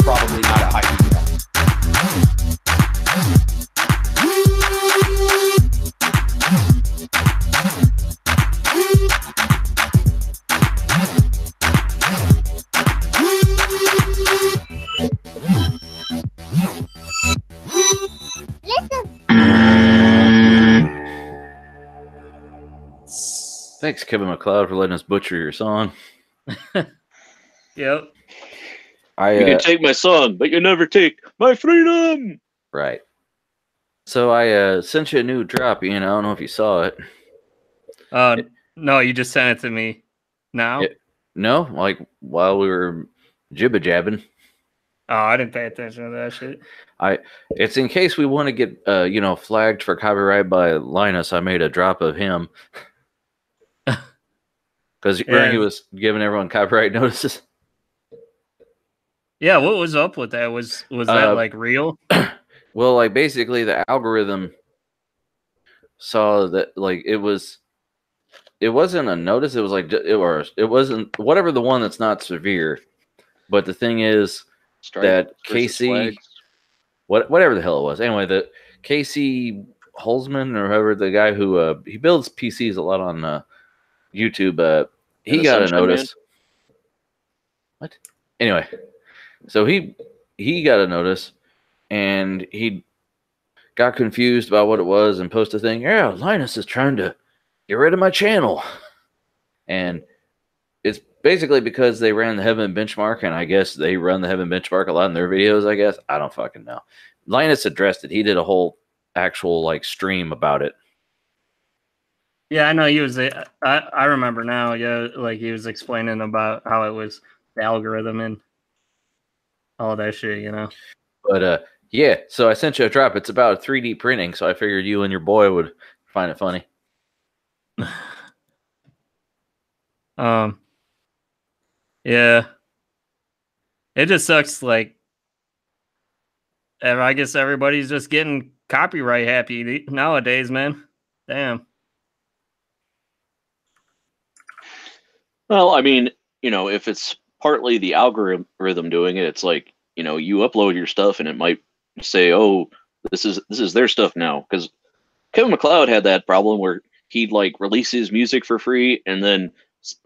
probably not a high EQ. Thanks, Kevin MacLeod, for letting us butcher your song. Yep. You can take my song, but you never take my freedom. Right. So I sent you a new drop, Ian. I don't know if you saw it. No, you just sent it to me now. No, like while we were jibba jabbing. Oh, I didn't pay attention to that shit. It's in case we want to get flagged for copyright by Linus. I made a drop of him because he was giving everyone copyright notices. Yeah, what was up with that? Was that like real? Well, like basically the algorithm saw that like it wasn't a notice. It was like it wasn't whatever the one that's not severe. But the thing is that Casey, whatever the hell it was. Anyway, the Casey Holzman or whoever, the guy who he builds PCs a lot on YouTube, he got a notice. What? Anyway, so he got a notice, and he got confused about what it was and posted a thing. Yeah, Linus is trying to get rid of my channel, and it's basically because they ran the Heaven benchmark, and I guess they run the Heaven benchmark a lot in their videos. I guess I don't fucking know. Linus addressed it. He did a whole actual like stream about it. Yeah, I know he was. I remember now. Yeah, like he was explaining about how it was the algorithm and all that shit. You know. But yeah. So I sent you a drop. It's about 3D printing. So I figured you and your boy would find it funny. Yeah. It just sucks. Like, I guess everybody's just getting copyright happy nowadays, man. Damn. Well, I mean, if it's partly the algorithm doing it, it's like, you upload your stuff and it might say, oh, this is their stuff now. Because Kevin MacLeod had that problem where he'd like release his music for free, and then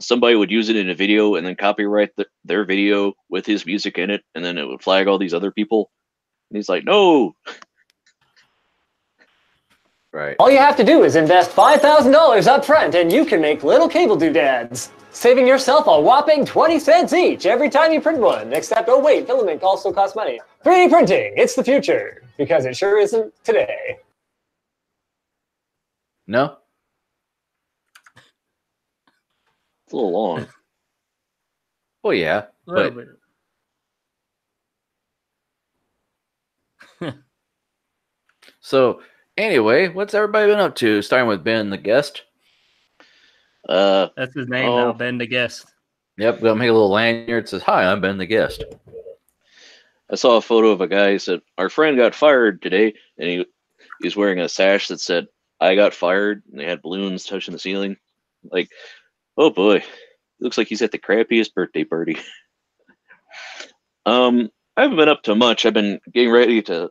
somebody would use it in a video and then copyright their video with his music in it, and then it would flag all these other people. And he's like, no. Right. All you have to do is invest $5,000 up front, and you can make little cable doodads, saving yourself a whopping 20 cents each every time you print one. Except, oh wait, filament also costs money. 3D printing, it's the future, because it sure isn't today. No? It's a little long. Well, yeah. But so, anyway, what's everybody been up to? Starting with Ben, the guest. That's his name now, Ben the guest. Yep, gonna make a little lanyard that says, "Hi, I'm Ben the guest." I saw a photo of a guy who said, our friend got fired today, and he was wearing a sash that said, I got fired, and they had balloons touching the ceiling. Like, oh boy, looks like he's at the crappiest birthday party. I haven't been up to much. I've been getting ready to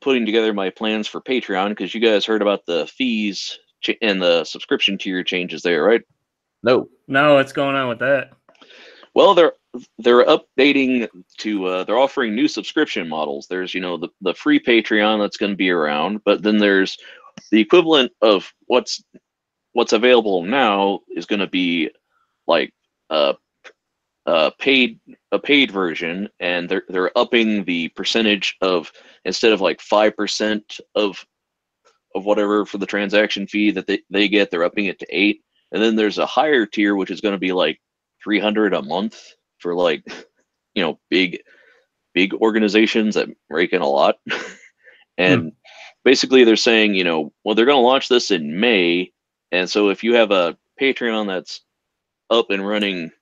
putting together my plans for Patreon, because you guys heard about the fees and the subscription tier changes there, right? No, what's going on with that? Well, they're updating to they're offering new subscription models. There's the free Patreon that's going to be around, but then there's the equivalent of what's available now is going to be like a paid version, and they're upping the percentage of, instead of like 5% of whatever for the transaction fee that they get, they're upping it to 8%. And then there's a higher tier which is going to be like $300 a month for like big organizations that rake in a lot. And basically they're saying well, they're going to launch this in May, and so if you have a Patreon that's up and running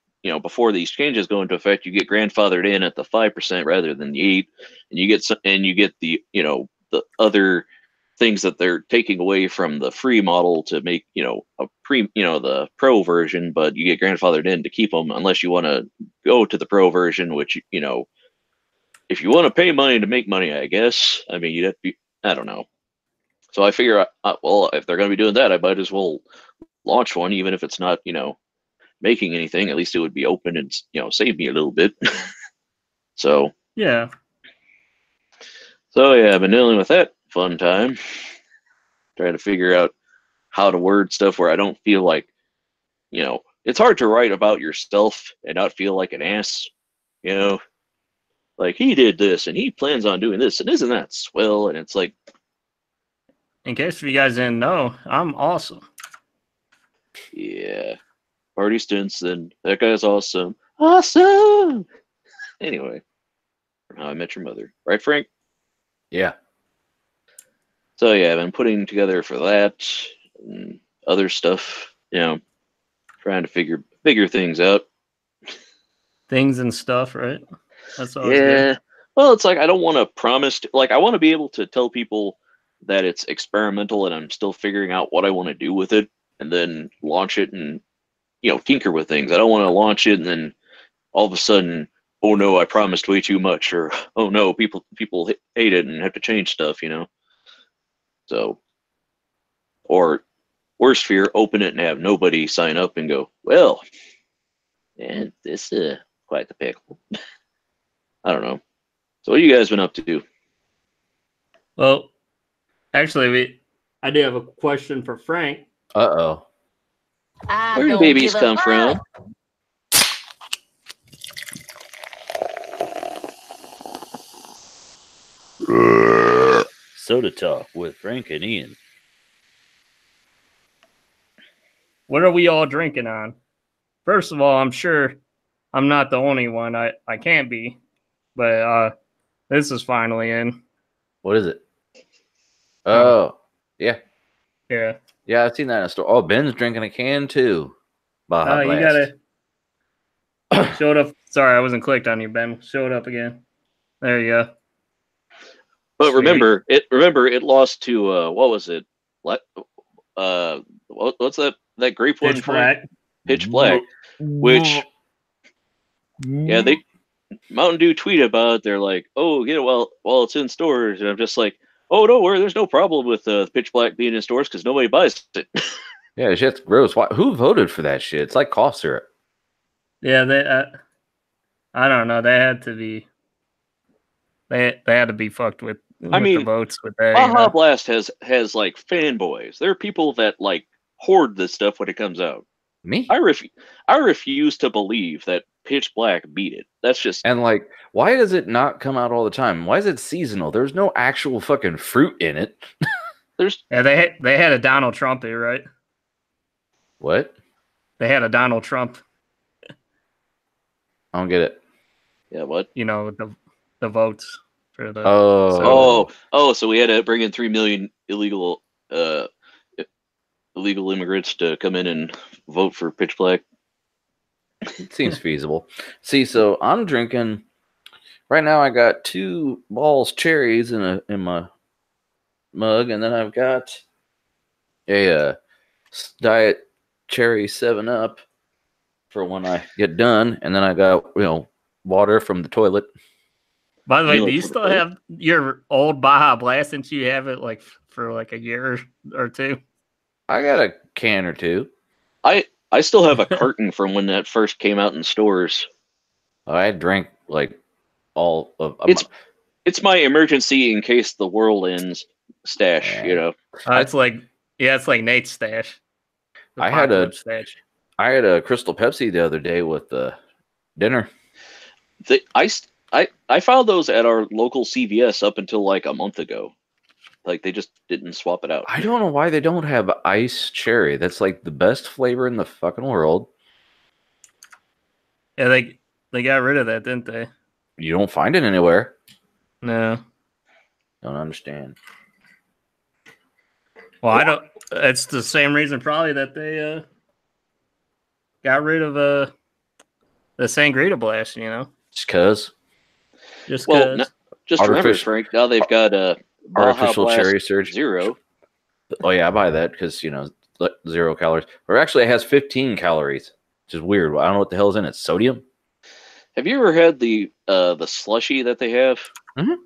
before these changes go into effect, you get grandfathered in at the 5% rather than the 8%, and you get the the other things that they're taking away from the free model to make the pro version, but you get grandfathered in to keep them unless you want to go to the pro version, which if you want to pay money to make money, I guess. I mean, you'd have to be, I don't know. So I figure, well, if they're going to be doing that, I might as well launch one, even if it's not, making anything. At least it would be open and, save me a little bit. So Yeah. So yeah, I've been dealing with that fun time. Trying to figure out how to word stuff where I don't feel like, it's hard to write about yourself and not feel like an ass, like he did this and he plans on doing this and isn't that swell? And it's like, In case you guys didn't know, I'm awesome. yeah, Party Stinson, that guy's awesome. Awesome! Anyway, How I Met Your Mother. Right, Frank? Yeah. So yeah, I've been putting together for that and other stuff, trying to figure things out. Things and stuff, right? That's always Yeah. good. Well, it's like I don't want to promise like I want to be able to tell people that it's experimental and I'm still figuring out what I want to do with it and then launch it and tinker with things. I don't want to launch it and then all of a sudden, oh no, I promised way too much, or oh no, people hate it and have to change stuff, So, or worst fear, open it and have nobody sign up and go, well, and this quite the pickle. I don't know. So what have you guys been up to? Well, actually, I do have a question for Frank. Uh-oh. Where do babies come from? Soda Talk with Frank and Ian. What are we all drinking on? First of all, I'm sure I'm not the only one. I can't be, but this is finally in. What is it? Oh, yeah. Yeah. Yeah, I've seen that in a store. Oh, Ben's drinking a can too. Baja You Blast. gotta show it up. Sorry, I wasn't clicked on you, Ben. Show it up again. There you go. But Sweet. remember it lost to what was it? What's that grape one? Pitch Black. Pitch Black, which yeah, they Mountain Dew tweeted about it. They're like, oh, get it while it's in stores, and I'm just like, oh, don't worry, there's no problem with Pitch Black being in stores because nobody buys it. Yeah, shit's gross. Who voted for that shit? It's like cough syrup. Yeah, they. I don't know. They had to be. They had to be fucked with. I mean, the votes with that. Baja Blast has like fanboys. There are people that like hoard this stuff when it comes out. Me? I refuse to believe that Pitch Black beat it. That's just And like, why does it not come out all the time? Why is it seasonal? There's no actual fucking fruit in it. Yeah, they had a Donald Trump here, right? What? They had a Donald Trump. I don't get it. yeah. What? The votes for the. So we had to bring in 3 million illegal immigrants to come in and vote for Pitch Black. It seems feasible. See, so I'm drinking right now. I got 2 Balls cherries in my mug, and then I've got a diet cherry 7-Up for when I get done, and then I got water from the toilet. By the way, do you still have your old Baja Blast since you have it like for like a year or two? I got a can or 2. I still have a carton from when that first came out in stores. I drank like all of It's my emergency in case the world ends stash, It's like Nate's stash. I had a stash. I had a Crystal Pepsi the other day with dinner. I found those at our local CVS up until like a month ago. Like they just didn't swap it out. I don't know why they don't have ice cherry. That's like the best flavor in the fucking world. Yeah, they got rid of that, didn't they? You don't find it anywhere. No. Don't understand. Well, I don't. It's the same reason probably that they got rid of the Sangria Blast. Just cause. Just well, just remember, Artificial- Frank. Now they've got artificial Baja cherry Blast surge. 0. Oh yeah, I buy that because 0 calories. Or actually, it has 15 calories, which is weird. I don't know what the hell is in it. Sodium. Have you ever had the slushy that they have? Mhm.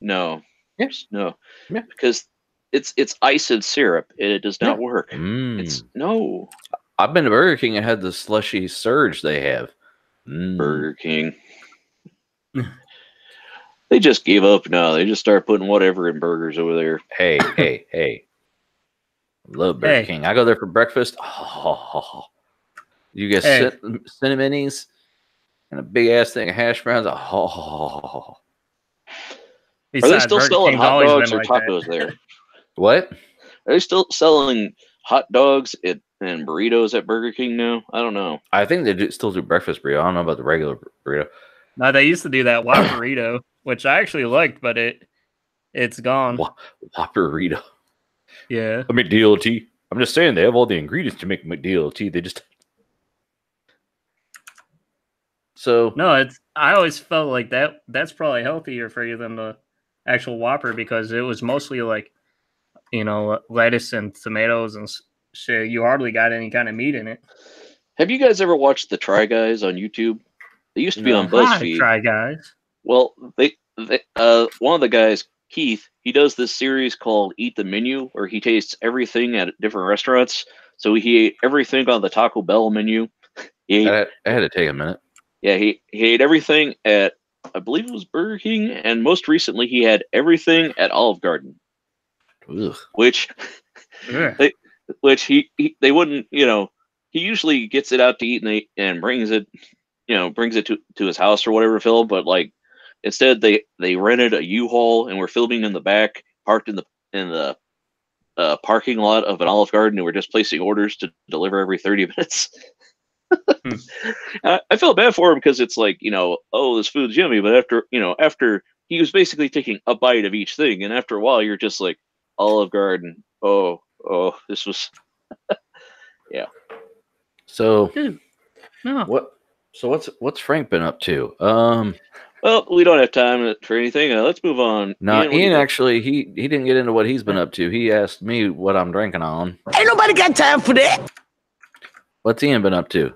No. Yes. No. Yeah. Because it's ice and syrup, and it does not work. It's no. I've been to Burger King and had the slushy surge they have. Burger King. They just gave up now. They just start putting whatever in burgers over there. Hey. Love Burger King. I go there for breakfast. Oh, you get cinnamonies and a big ass thing of hash browns. Oh. Are they still selling hot dogs or tacos there? What? Are they still selling hot dogs and burritos at Burger King now? I don't know. I think they still do breakfast burrito. I don't know about the regular burrito. No, they used to do that Whopperito, which I actually liked, but it's gone. Whopperito. Yeah. I mean, DLT. I'm just saying they have all the ingredients to make DLT. They just no. I always felt like that's probably healthier for you than the actual Whopper because it was mostly like, lettuce and tomatoes and shit. You hardly got any kind of meat in it. Have you guys ever watched the Try Guys on YouTube? They used to be on BuzzFeed. Try Guys. Well, they one of the guys, Keith, he does this series called Eat the Menu, where he tastes everything at different restaurants. So he ate everything on the Taco Bell menu. I had to take a minute. Yeah, he ate everything at, I believe it was Burger King, and most recently he had everything at Olive Garden. Ugh. Which they wouldn't, he usually gets it out to eat and brings it to his house or whatever, Phil, but like instead they rented a U-Haul and were filming in the back, parked in the parking lot of an Olive Garden, and were just placing orders to deliver every 30 minutes. I felt bad for him because it's like, oh, this food's yummy, but after he was basically taking a bite of each thing, and after a while you're just like, Olive Garden, oh, this was yeah. So Dude, no. What's Frank been up to? Well, we don't have time for anything. Let's move on. No, Ian actually he didn't get into what he's been up to. He asked me what I'm drinking on. Ain't nobody got time for that. What's Ian been up to?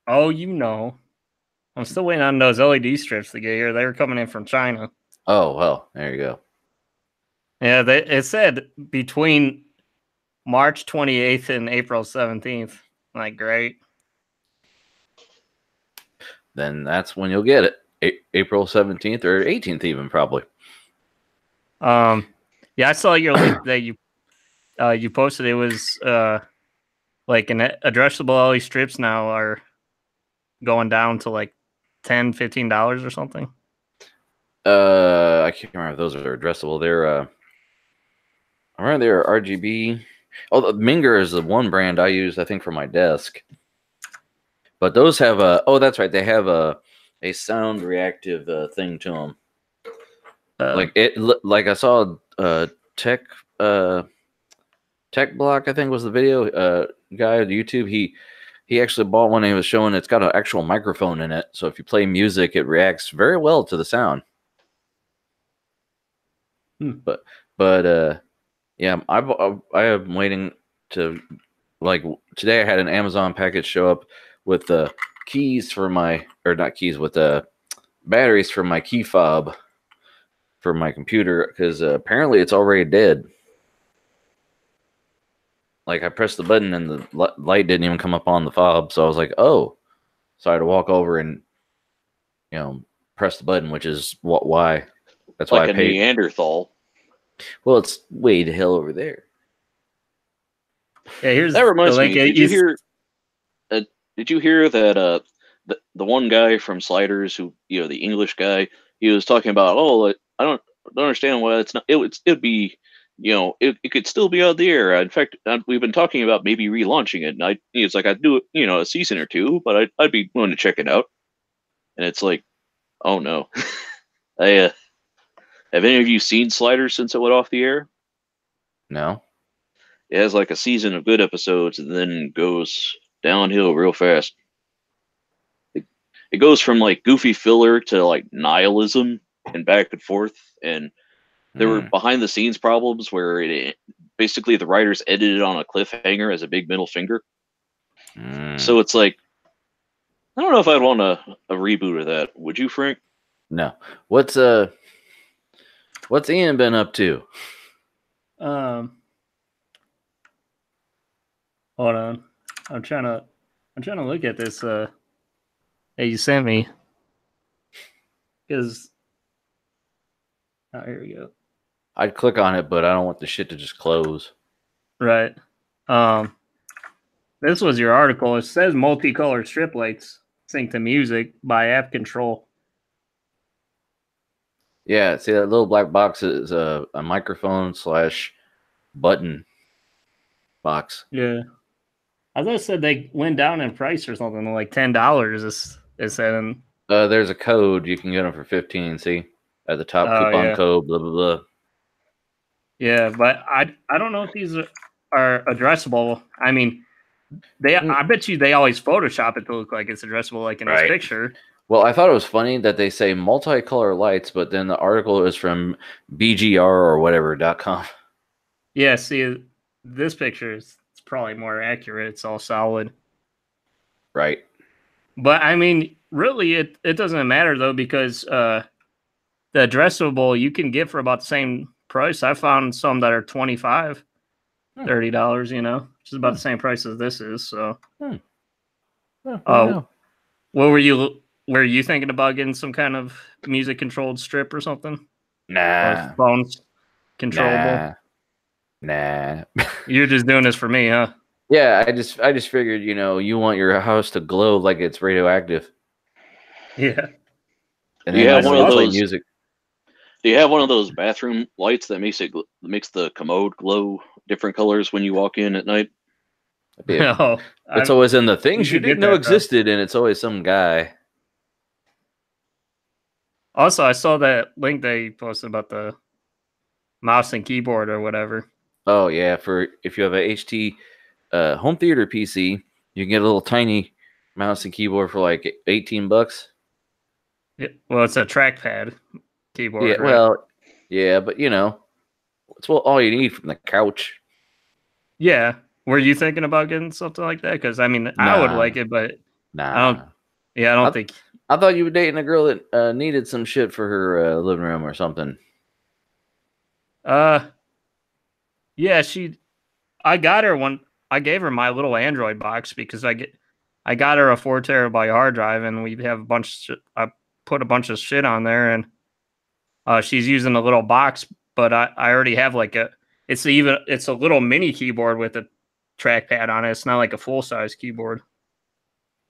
Oh, I'm still waiting on those LED strips to get here. They were coming in from China. Oh, well, there you go. Yeah, it said between March 28th and April 17th. Like, great. Then that's when you'll get it. April 17th or 18th even, probably. Yeah, I saw your link that you posted. It was like an addressable LED strips now are going down to like $10, $15 or something. I can't remember if those are addressable. They're around there RGB. Oh, the Minger is the one brand I use, I think, for my desk. But those have that's right. They have a sound reactive thing to them. Like I saw Tech Block, I think was the video guy on YouTube. He actually bought one and he was showing it's got an actual microphone in it. So if you play music, it reacts very well to the sound. But yeah, I am waiting to, like, today I had an Amazon package show up with the keys for with the batteries for my key fob for my computer, because apparently it's already dead. Like, I pressed the button and the light didn't even come up on the fob, so I was like, oh. So I had to walk over and, press the button, which is why. That's like why I paid. Neanderthal. Well, it's way the hell over there. Yeah, that reminds me. Did you hear that the one guy from Sliders, who the English guy, he was talking about, I don't understand why it's not. It'd be, it could still be out the air. In fact, we've been talking about maybe relaunching it, and it's like I'd do it, a season or two, but I'd be willing to check it out. And it's like, oh no, have any of you seen Sliders since it went off the air? No. It has like a season of good episodes and then goes downhill real fast. It goes from like goofy filler to like nihilism and back and forth. And there were behind the scenes problems where basically the writers edited on a cliffhanger as a big middle finger. So it's like, I don't know if I'd want a reboot of that. Would you, Frank? No. What's Ian been up to? Hold on. I'm trying to look at this that you sent me. Because here we go. I'd click on it, but I don't want the shit to just close. Right. This was your article. It says multicolored strip lights sync to music by app control. Yeah, see that little black box is a microphone / button box. Yeah. I thought it said they went down in price or something, like $10. It said. There's a code you can get them for 15. See at the top, coupon code, blah blah blah. Yeah, but I don't know if these are addressable. I mean, I bet you they always Photoshop it to look like it's addressable, like in this picture. Well, I thought it was funny that they say multicolor lights, but then the article is from BGR or whatever.com. Yeah, see, this picture is probably more accurate. It's all solid. Right. But, I mean, really, it doesn't matter, though, because the addressable you can get for about the same price. I found some that are $25, $30, you know, which is about the same price as this is. So, what were you thinking about getting some kind of music controlled strip or something? Nah. Or phones controllable? Nah. You're just doing this for me, huh? Yeah, I just figured, you know, you want your house to glow like it's radioactive. Yeah. And then have one of those music. Do you have one of those bathroom lights that makes the commode glow different colors when you walk in at night? No, it's always in the things you didn't know existed, and it's always some guy. Also, I saw that link they posted about the mouse and keyboard or whatever. Oh yeah, for if you have a HT home theater PC, you can get a little tiny mouse and keyboard for like $18. Yeah, well, it's a trackpad keyboard. Yeah, right? well, yeah, but you know, it's all you need from the couch. Yeah, were you thinking about getting something like that? Because I mean, I would like it, but I don't think. I thought you were dating a girl that needed some shit for her living room or something. Yeah, I got her one. I gave her my little Android box because I got her a 4 terabyte hard drive, and we have I put a bunch of shit on there, and she's using a little box, but I already have like it's a little mini keyboard with a trackpad on it. It's not like a full size keyboard.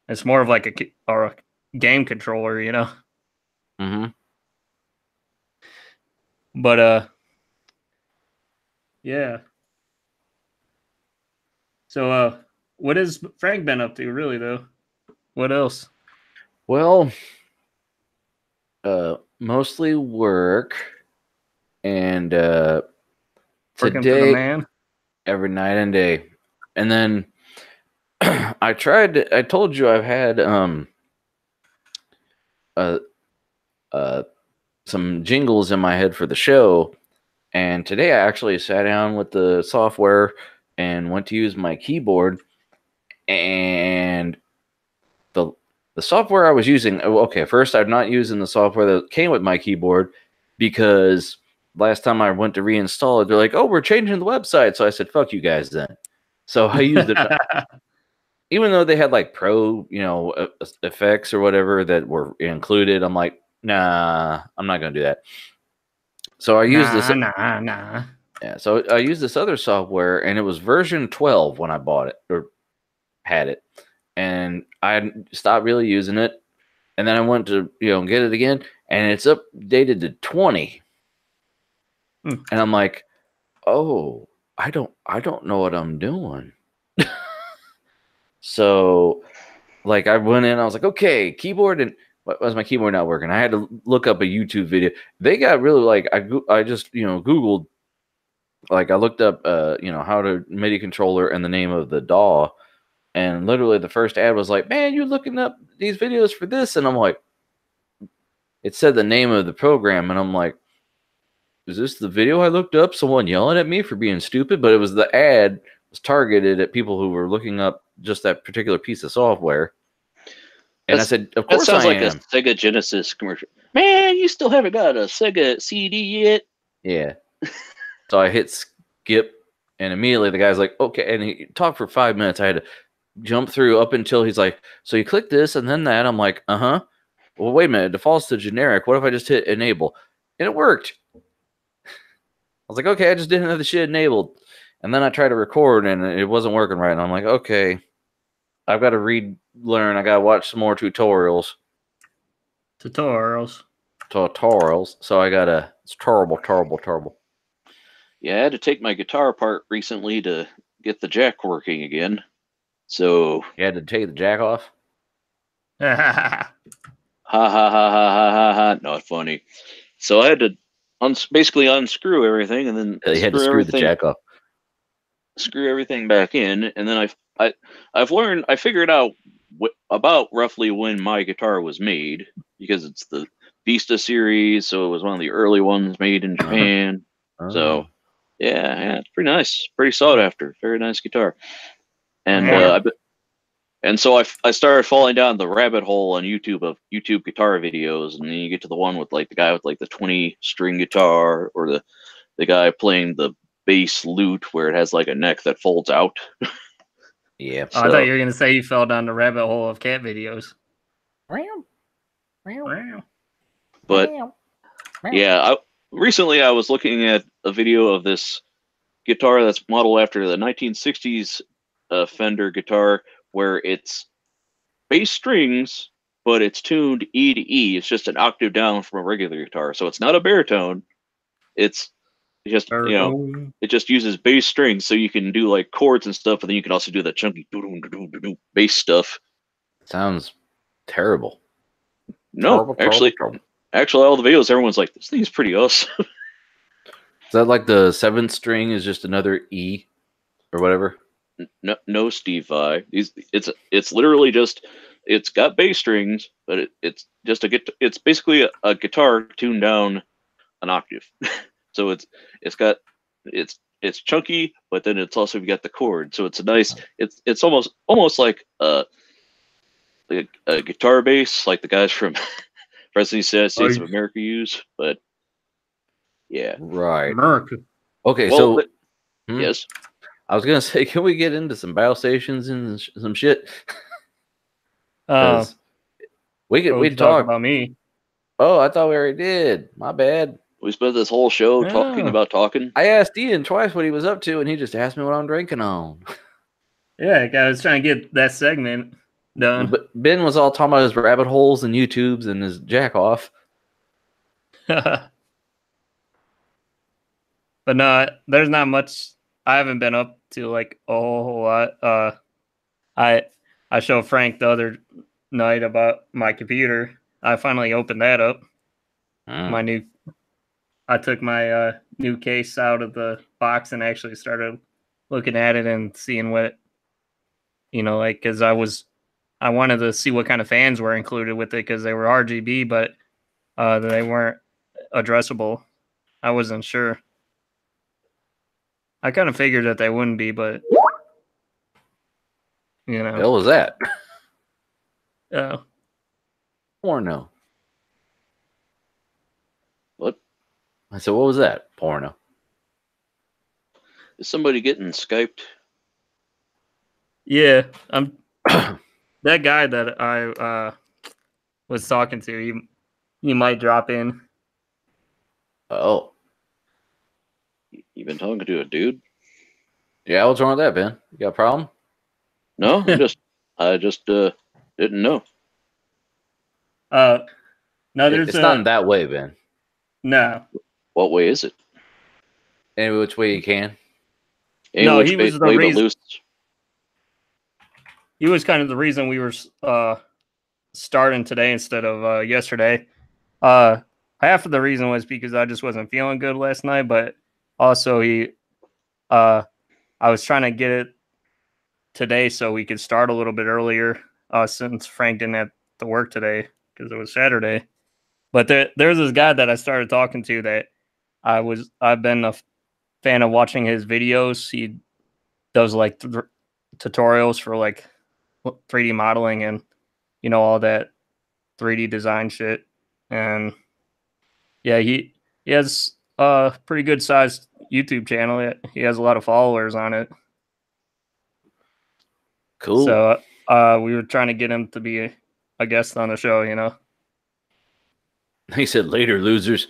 It's more of like a game controller, you know. Mm-hmm. But yeah. So what has Frank been up to, really, though? What else? Well, mostly work, and Working for the today, man? every night and day. And then I told you I've had some jingles in my head for the show, and today I actually sat down with the software and went to use my keyboard, and the software I was using, okay, first I'm not using the software that came with my keyboard, because last time I went to reinstall it, they're like, oh, we're changing the website. So I said, fuck you guys then. So I used it. Even though they had like pro, you know, effects or whatever that were included, I'm like, nah, I'm not going to do that. So I used this. Nah. Yeah, so I used this other software, and it was version 12 when I bought it or had it. And I stopped really using it. And then I went to, you know, get it again, and it's updated to 20. And I'm like, oh, I don't know what I'm doing. So, like, I went in, I was like, okay, keyboard, and why was my keyboard not working? I had to look up a YouTube video. They got really, like, I just, you know, Googled, like, I looked up, you know, how to MIDI controller and the name of the DAW, and literally the first ad was like, man, you're looking up these videos for this, and I'm like, it said the name of the program, and I'm like, is this the video I looked up? Someone yelling at me for being stupid? But it was the ad was targeted at people who were looking up just that particular piece of software. And I said, "Of That course sounds I like am." a Sega Genesis commercial. Man, you still haven't got a Sega CD yet. Yeah. So I hit skip, and immediately the guy's like, "Okay," and he talked for 5 minutes. I had to jump through up until he's like, "So you click this and then that." I'm like, "Uh-huh." Well, wait a minute. It defaults to generic. What if I just hit enable? And it worked. I was like, okay, I just didn't have the shit enabled. And then I tried to record and it wasn't working right. And I'm like, okay, I've got to learn. I got to watch some more tutorials. Tutorials. So I got to, it's terrible, terrible, terrible. Yeah, I had to take my guitar apart recently to get the jack working again. So, You had to take the jack off? ha ha ha ha ha ha ha. Not funny. So I had to basically unscrew everything and then You had to screw the jack off. Screw everything back in, and then I've learned, I figured out about roughly when my guitar was made, because it's the Vista series, so it was one of the early ones made in Japan. So yeah, it's pretty nice, pretty sought after, very nice guitar. And and so I started falling down the rabbit hole on YouTube of YouTube guitar videos, and then you get to the one with like the guy with like the 20-string guitar, or the guy playing the bass lute where it has like a neck that folds out. Yeah. I thought you were gonna say you fell down the rabbit hole of cat videos. But yeah, recently I was looking at a video of this guitar that's modeled after the 1960s Fender guitar, where it's bass strings, but it's tuned E to E. It's just an octave down from a regular guitar, so it's not a baritone. It's just, you know, it just uses bass strings, so you can do like chords and stuff, and then you can also do the chunky bass stuff. Sounds terrible. No, actually, all the videos, everyone's like, this thing's pretty awesome. Is that like the 7th string is just another E or whatever? No, Steve Vai. It's literally just, it's got bass strings, but it's just it's basically a guitar tuned down an octave. So it's chunky, but then it's also got the chord. So it's a nice, it's almost like a guitar bass, like the guys from President of the United States of America use. But yeah, right. America. Okay, well, so yes, I was gonna say, can we get into some Battlestations and some shit? We talk about me. Oh, I thought we already did. My bad. We spent this whole show talking about talking. I asked Ian twice what he was up to, and he just asked me what I'm drinking on. Yeah, I was trying to get that segment done. But Ben was all talking about his rabbit holes and YouTubes and his jack off. But no, there's not much. I haven't been up to like a whole lot. I showed Frank the other night about my computer. I finally opened that up. I took my new case out of the box and actually started looking at it and seeing what, like, because I wanted to see what kind of fans were included with it, because they were RGB, but they weren't addressable. I wasn't sure. I kind of figured that they wouldn't be, but What the hell was that? Porno. What? I said, what was that? Porno. Is somebody getting Skyped? Yeah, I'm that guy that I was talking to. You might drop in. Oh, You been talking to a dude? yeah. What's wrong with that, Ben? You got a problem? No, I just didn't know. No, It's not in that way, Ben. No. What way is it? Any which way you can. No, he was the reason. He was kind of the reason we were starting today instead of yesterday. Half of the reason was because I just wasn't feeling good last night, but also I was trying to get it today so we could start a little bit earlier, since Frank didn't have to work today because it was Saturday. But there's this guy that I started talking to that I've been a fan of watching his videos. He does like tutorials for like 3D modeling, and all that 3D design shit. And yeah, he has a pretty good sized YouTube channel. He has a lot of followers on it. Cool. So we were trying to get him to be a guest on the show, He said, "Later, losers."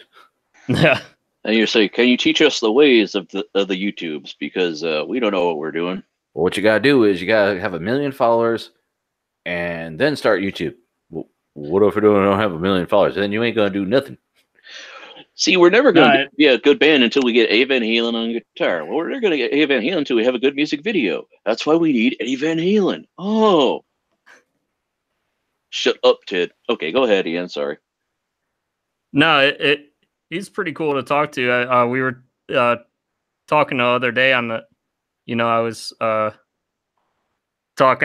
Yeah. And you say, "Can you teach us the ways of the YouTubes? Because we don't know what we're doing." Well, what you gotta do is you gotta have 1 million followers, and then start YouTube. Well, what if we don't have 1 million followers? Then you ain't gonna do nothing. See, we're never going to be a good band until we get Eddie Van Halen on guitar. Well, we're never going to get Eddie Van Halen until we have a good music video. That's why we need Eddie Van Halen. Oh. Shut up, Tid. Okay, go ahead, Ian. Sorry. No, he's pretty cool to talk to. We were talking the other day on the, I was talking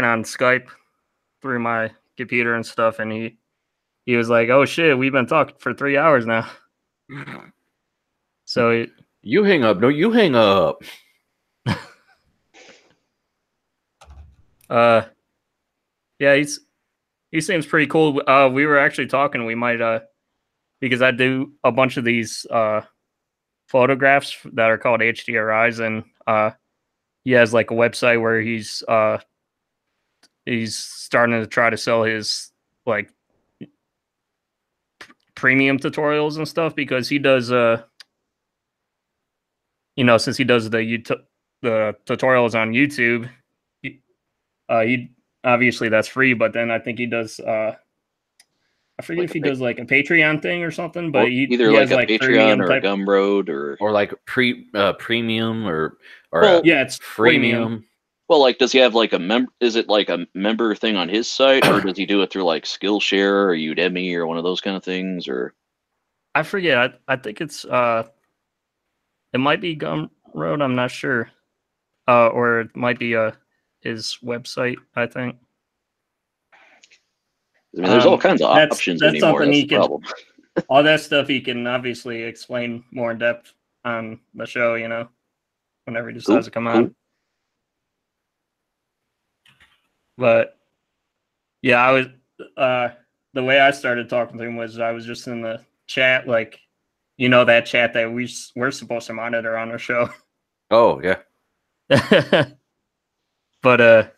on Skype through my computer and stuff, and he was like, "Oh shit, we've been talking for 3 hours now." So you hang up. No, you hang up. Yeah, he seems pretty cool. We were actually talking. We might because I do a bunch of these photographs that are called HDRIs, and he has like a website where he's starting to try to sell his like premium tutorials and stuff, because he does since he does the tutorials on YouTube, he obviously that's free, but then I think he does I forget if he does like a Patreon thing or something, but either he like has, a Patreon or a Gumroad or like premium or yeah, it's freemium. Well, like, does he have like is it like a member thing on his site, or does he do it through like Skillshare or Udemy or one of those kind of things? Or I forget. I think it's it might be Gumroad. I'm not sure, or it might be his website. I think. I mean, there's all kinds of options that's anymore. That's the problem. All that stuff he can obviously explain more in depth on the show. Whenever he decides to come on. But yeah, I was the way I started talking to him was I was just in the chat, like that chat that we're supposed to monitor on our show. Oh yeah. But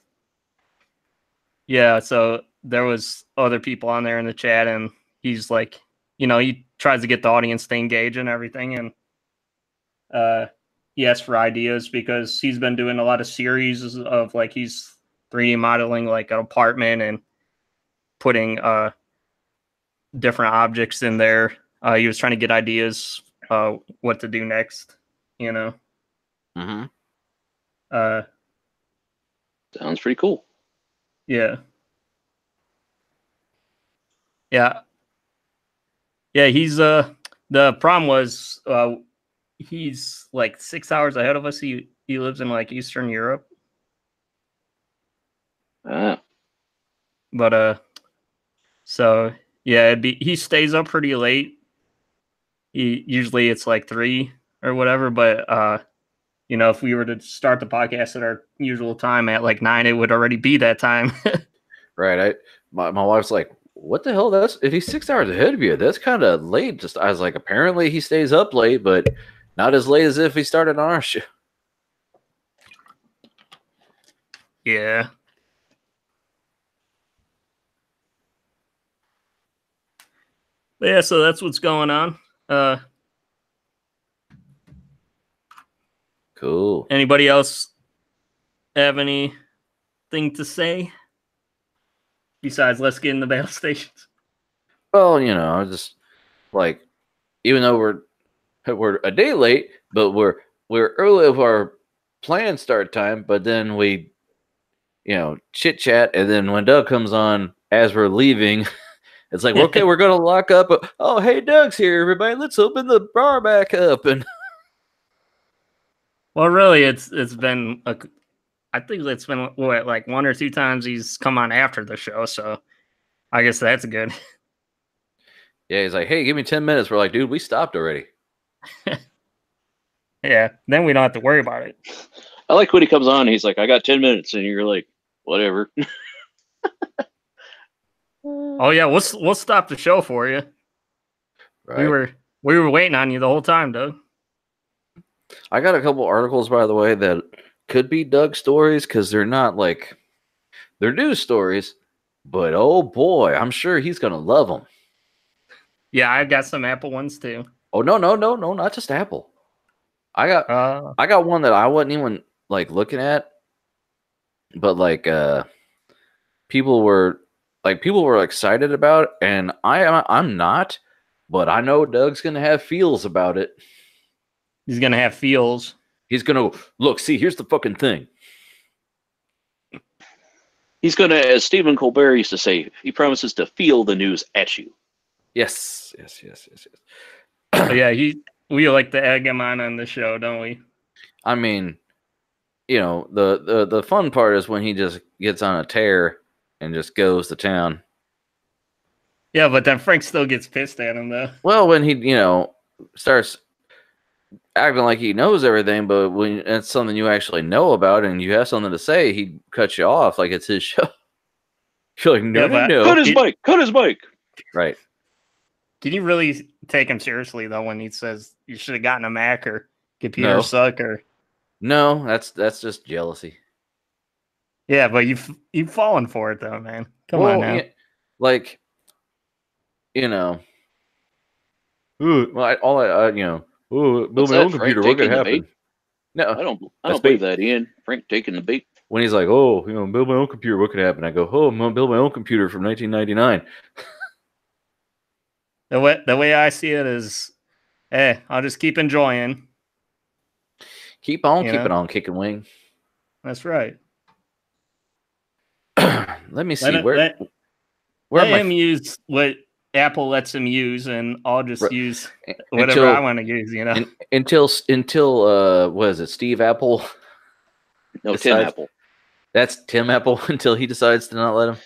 yeah, so there was other people on there in the chat, and he's like, he tries to get the audience to engage and everything, and he asks for ideas because he's been doing a lot of series of like he's 3D modeling like an apartment and putting different objects in there. He was trying to get ideas what to do next, Mm-hmm. Sounds pretty cool. Yeah. Yeah. Yeah, he's the problem was he's like 6 hours ahead of us. He lives in like Eastern Europe. But so yeah, he stays up pretty late. Usually it's like 3 or whatever, but if we were to start the podcast at our usual time at like 9, it would already be that time. Right. My wife's like, "What the hell? That's if he's 6 hours ahead of you, that's kind of late." I was like, apparently he stays up late, but not as late as if he started on our show. Yeah. But yeah, so that's what's going on. Cool. Anybody else have anything to say besides let's get in the battle stations? Well, just like, even though we're a day late, but we're early of our planned start time, but then we chit chat, and then when Doug comes on as we're leaving, it's like, okay, we're gonna lock up. Oh, hey, Doug's here, everybody. Let's open the bar back up. And well, really, it's been I think it's been what, like 1 or 2 times he's come on after the show, so I guess that's good. Yeah, he's like, hey, give me 10 minutes. We're like, dude, we stopped already. Yeah, then we don't have to worry about it. I like when he comes on, he's like, I got 10 minutes, and you're like, whatever. Oh yeah, we'll stop the show for you. Right. We were waiting on you the whole time, Doug. I got a couple articles, by the way, that could be Doug stories because they're not like they're news stories, but oh boy, I'm sure he's gonna love them. Yeah, I got some Apple ones too. Oh no, not just Apple. I got one that I wasn't even like looking at, but like people were excited about, and I'm not, but I know Doug's gonna have feels about it. He's gonna have feels. He's gonna look. See, here's the fucking thing. He's going to, as Stephen Colbert used to say, he promises to feel the news at you. Yes. But yeah, we like to egg him on the show, don't we? I mean, you know, the fun part is when he just gets on a tear and just goes to town. Yeah, but then Frank still gets pissed at him though. Well, when he, you know, starts acting like he knows everything, but when it's something you actually know about and you have something to say, he cuts you off like it's his show. You're like, no. Cut his mic. Right. Can you really take him seriously though when he says you should have gotten a Mac or computer suck or? No, that's just jealousy. Yeah, but you've fallen for it though, man. Come on now. Yeah, like, you know, build my own computer. What could happen? No, I don't believe that, Ian. Frank taking the bait. When he's like, oh, you know, build my own computer. What could happen? I go, oh, I'm gonna build my own computer from 1999. The way I see it is, I'll just keep enjoying. Keep on keeping on, kicking wing. That's right. Let me see let him use what Apple lets him use, and I'll just use whatever I want to use. You know, until what is it, Steve Apple? No, Tim Apple. That's Tim Apple until he decides to not let him.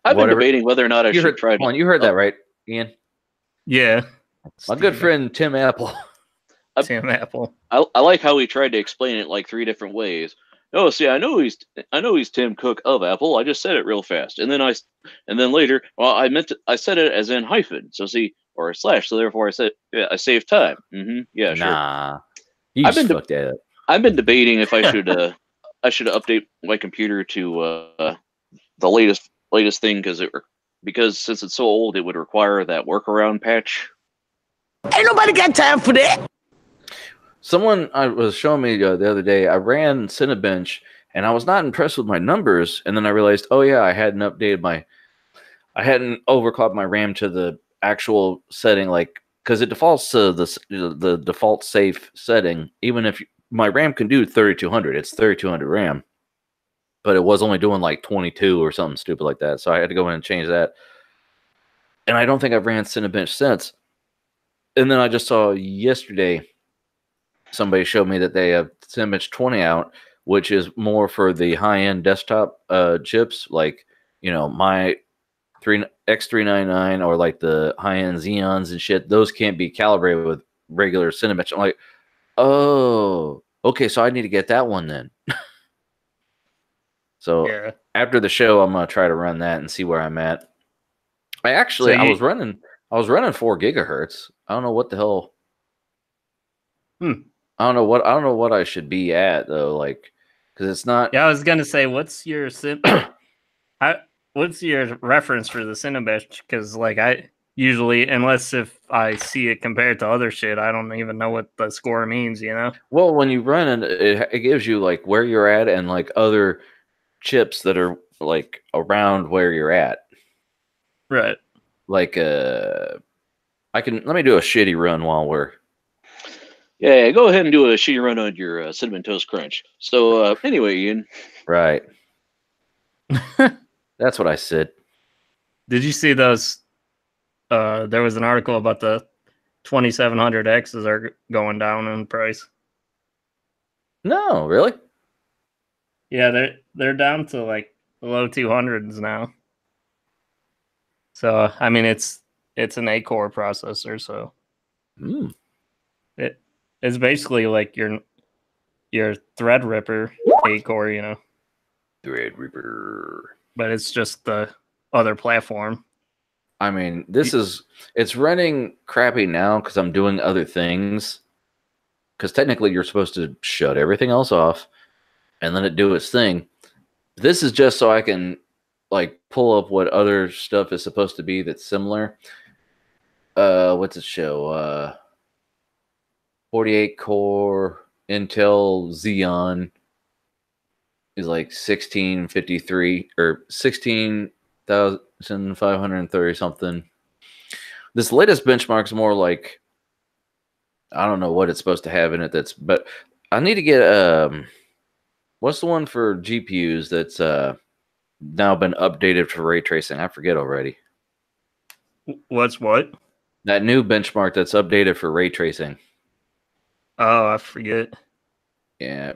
I've been debating whether or not I should try. You heard that right, Ian? Yeah, my good friend Tim Apple. Tim Apple. I like how he tried to explain it like 3 different ways. No, see, I know he's Tim Cook of Apple. I just said it real fast, and then later, well, I said it as in hyphen. So see, or a slash. So therefore, I said, yeah, I saved time. Yeah, sure. Nah, I've been debating if I should update my computer to the latest thing because since it's so old, it would require that workaround patch. Ain't nobody got time for that. Someone was showing me the other day, I ran Cinebench, and I was not impressed with my numbers. And then I realized, oh yeah, I hadn't overclocked my RAM to the actual setting, like because it defaults to the default safe setting. Even if my RAM can do 3200, it's 3200 RAM, but it was only doing like 22 or something stupid like that. So I had to go in and change that. And I don't think I've ran Cinebench since. And then I just saw yesterday, somebody showed me that they have Cinebench 20 out, which is more for the high-end desktop chips, like, you know, my X399 or like the high-end Xeons and shit. Those can't be calibrated with regular Cinebench. I'm like, oh, okay, so I need to get that one then. So yeah. After the show, I'm gonna try to run that and see where I'm at. I was running 4 gigahertz. I don't know what the hell. I don't know what I should be at though, like, because it's not. Yeah, I was gonna say, what's your reference for the Cinebench? Because like I usually, unless if I see it compared to other shit, I don't even know what the score means. You know. Well, when you run it, it gives you like where you're at and like other chips that are like around where you're at. Right. Like let me do a shitty run while we're. Yeah, go ahead and do a shitty run on your Cinnamon Toast Crunch. So anyway, Ian. Right. That's what I said. Did you see those? There was an article about the 2700Xs are going down in price. No, really? Yeah, they're down to like the low 200s now. So I mean, it's an 8-core processor, so it's basically like your Threadripper 8-core, you know. Threadripper. But it's just the other platform. I mean, it's running crappy now because I'm doing other things. Because technically, you're supposed to shut everything else off and let it do its thing. This is just so I can like pull up what other stuff is supposed to be that's similar. What's it show? 48 core Intel Xeon is like 1653 or 16,530 something. This latest benchmark is more like, I don't know what it's supposed to have in it. But I need to get what's the one for GPUs that's now been updated for ray tracing? I forget already. What's what? That new benchmark that's updated for ray tracing. Oh, I forget. Yeah.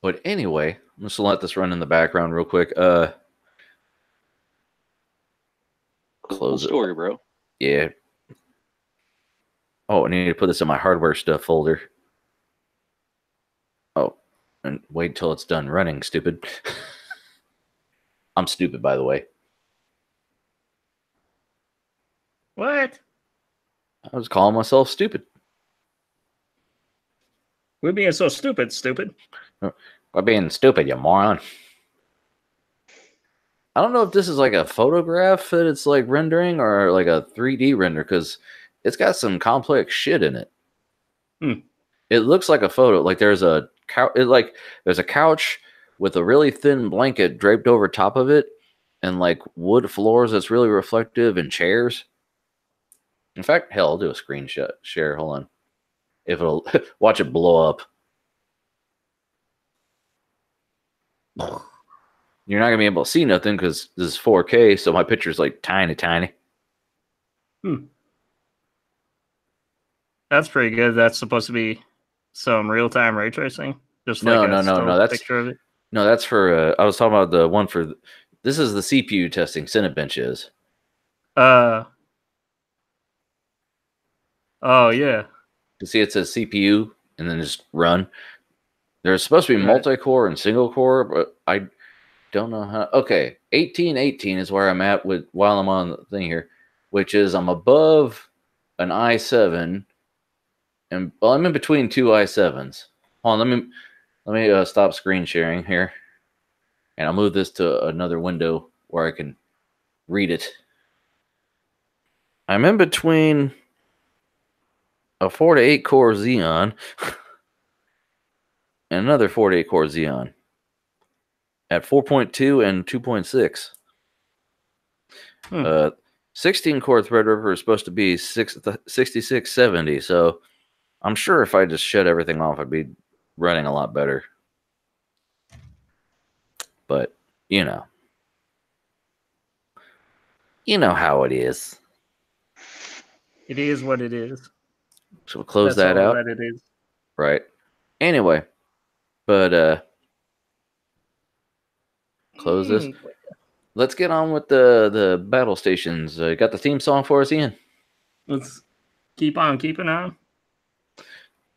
But anyway, I'm just gonna let this run in the background real quick. Cool Close it. story, bro. Yeah. Oh, I need to put this in my hardware stuff folder. Oh, and wait until it's done running, stupid. I'm stupid, by the way. What? I was calling myself stupid. We're being so stupid, stupid. By being stupid, you moron. I don't know if this is like a photograph that it's like rendering or like a 3D render because it's got some complex shit in it. It looks like a photo. Like there's a there's a couch with a really thin blanket draped over top of it, and like wood floors that's really reflective, and chairs. In fact, hell, I'll do a screenshot share. Hold on, if it'll watch it blow up. You're not gonna be able to see nothing because this is 4K, so my picture's like tiny. That's pretty good. That's supposed to be some real-time ray tracing. Just No, like no. That's picture of it. No, that's for. I was talking about the one for. This is the CPU testing. Cinebench is. Oh yeah. You see, it says CPU and then just run. There's supposed to be multi-core and single core, but I don't know how. Okay, 1818 is where I'm at with while I'm on the thing here, which is I'm above an i7, and well, I'm in between two i7s. Hold on, let me stop screen sharing here, and I'll move this to another window where I can read it. I'm in between a 4 to 8 core Xeon and another 4 to 8 core Xeon at 4.2 and 2.6. 16 core Threadripper is supposed to be 6670, so I'm sure if I just shut everything off, I'd be running a lot better. But, you know how it is. It is what it is. So we'll close That's that all out. that it is. Right. Anyway, but close this. Let's get on with the battle stations. Got the theme song for us, Ian? Let's keep on keeping on.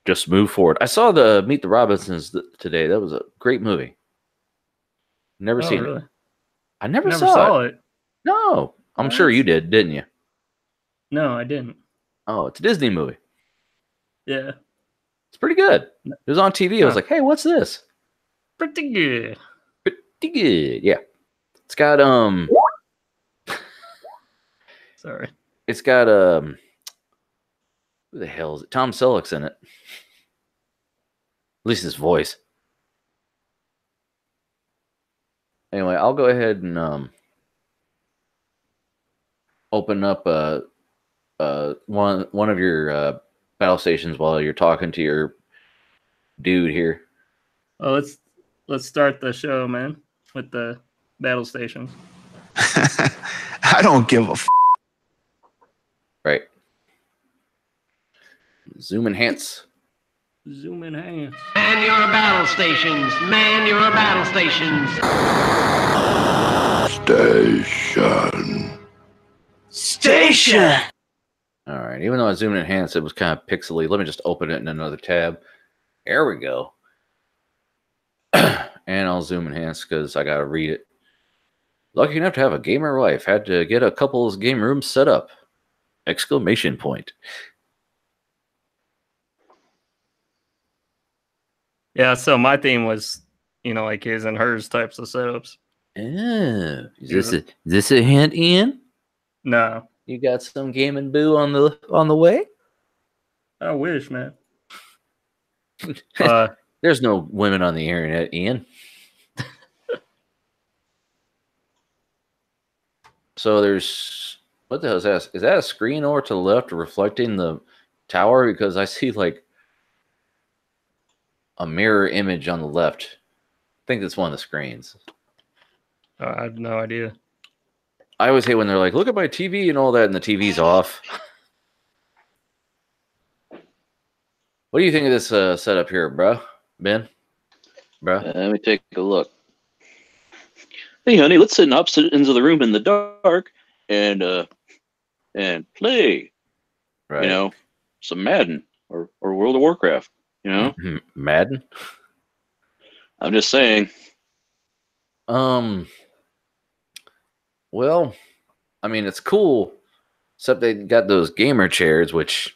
Just move forward. I saw the Meet the Robinsons today. That was a great movie. Never seen it. I never saw it. No. I'm sure you did, didn't you? No, I didn't. Oh, it's a Disney movie. Yeah. It's pretty good. It was on TV. I was like, hey, what's this? Pretty good. Pretty good. Yeah. It's got Sorry. It's got who the hell is it? Tom Selleck's in it. At least his voice. Anyway, I'll go ahead and open up one of your battle stations while you're talking to your dude here. Well, let's start the show, man, with the battle stations. I don't give a f. Right. Zoom enhance. Zoom enhance. Man your battle stations. Man your battle stations. Station. All right. Even though I zoomed enhance, it was kind of pixely. Let me just open it in another tab. There we go. And I'll zoom enhance because I gotta read it. Lucky enough to have a gamer wife. Had to get a couple's game room set up. Exclamation point. Yeah, so my theme was, like his and hers types of setups. Oh, is this a hint, Ian? No, You got some gaming boo on the way? I wish, man. There's no women on the internet, Ian. So there's what the hell is that? Is that a screen over to the left reflecting the tower? Because I see like a mirror image on the left. I think that's one of the screens. I have no idea. I always hate when they're like, look at my TV and all that, and the TV's off. What do you think of this setup here, bro? Ben? Bro? Let me take a look. Hey, honey, let's sit in opposite ends of the room in the dark and play. Right. You know, some Madden or World of Warcraft. You know, Madden? I'm just saying. Well, I mean, it's cool, except they got those gamer chairs, which,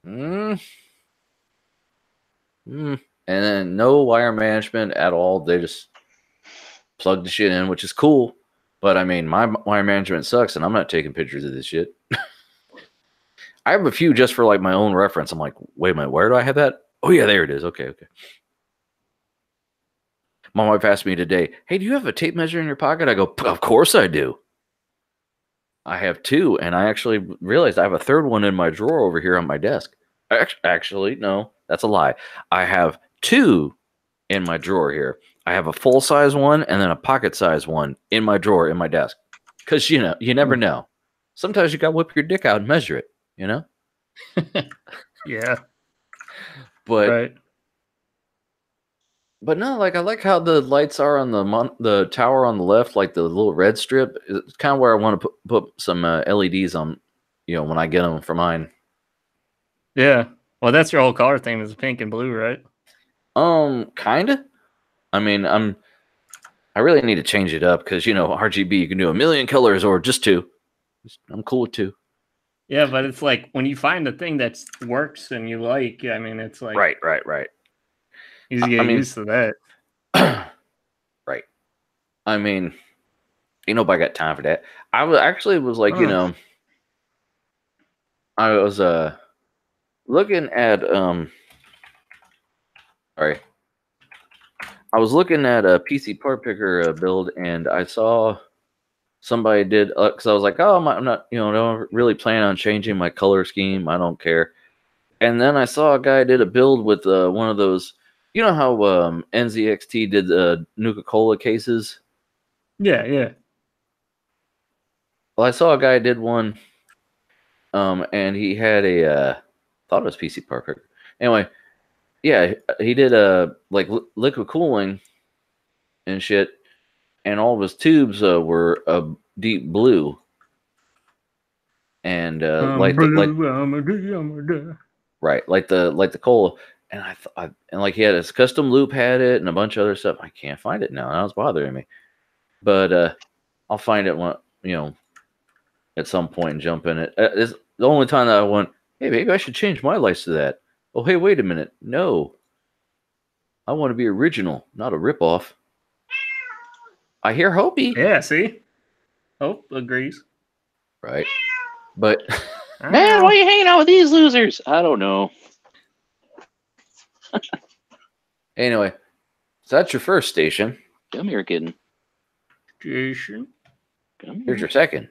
and then no wire management at all. They just plug the shit in, which is cool. But I mean, my wire management sucks, and I'm not taking pictures of this shit. I have a few just for like my own reference. I'm like, wait a minute, where do I have that? Oh yeah, there it is. Okay. My wife asked me today, hey, do you have a tape measure in your pocket? I go, of course I do. I have two, and I actually realized I have a third one in my drawer over here on my desk. Actually, no, that's a lie. I have two in my drawer here. I have a full-size one and then a pocket-size one in my drawer in my desk. Because, you never know. Sometimes you got to whip your dick out and measure it, Yeah. But Right. But no, like I like how the lights are on the tower on the left, like the little red strip. It's kind of where I want to put some LEDs on, when I get them for mine. Yeah. Well, that's your whole color theme is pink and blue, right? Kinda. I mean, I really need to change it up because RGB you can do a million colors or just two. I'm cool with two. Yeah, but it's like when you find a thing that works and you like, I mean, it's like Right. you just get used to that. Right. I mean, ain't nobody got time for that. I was like, I was looking at sorry. I was looking at a PC part picker build, and I saw somebody did because I was like, oh, I'm not, don't really plan on changing my color scheme. I don't care. And then I saw a guy did a build with one of those. You know how NZXT did the Nuka-Cola cases? Yeah. Well, I saw a guy did one, and he had thought it was PC part picker. Anyway, yeah, he did like liquid cooling and shit, and all of his tubes were a deep blue, and like the cola. And I thought, and like he had his custom loop had it and a bunch of other stuff. I can't find it now. That was bothering me, but I'll find it when at some point and jump in it. It's the only time that I went, hey, maybe I should change my lights to that. Oh, hey, wait a minute. No, I want to be original, not a ripoff. I hear Hopi. Yeah, see? Hope agrees. Right. But Man, why are you hanging out with these losers? I don't know. anyway, so that's your first station. Come here, kid. Jason. Come here. Here's your second.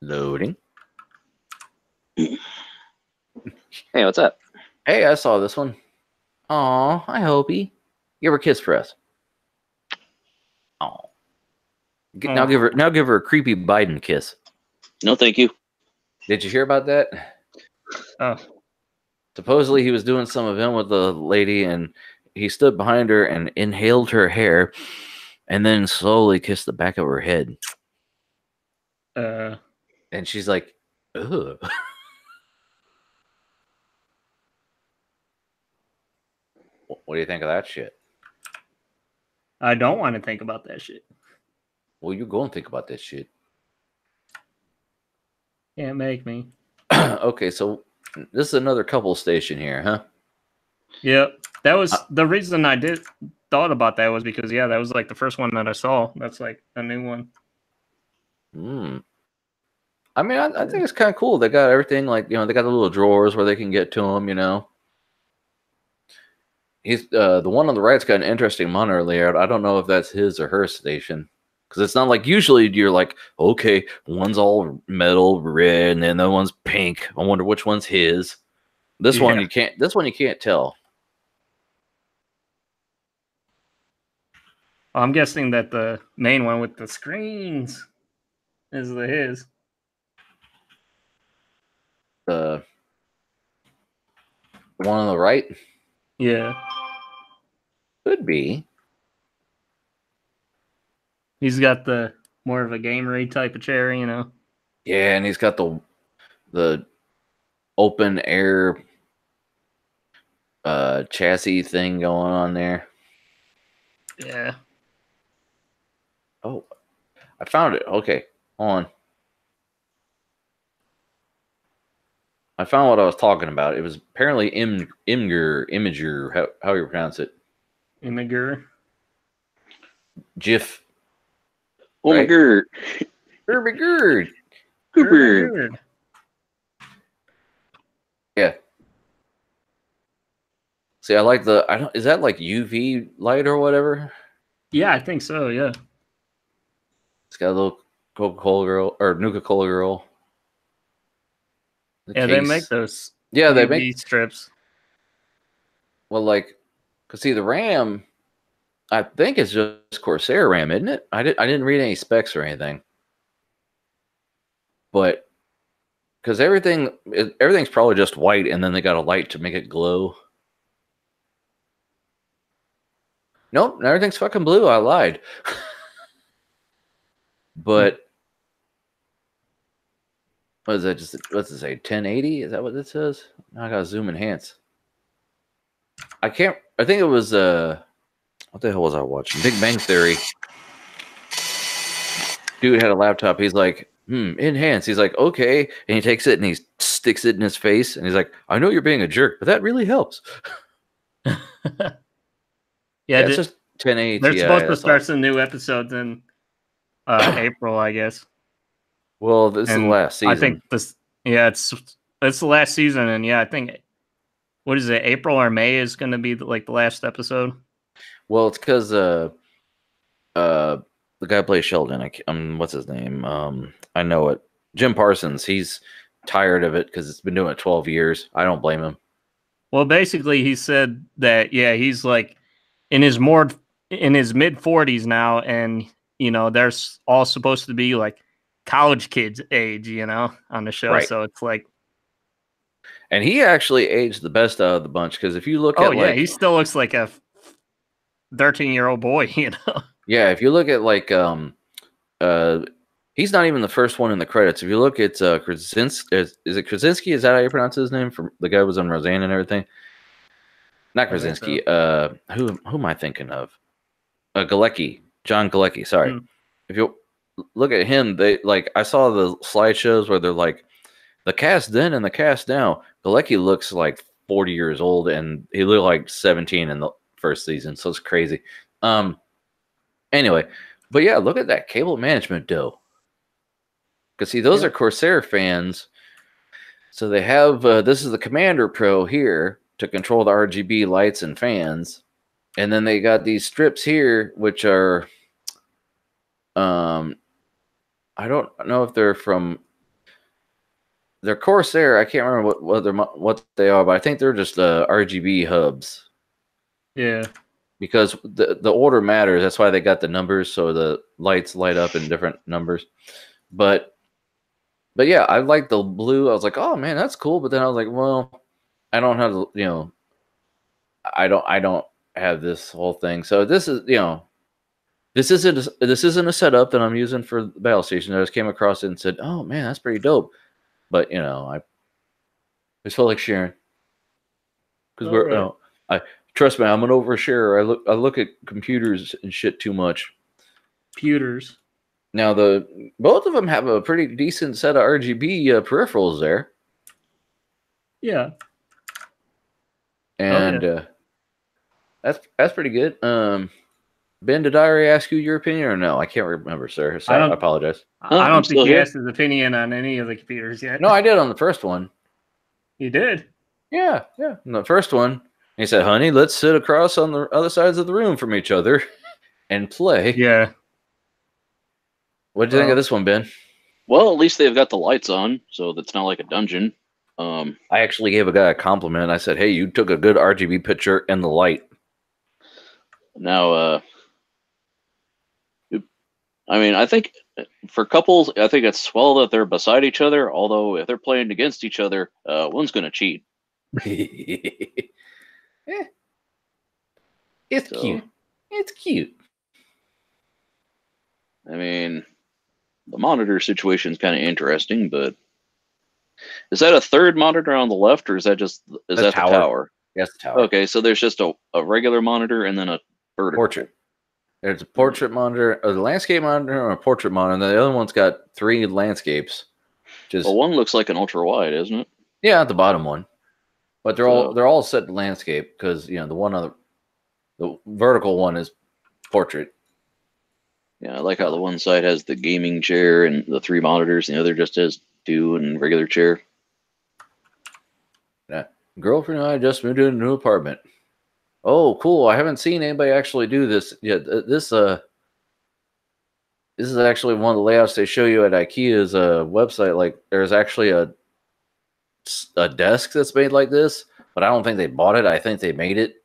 Loading. Hey, what's up? Hey, I saw this one. Aw, hi, Hopi. Give her a kiss for us. Aw. Now give her a creepy Biden kiss. No, thank you. Did you hear about that? Oh. Supposedly he was doing some event with a lady and he stood behind her and inhaled her hair and then slowly kissed the back of her head. And she's like, ugh. What do you think of that shit? I don't want to think about that shit. Well, you go and think about this shit. Can't make me. Okay, so this is another couple station here, huh? Yep. That was the reason I thought about that was because that was like the first one that I saw. That's like a new one. I mean, I think it's kind of cool. They got everything like, they got the little drawers where they can get to them, He's the one on the right's got an interesting monitor layout. I don't know if that's his or her station. Because it's not like usually you're like, okay, one's all metal red and then the other one's pink. I wonder which one's his. This one you can't tell. I'm guessing that the main one with the screens is his. The one on the right? Yeah. Could be. He's got the more of a gamery type of chair, Yeah, and he's got the open air chassis thing going on there. Yeah. Oh, I found it. Okay, hold on. I found what I was talking about. It was apparently Imager, how you pronounce it. Imager. GIF. Oh my god. Cooper. Yeah. See, I like is that like UV light or whatever? Yeah, I think so, yeah. It's got a little Coca-Cola girl or Nuka-Cola girl. They make those they UV make strips. Well, cause see the RAM, I think it's just Corsair RAM, isn't it? I didn't read any specs or anything. But because everything's probably just white, and then they got a light to make it glow. Nope, everything's fucking blue. I lied. But what is that? What's it say? 1080? Is that what it says? Now I gotta zoom enhance. I think it was what the hell was I watching? Big Bang Theory. Dude had a laptop. He's like, enhance. He's like, okay. And he takes it and he sticks it in his face. And he's like, I know you're being a jerk, but that really helps. It's just 1080. They're supposed to start some new episodes in April, I guess. Well, this is the last season. I think it's the last season. And I think, what is it, April or May is going to be like the last episode? Well, it's because the guy who plays Sheldon, what's his name? I know it. Jim Parsons. He's tired of it because it's been doing it 12 years. I don't blame him. Well, basically, he said that he's like in his mid 40s now, and they're all supposed to be like college kids age, on the show. Right. So it's like, and he actually aged the best out of the bunch because if you look at he still looks like a 13-year-old boy, Yeah, if you look at he's not even the first one in the credits. If you look at Krasinski, is it Krasinski? Is that how you pronounce his name? From the guy who was on Roseanne and everything. Not Krasinski. So. Who am I thinking of? Galecki, John Galecki. Sorry. If you look at him, I saw the slideshows where they're like the cast then and the cast now. Galecki looks like 40 years old, and he looked like 17 in the first season. So it's crazy. Anyway, but yeah, look at that cable management dough. Because see, those are Corsair fans. So they have this is the Commander Pro here to control the RGB lights and fans, and then they got these strips here, which are I don't know if they're Corsair. I can't remember what they are, but I think they're just RGB hubs. Yeah. Because the order matters. That's why they got the numbers, so the lights light up in different numbers. But yeah, I like the blue. I was like, oh man, that's cool. But then I was like, well, I don't have I don't have this whole thing. So this is this isn't a setup that I'm using for the Battlestation. I just came across it and said, oh man, that's pretty dope. But I just felt like sharing because Trust me, I'm an oversharer. I look at computers and shit too much. Computers. Now both of them have a pretty decent set of RGB peripherals there, Yeah. and that's pretty good. Ben, did I already ask you your opinion or no? I can't remember, sir. So I apologize. I I'm don't still think he here. asked his opinion on any of the computers yet. No, I did on the first one. You did. Yeah. On the first one, he said, "Honey, let's sit across on the other sides of the room from each other and play." Yeah. What did you think of this one, Ben? Well, at least they've got the lights on, so that's not like a dungeon. I actually gave a guy a compliment. I said, "Hey, you took a good RGB picture in the light." Now, I mean, I think for couples, I think it's well that they're beside each other. Although if they're playing against each other, one's going to cheat. It's So, cute. It's cute. I mean, the monitor situation is kind of interesting, but is that a third monitor on the left, or is that just the tower? Yes, the tower. Okay, so there's just a regular monitor and then a vertical. Portrait. There's a portrait monitor, a landscape monitor, and a portrait monitor. And the other one's got 3 landscapes. Well, one looks like an ultra wide, isn't it? Yeah, the bottom one. But they're all set to landscape because the vertical one is portrait. Yeah, I like how the one side has the gaming chair and the 3 monitors, and the other just has 2 and regular chair. Yeah. Girlfriend and I just moved into a new apartment. Oh, cool. I haven't seen anybody actually do this yet. This is actually one of the layouts they show you at IKEA's website. Like, there's actually a desk that's made like this, but I don't think they bought it. I think they made it.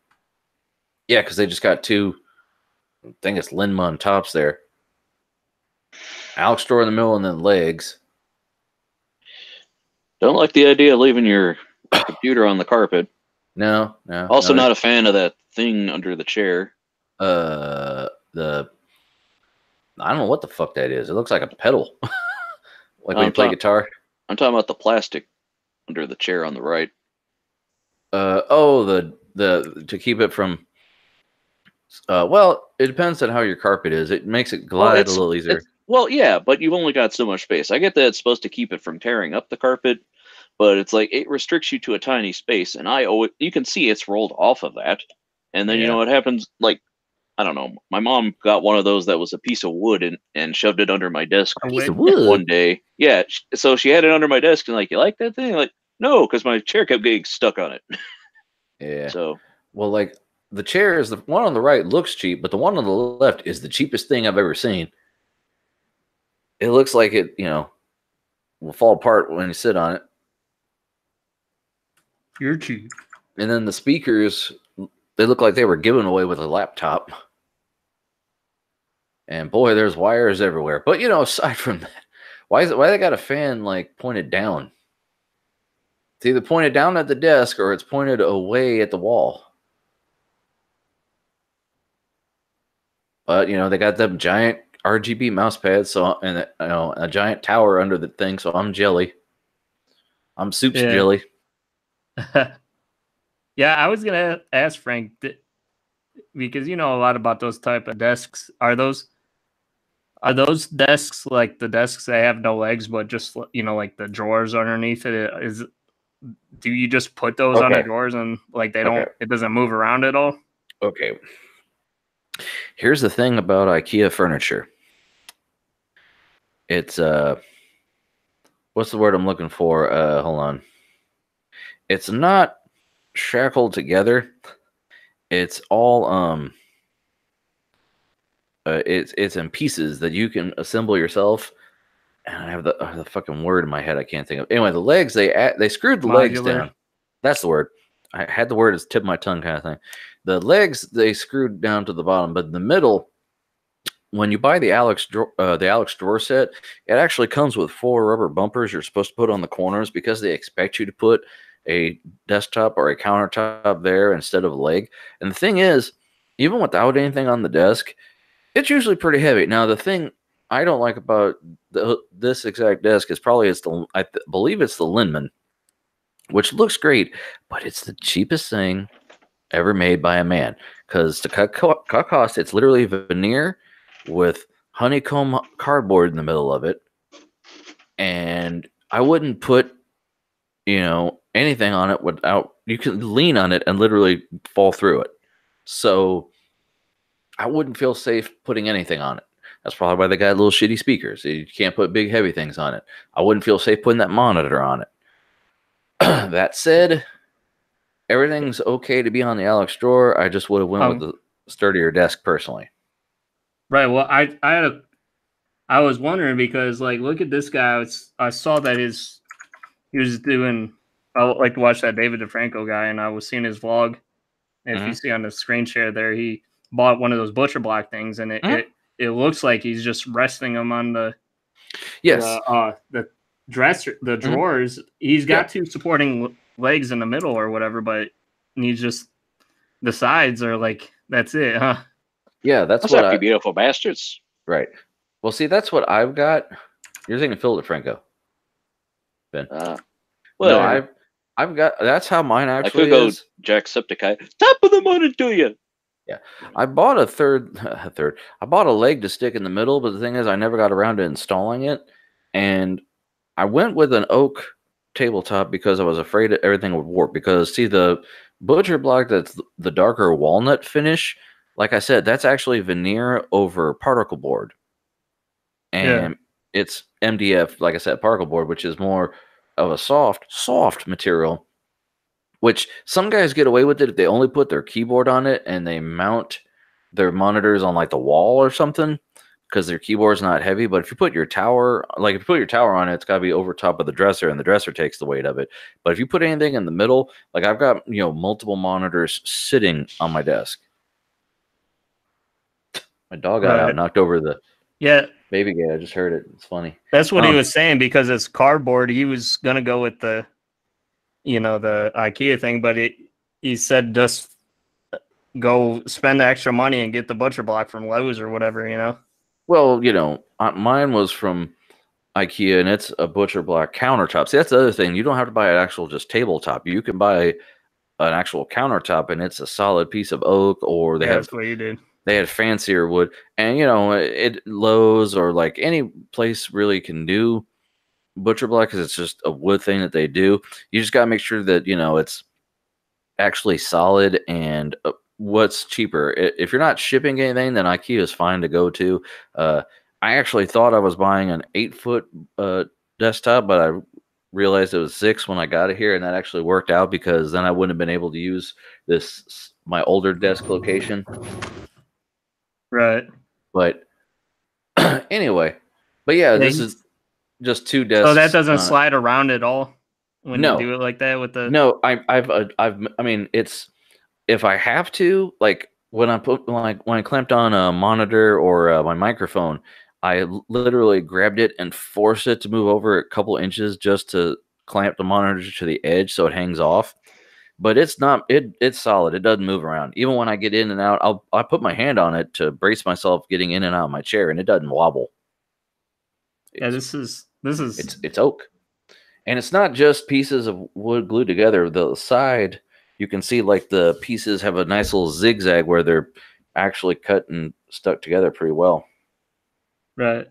Yeah, because they just got 2, I think it's Linma tops there. Alex door in the middle and then legs. Don't like the idea of leaving your computer on the carpet. No. Also, not a fan of that thing under the chair. I don't know what the fuck that is. It looks like a pedal. Like when you play guitar. I'm talking about the plastic under the chair on the right. The to keep it from. Well, it depends on how your carpet is. It makes it glide a little easier. Well, yeah, but you've only got so much space. I get that it's supposed to keep it from tearing up the carpet, but it's like it restricts you to a tiny space, and you can see it's rolled off of that, and then you know what happens. Like, I don't know. My mom got one of those that was a piece of wood and shoved it under my desk one day. Yeah, so she had it under my desk and like, you like that thing? Like, no, because my chair kept getting stuck on it. Yeah. So, well, like the chair is the one on the right looks cheap, but the one on the left is the cheapest thing I've ever seen. It looks like it, will fall apart when you sit on it. You're cheap. And then the speakers, they look like they were given away with a laptop. And boy, there's wires everywhere. But aside from that, why they got a fan like pointed down? It's either pointed down at the desk or it's pointed away at the wall. But they got them giant RGB mouse pads, and a giant tower under the thing. So I'm jelly. I'm soup's jelly. Yeah, I was gonna ask Frank because you know a lot about those type of desks. Are those desks like the desks that have no legs, but just like the drawers underneath it? Do you just put those on the drawers and like they don't? It doesn't move around at all. Okay. Here's the thing about IKEA furniture. It's what's the word I'm looking for? Hold on. It's not shackled together. It's all it's in pieces that you can assemble yourself. And I have the fucking word in my head I can't think of. Anyway, the legs they screwed the legs down. That's the word. I had the word as tip of my tongue kind of thing. The legs they screwed down to the bottom, but in the middle, when you buy the Alex drawer set, it actually comes with 4 rubber bumpers you're supposed to put on the corners because they expect you to put a desktop or a countertop there instead of a leg. And the thing is, even without anything on the desk, it's usually pretty heavy. Now, the thing I don't like about this exact desk is probably I believe it's the Linman, which looks great, but it's the cheapest thing ever made by a man. Because to cut cost, it's literally veneer with honeycomb cardboard in the middle of it. And I wouldn't put, anything on it without, you can lean on it and literally fall through it. So I wouldn't feel safe putting anything on it. That's probably why they got little shitty speakers. You can't put big heavy things on it. I wouldn't feel safe putting that monitor on it. That said, everything's okay to be on the Alex drawer. I just would have went with the sturdier desk personally. Right. Well, I was wondering because look at this guy. I saw that he was doing. I like to watch that David DeFranco guy, and I was seeing his vlog. And if you see on the screen share there, he bought one of those butcher block things, and it looks like he's just resting them on the the dresser, the drawers. He's got two supporting legs in the middle or whatever, but he's just the sides are that's it, huh? Yeah, that's what you beautiful bastards. Right. Well, see, that's what I've got. You're thinking Phil DeFranco, Ben. No, I've got. That's how mine actually I could is. Go Jacksepticeye. Top of the morning to you. Yeah, I bought a third. I bought a leg to stick in the middle, but the thing is, I never got around to installing it, and I went with an oak tabletop because I was afraid that everything would warp. Because see, the butcher block that's the darker walnut finish, like I said, that's actually veneer over particle board, and it's MDF, like I said, particle board, which is more of a soft material, which some guys get away with it if they only put their keyboard on it and they mount their monitors on the wall or something because their keyboard's not heavy. But if you put your tower, on it, it's got to be over top of the dresser, and the dresser takes the weight of it. But if you put anything in the middle, I've got multiple monitors sitting on my desk. My dog got out, knocked over the baby gate. I just heard it. It's funny. That's what he was saying because it's cardboard. He was gonna go with the IKEA thing, but he said just go spend the extra money and get the butcher block from Lowe's or whatever. Well, mine was from IKEA, and it's a butcher block countertop. See, that's the other thing. You don't have to buy an actual just tabletop. You can buy an actual countertop, and it's a solid piece of oak, or that's what you did. They had fancier wood, and Lowe's or any place really can do butcher block because it's just a wood thing that they do. You just gotta make sure that it's actually solid. And what's cheaper? If you're not shipping anything, then IKEA is fine to go to. I actually thought I was buying an 8-foot desktop, but I realized it was 6 when I got it here, and that actually worked out because then I wouldn't have been able to use my older desk location. Right. But anyway, this is just 2 desks. So that doesn't slide around at all when you do it like that with the. No, I mean, it's if I have to, when I when I clamped on a monitor or my microphone, I literally grabbed it and forced it to move over a couple inches just to clamp the monitor to the edge so it hangs off. But it's not. It's solid. It doesn't move around. Even when I get in and out, I put my hand on it to brace myself getting in and out of my chair, and it doesn't wobble. This is it's oak, and it's not just pieces of wood glued together. The side, you can see the pieces have a nice little zigzag where they're actually cut and stuck together pretty well. Right.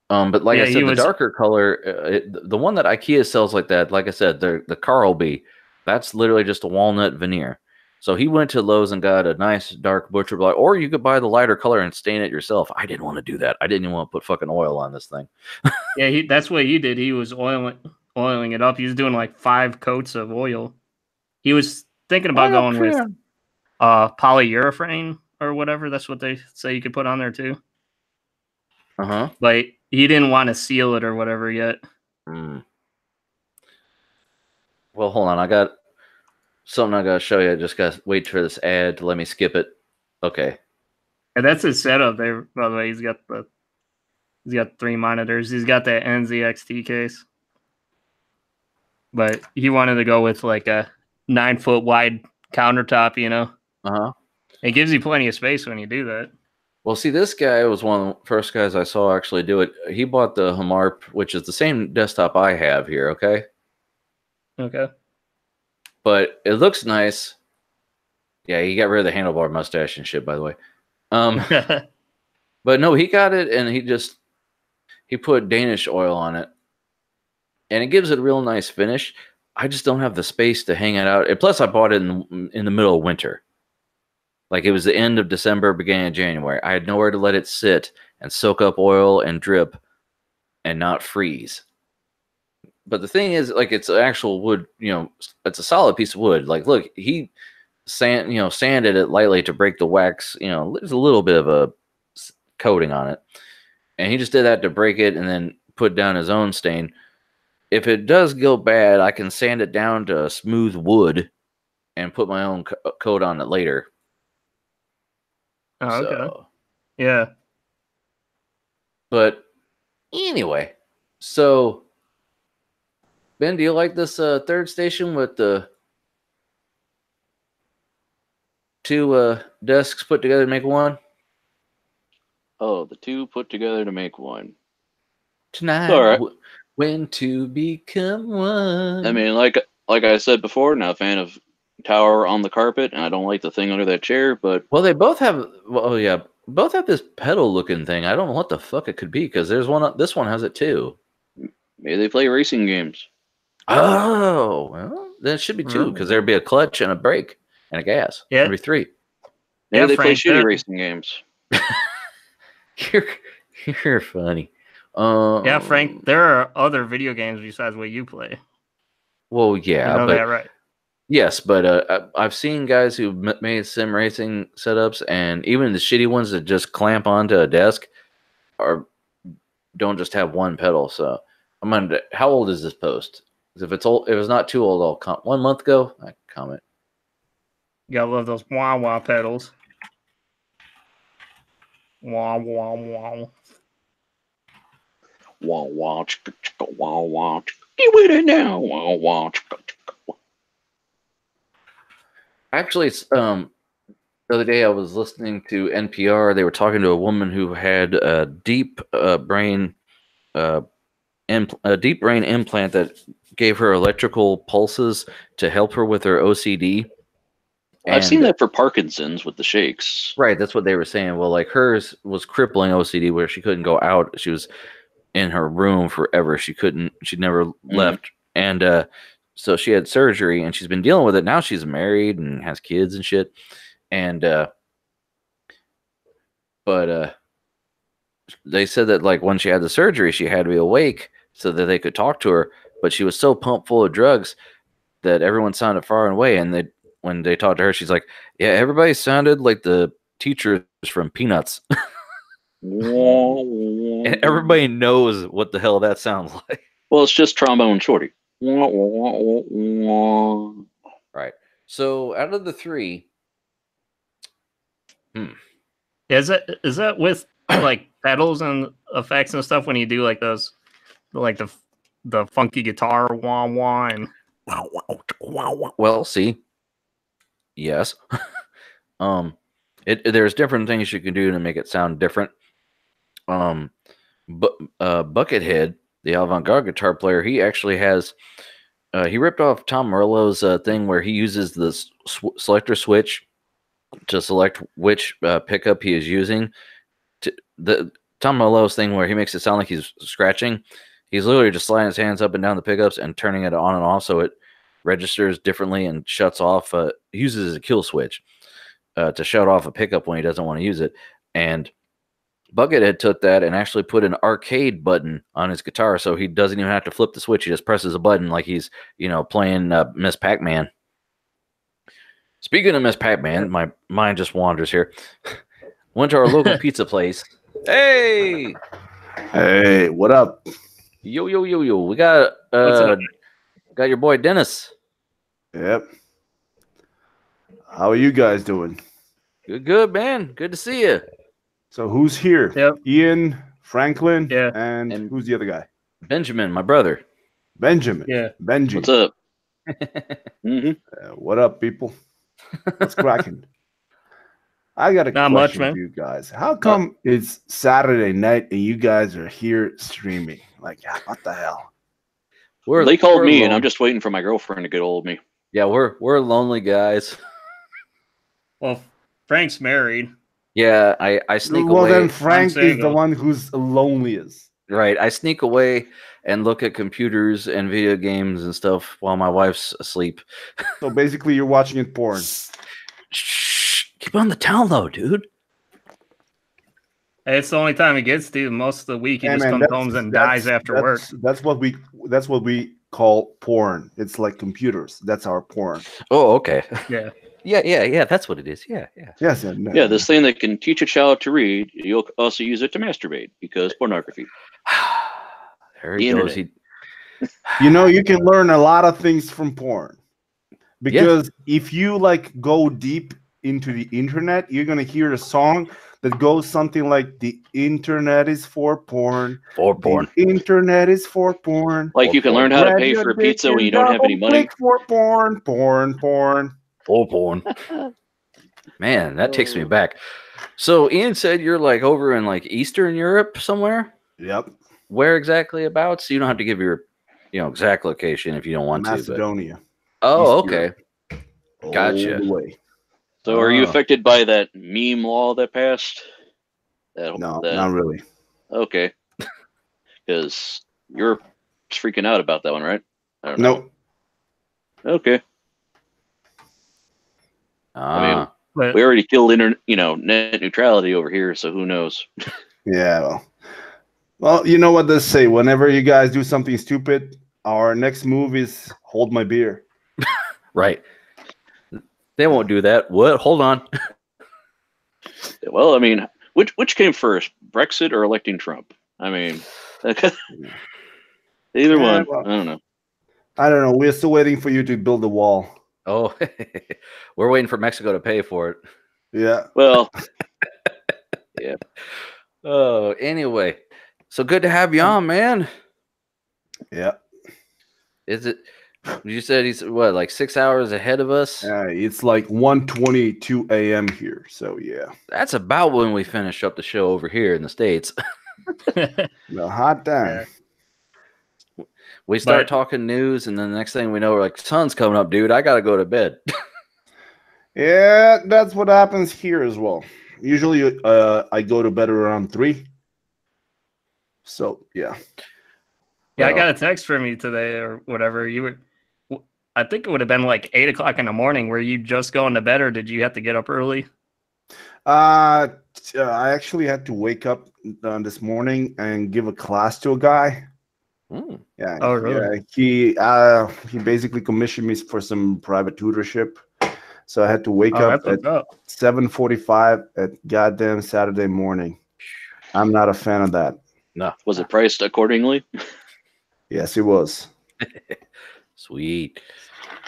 But I said, the darker color, the one that IKEA sells like that, like I said, the Carlby. That's literally just a walnut veneer. So he went to Lowe's and got a nice dark butcher block, or you could buy the lighter color and stain it yourself. I didn't want to do that. I didn't even want to put fucking oil on this thing. Yeah, that's what he did. He was oiling it up. He was doing 5 coats of oil. He was thinking about going with polyurethane or whatever. That's what they say you could put on there too. But he didn't want to seal it or whatever yet. Well, hold on. I got something I got to show you. I just got to wait for this ad to let me skip it. Okay. And that's his setup there, by the way. He's got 3 monitors. He's got that NZXT case. But he wanted to go with a 9-foot wide countertop, It gives you plenty of space when you do that. Well, see, this guy was one of the first guys I saw actually do it. He bought the Hamarp, which is the same desktop I have here, okay? Okay. But it looks nice. Yeah, he got rid of the handlebar mustache and shit, by the way. But no, he got it, and he put Danish oil on it, and it gives it a real nice finish. I just don't have the space to hang it out. And plus, I bought it in the middle of winter. Like it was the end of December, beginning of January. I had nowhere to let it sit and soak up oil and drip and not freeze. But the thing is, like, it's actual wood, it's a solid piece of wood. Like, look, he sanded it lightly to break the wax. There's a little bit of a coating on it. And he just did that to break it and then put down his own stain. If it does go bad, I can sand it down to smooth wood and put my own coat on it later. Oh, okay. So, yeah. But anyway, so Ben, do you like this third station with the two desks put together to make one? Oh, the two put together to make one. Tonight, All right. When to become one. I mean, like I said before, not a fan of tower on the carpet, and I don't like the thing under that chair. But they both have. Well, yeah, both have this pedal-looking thing. I don't know what the fuck it could be because there's one. This one has it too. maybe they play racing games. Oh, well, then it should be two because there'd be a clutch and a brake and a gas. Yeah. There'd be three. Maybe they play Frank, shitty racing games. You're funny. Yeah, Frank, there are other video games besides what you play. Well, yeah, You know but that, right? yes, but I've seen guys who made sim racing setups, and even the shitty ones that just clamp onto a desk don't just have one pedal. So I'm gonna. How old is this post? 'Cause if it's old, if it's not too old, I'll 1 month ago. I comment. You gotta love those wah wah pedals. Wah wah wah. Wah wah chicka chicka wah wah chicka. Get with it now. Wah wah chicka chicka. Actually, it's the other day I was listening to NPR. They were talking to a woman who had a deep brain implant that gave her electrical pulses to help her with her OCD. I've seen that for Parkinson's with the shakes. Right, that's what they were saying. Well, like hers was crippling OCD where she couldn't go out. She was in her room forever. She'd never left. And so she had surgery and she's been dealing with it. Now she's married and has kids and shit. And but they said that like when she had the surgery, she had to be awake so that they could talk to her. But she was so pumped full of drugs that everyone sounded far away. And when they talked to her, she's like, "Yeah, everybody sounded like the teachers from Peanuts." And everybody knows what the hell that sounds like. Well, it's just trombone shorty. Right. So out of the three, Is that with like pedals and effects and stuff when you do like those, like the funky guitar wah wah and well, see, yes, there's different things you can do to make it sound different. But Buckethead, the avant-garde guitar player, he actually has he ripped off Tom Morello's thing where he uses the selector switch to select which pickup he is using. The Tom Morello's thing where he makes it sound like he's scratching. He's literally just sliding his hands up and down the pickups and turning it on and off so it registers differently and shuts off. He uses it as a kill switch to shut off a pickup when he doesn't want to use it. And Buckethead took that and actually put an arcade button on his guitar so he doesn't even have to flip the switch. He just presses a button like he's, playing Miss Pac-Man. Speaking of Miss Pac-Man, my mind just wanders here. Went to our local pizza place. Hey, what up? yo. We got your boy Denis. Yep. How are you guys doing? Good, man. Good to see you. So who's here? Yep. Ian, Franklin, Yeah. and who's the other guy? Benjamin, my brother. Benjamin. Yeah. Benji. What's up? What up, people? What's cracking? I got a Not question much, man. for you guys. How come it's Saturday night and you guys are here streaming? Like, what the hell? They called me, and alone. I'm just waiting for my girlfriend to get hold of me. Yeah, we're lonely guys. Well, Frank's married. Yeah, I sneak Well, away. then Frank is the single. one who's loneliest. Right, I sneak away and look at computers and video games and stuff while my wife's asleep. So basically, you're watching it porn. Shh, keep on the down low, dude. It's the only time he gets to. Most of the week, he Hey, just man, comes home and dies after work. That's what we call porn. It's like computers. That's our porn. Oh, okay. Yeah. Yeah. That's what it is. Yeah. Yes. Yeah, this thing that can teach a child to read, you'll also use it to masturbate because pornography. There he goes. You can learn a lot of things from porn. Because if you like go deep into the internet, you're gonna hear a song that goes something like "The internet is for porn." For porn. The internet is for porn. Like you can learn how to pay for a pizza when you don't have any money. For porn. For porn. Man, that takes me back. So Ian said you're like over in like Eastern Europe somewhere. Yep. Where exactly about? So you don't have to give your exact location if you don't want Macedonia. to. Oh, East okay. Europe. Gotcha. All the way. So are you affected by that meme law that passed? No, not really. Okay. Because you're freaking out about that one, right? I don't know. No. Okay. I mean, we already killed net neutrality over here, so who knows? Yeah. Well, you know what they say. Whenever you guys do something stupid, our next move is hold my beer. Right. They won't do that. What? Hold on. Well, I mean, which came first, Brexit or electing Trump? I mean, either one. Well, I don't know. We're still waiting for you to build the wall. Oh, we're waiting for Mexico to pay for it. Yeah. Well, yeah. Oh, anyway. So good to have you on, man. Yeah. Is it? You said he's what, like 6 hours ahead of us? It's like 1:22 a.m. here. So yeah. That's about when we finish up the show over here in the States. The hot time. Yeah. We start talking news, and then the next thing we know, we're like, sun's coming up, dude. I gotta go to bed. Yeah, that's what happens here as well. Usually, I go to bed around 3. So yeah. Yeah, I got a text from you today or whatever. I think it would have been like 8 o'clock in the morning. Were you just going to bed, or did you have to get up early? I actually had to wake up this morning and give a class to a guy. Yeah. Oh, really? Yeah, he basically commissioned me for some private tutorship. So I had to wake up at 7:45 at goddamn Saturday morning. I'm not a fan of that. No. Was it priced accordingly? Yes, it was. Sweet.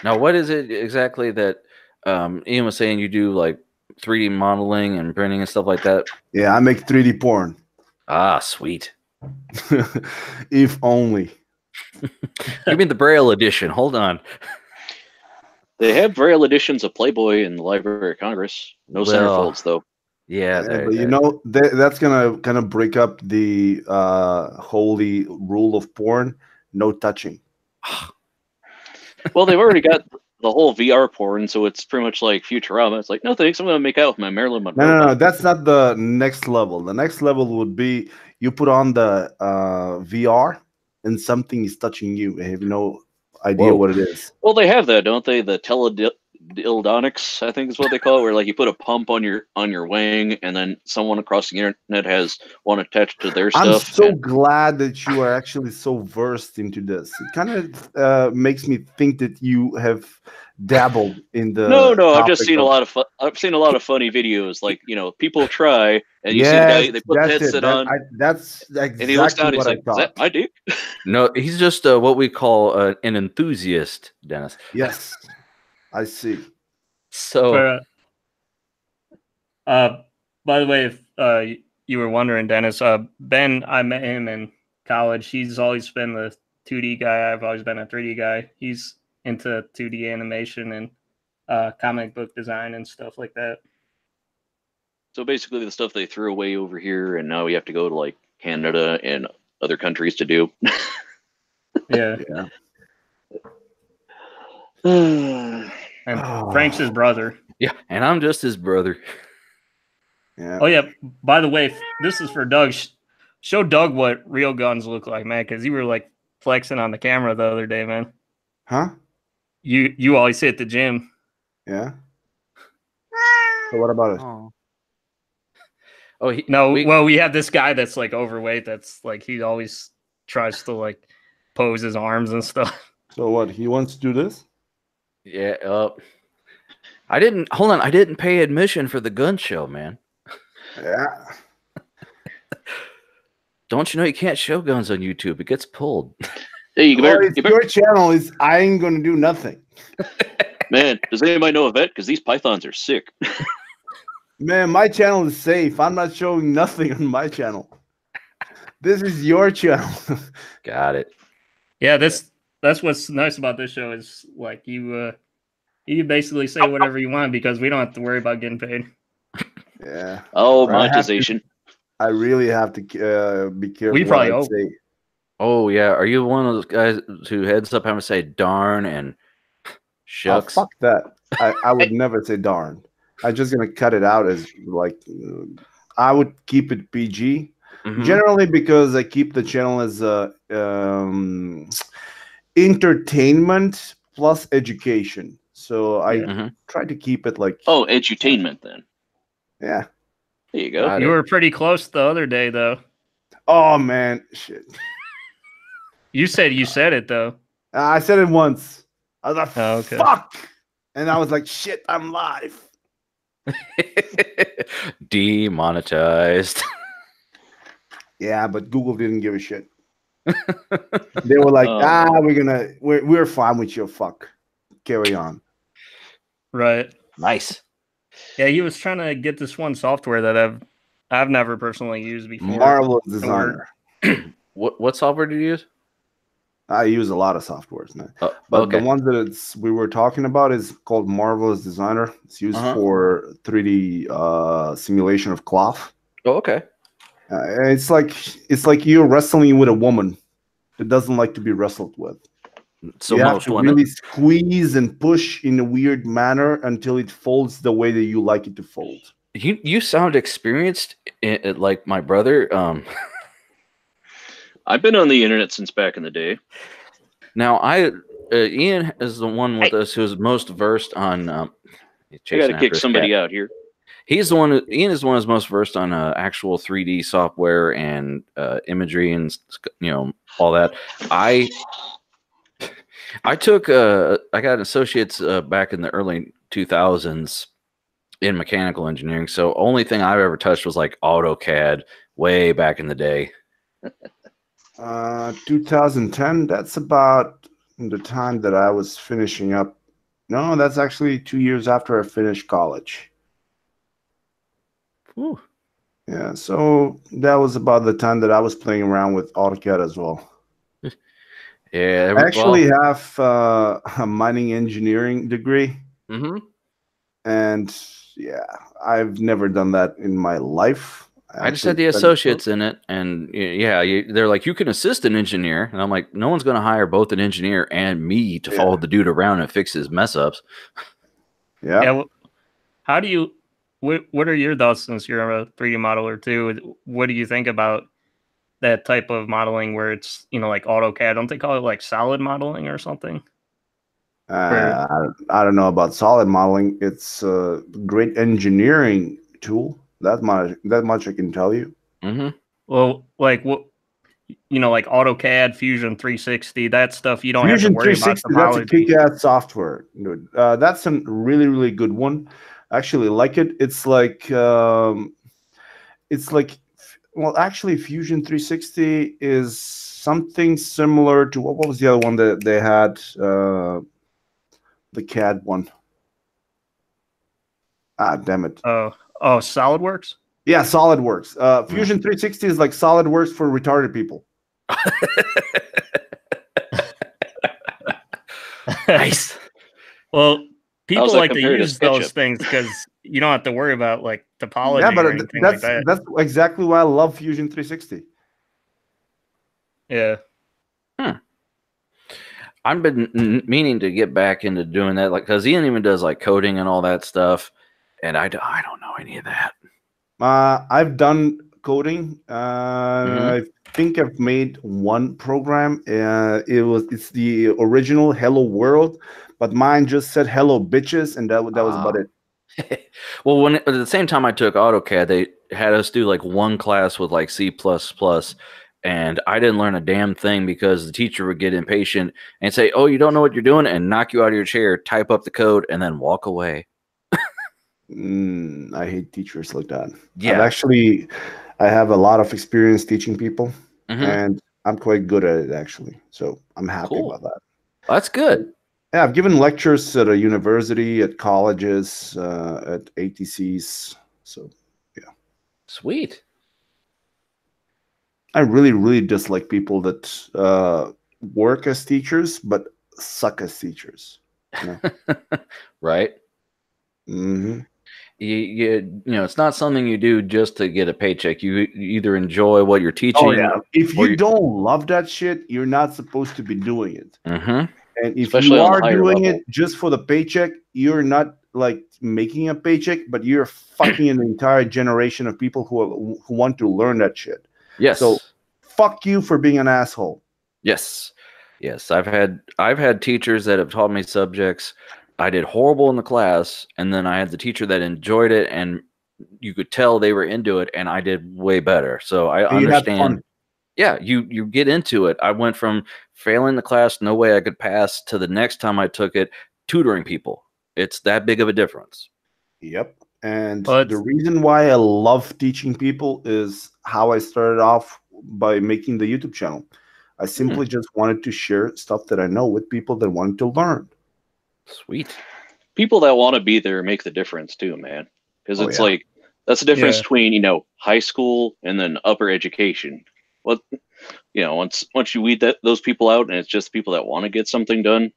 Now, what is it exactly that Ian was saying you do, like 3D modeling and printing and stuff like that? Yeah, I make 3D porn. Ah, sweet. If only. Give me the Braille edition. Hold on. They have Braille editions of Playboy in the Library of Congress. No centerfolds, though. Yeah, but that's gonna kind of break up the holy rule of porn: no touching. Well, they've already got the whole VR porn, so it's pretty much like Futurama. It's like, no thanks, I'm gonna make out with my Marilyn Monroe. No, that's not the next level. The next level would be you put on the VR and something is touching you. I have no idea what it is. Well, they have that, don't they? The teledildonics, I think is what they call it, where like you put a pump on your wing, and then someone across the internet has one attached to their stuff. I'm so glad that you are actually so versed into this. It kind of makes me think that you have dabbled in the. No, I've just seen a lot of I've seen a lot of funny videos, like people try, and you see the guy, they put the headset on. That's exactly and he looks down, what he's like, "Is that my dick?" No, he's just what we call an enthusiast, Dennis. Yes. I see. So, by the way, if you were wondering, Dennis, Ben, I met him in college. He's always been the 2D guy. I've always been a 3D guy. He's into 2D animation and comic book design and stuff like that. So basically, the stuff they threw away over here, and now we have to go to like Canada and other countries to do. Yeah. And Frank's his brother. Yeah, and I'm just his brother. Yeah. Oh yeah. By the way, this is for Doug. Show Doug what real guns look like, man, because you were like flexing on the camera the other day, man. Huh? You always hit the gym. Yeah. So what about it? Oh, we have this guy that's like overweight. That's like he always tries to like pose his arms and stuff. So what? He wants to do this? Yeah. I didn't pay admission for the gun show, man. Yeah. Don't you know you can't show guns on YouTube? It gets pulled. Hey, Your channel is. I ain't gonna do nothing. Man, does anybody know a vet? Because these pythons are sick. Man, my channel is safe. I'm not showing nothing on my channel. This is your channel. Got it. Yeah, that's what's nice about this show is like you basically say whatever you want because we don't have to worry about getting paid. Yeah. Oh, monetization. I really have to be careful. We probably what I hope. say. Oh yeah, are you one of those guys who heads up having to say darn and shucks? Oh, fuck that. I would never say darn. I'm just gonna cut it out as like I would keep it PG. Mhm. Generally because I keep the channel as entertainment plus education. So I try to keep it like edutainment then. Yeah. There you go. Got You it. were pretty close the other day though. Oh man, shit. You said it though. I said it once. I was like, Oh, okay. fuck. And I was like, shit, I'm live. Demonetized. Yeah, but Google didn't give a shit. They were like, we're fine with your fuck. Carry on. Right. Nice. Yeah, he was trying to get this one software that I've never personally used before. Marvelous designer. What software do you use? I use a lot of softwares, man. But okay. the one that we were talking about is called Marvelous Designer. It's used for 3D simulation of cloth. Oh, okay. It's like you're wrestling with a woman that doesn't like to be wrestled with. So you have most to women really squeeze and push in a weird manner until it folds the way that you like it to fold. You sound experienced, like my brother. I've been on the internet since back in the day. Now, Ian is the one with us who's most versed on. I got to kick somebody out here. He's the one. Ian is the one who's most versed on actual 3D software and imagery and all that. I took I got an associate's back in the early 2000s in mechanical engineering. So only thing I've ever touched was like AutoCAD way back in the day. 2010. That's about the time that I was finishing up. No, that's actually 2 years after I finished college. Ooh. Yeah, so that was about the time that I was playing around with AutoCAD as well. Yeah, I actually have a mining engineering degree. Mm-hmm. And yeah, I've never done that in my life. I just had the associates in it, and they're like, you can assist an engineer, and I'm like, no one's going to hire both an engineer and me to follow the dude around and fix his mess ups. Yeah. Well, how do you? What are your thoughts since you're a 3D modeler too? What do you think about that type of modeling where it's like AutoCAD? Don't they call it like solid modeling or something? I don't know about solid modeling. It's a great engineering tool. That much I can tell you. Mm-hmm. Well, like what like AutoCAD, Fusion 360, that stuff you don't have to worry about. That's a kick-ass software. That's a really, really good one. I actually like it. It's like actually Fusion 360 is something similar to what was the other one that they had? The CAD one. Ah, damn it. Oh, SolidWorks? Yeah, SolidWorks. Fusion 360 is like SolidWorks for retarded people. Nice. Well, people like to use those things because you don't have to worry about like topology or anything like that. That's exactly why I love Fusion 360. Yeah. I've been meaning to get back into doing that, like, because Ian even does like coding and all that stuff, and I don't know any of that. I've done coding. I think I've made one program. It's the original Hello World, but mine just said "Hello Bitches," and that was about it. Well, when at the same time I took AutoCAD, they had us do like one class with like C++, and I didn't learn a damn thing because the teacher would get impatient and say, "Oh, you don't know what you're doing," and knock you out of your chair, type up the code, and then walk away. I hate teachers like that. Yeah. I have a lot of experience teaching people, and I'm quite good at it actually. So I'm happy about that. That's good. Yeah, I've given lectures at a university, at colleges, at ATCs. So, yeah. Sweet. I really, really dislike people that work as teachers but suck as teachers. You know? Right. Mm-hmm. You know, it's not something you do just to get a paycheck. You either enjoy what you're teaching. Oh yeah. If you don't love that shit, you're not supposed to be doing it. And if Especially you on the are higher doing level. it just for the paycheck, you're not like making a paycheck, but you're fucking an entire generation of people who want to learn that shit. Yes. So fuck you for being an asshole. Yes. Yes. I've had teachers that have taught me subjects. I did horrible in the class, and then I had the teacher that enjoyed it, and you could tell they were into it, and I did way better. So I understand. Yeah, you get into it. I went from failing the class, no way I could pass, to the next time I took it, tutoring people. It's that big of a difference. Yep. And the reason why I love teaching people is how I started off by making the YouTube channel. I simply just wanted to share stuff that I know with people that wanted to learn. Sweet. People that want to be there make the difference too, man. Because it's like, that's the difference between, you know, high school and then upper education. Well, you know, once you weed those people out, and it's just people that want to get something done.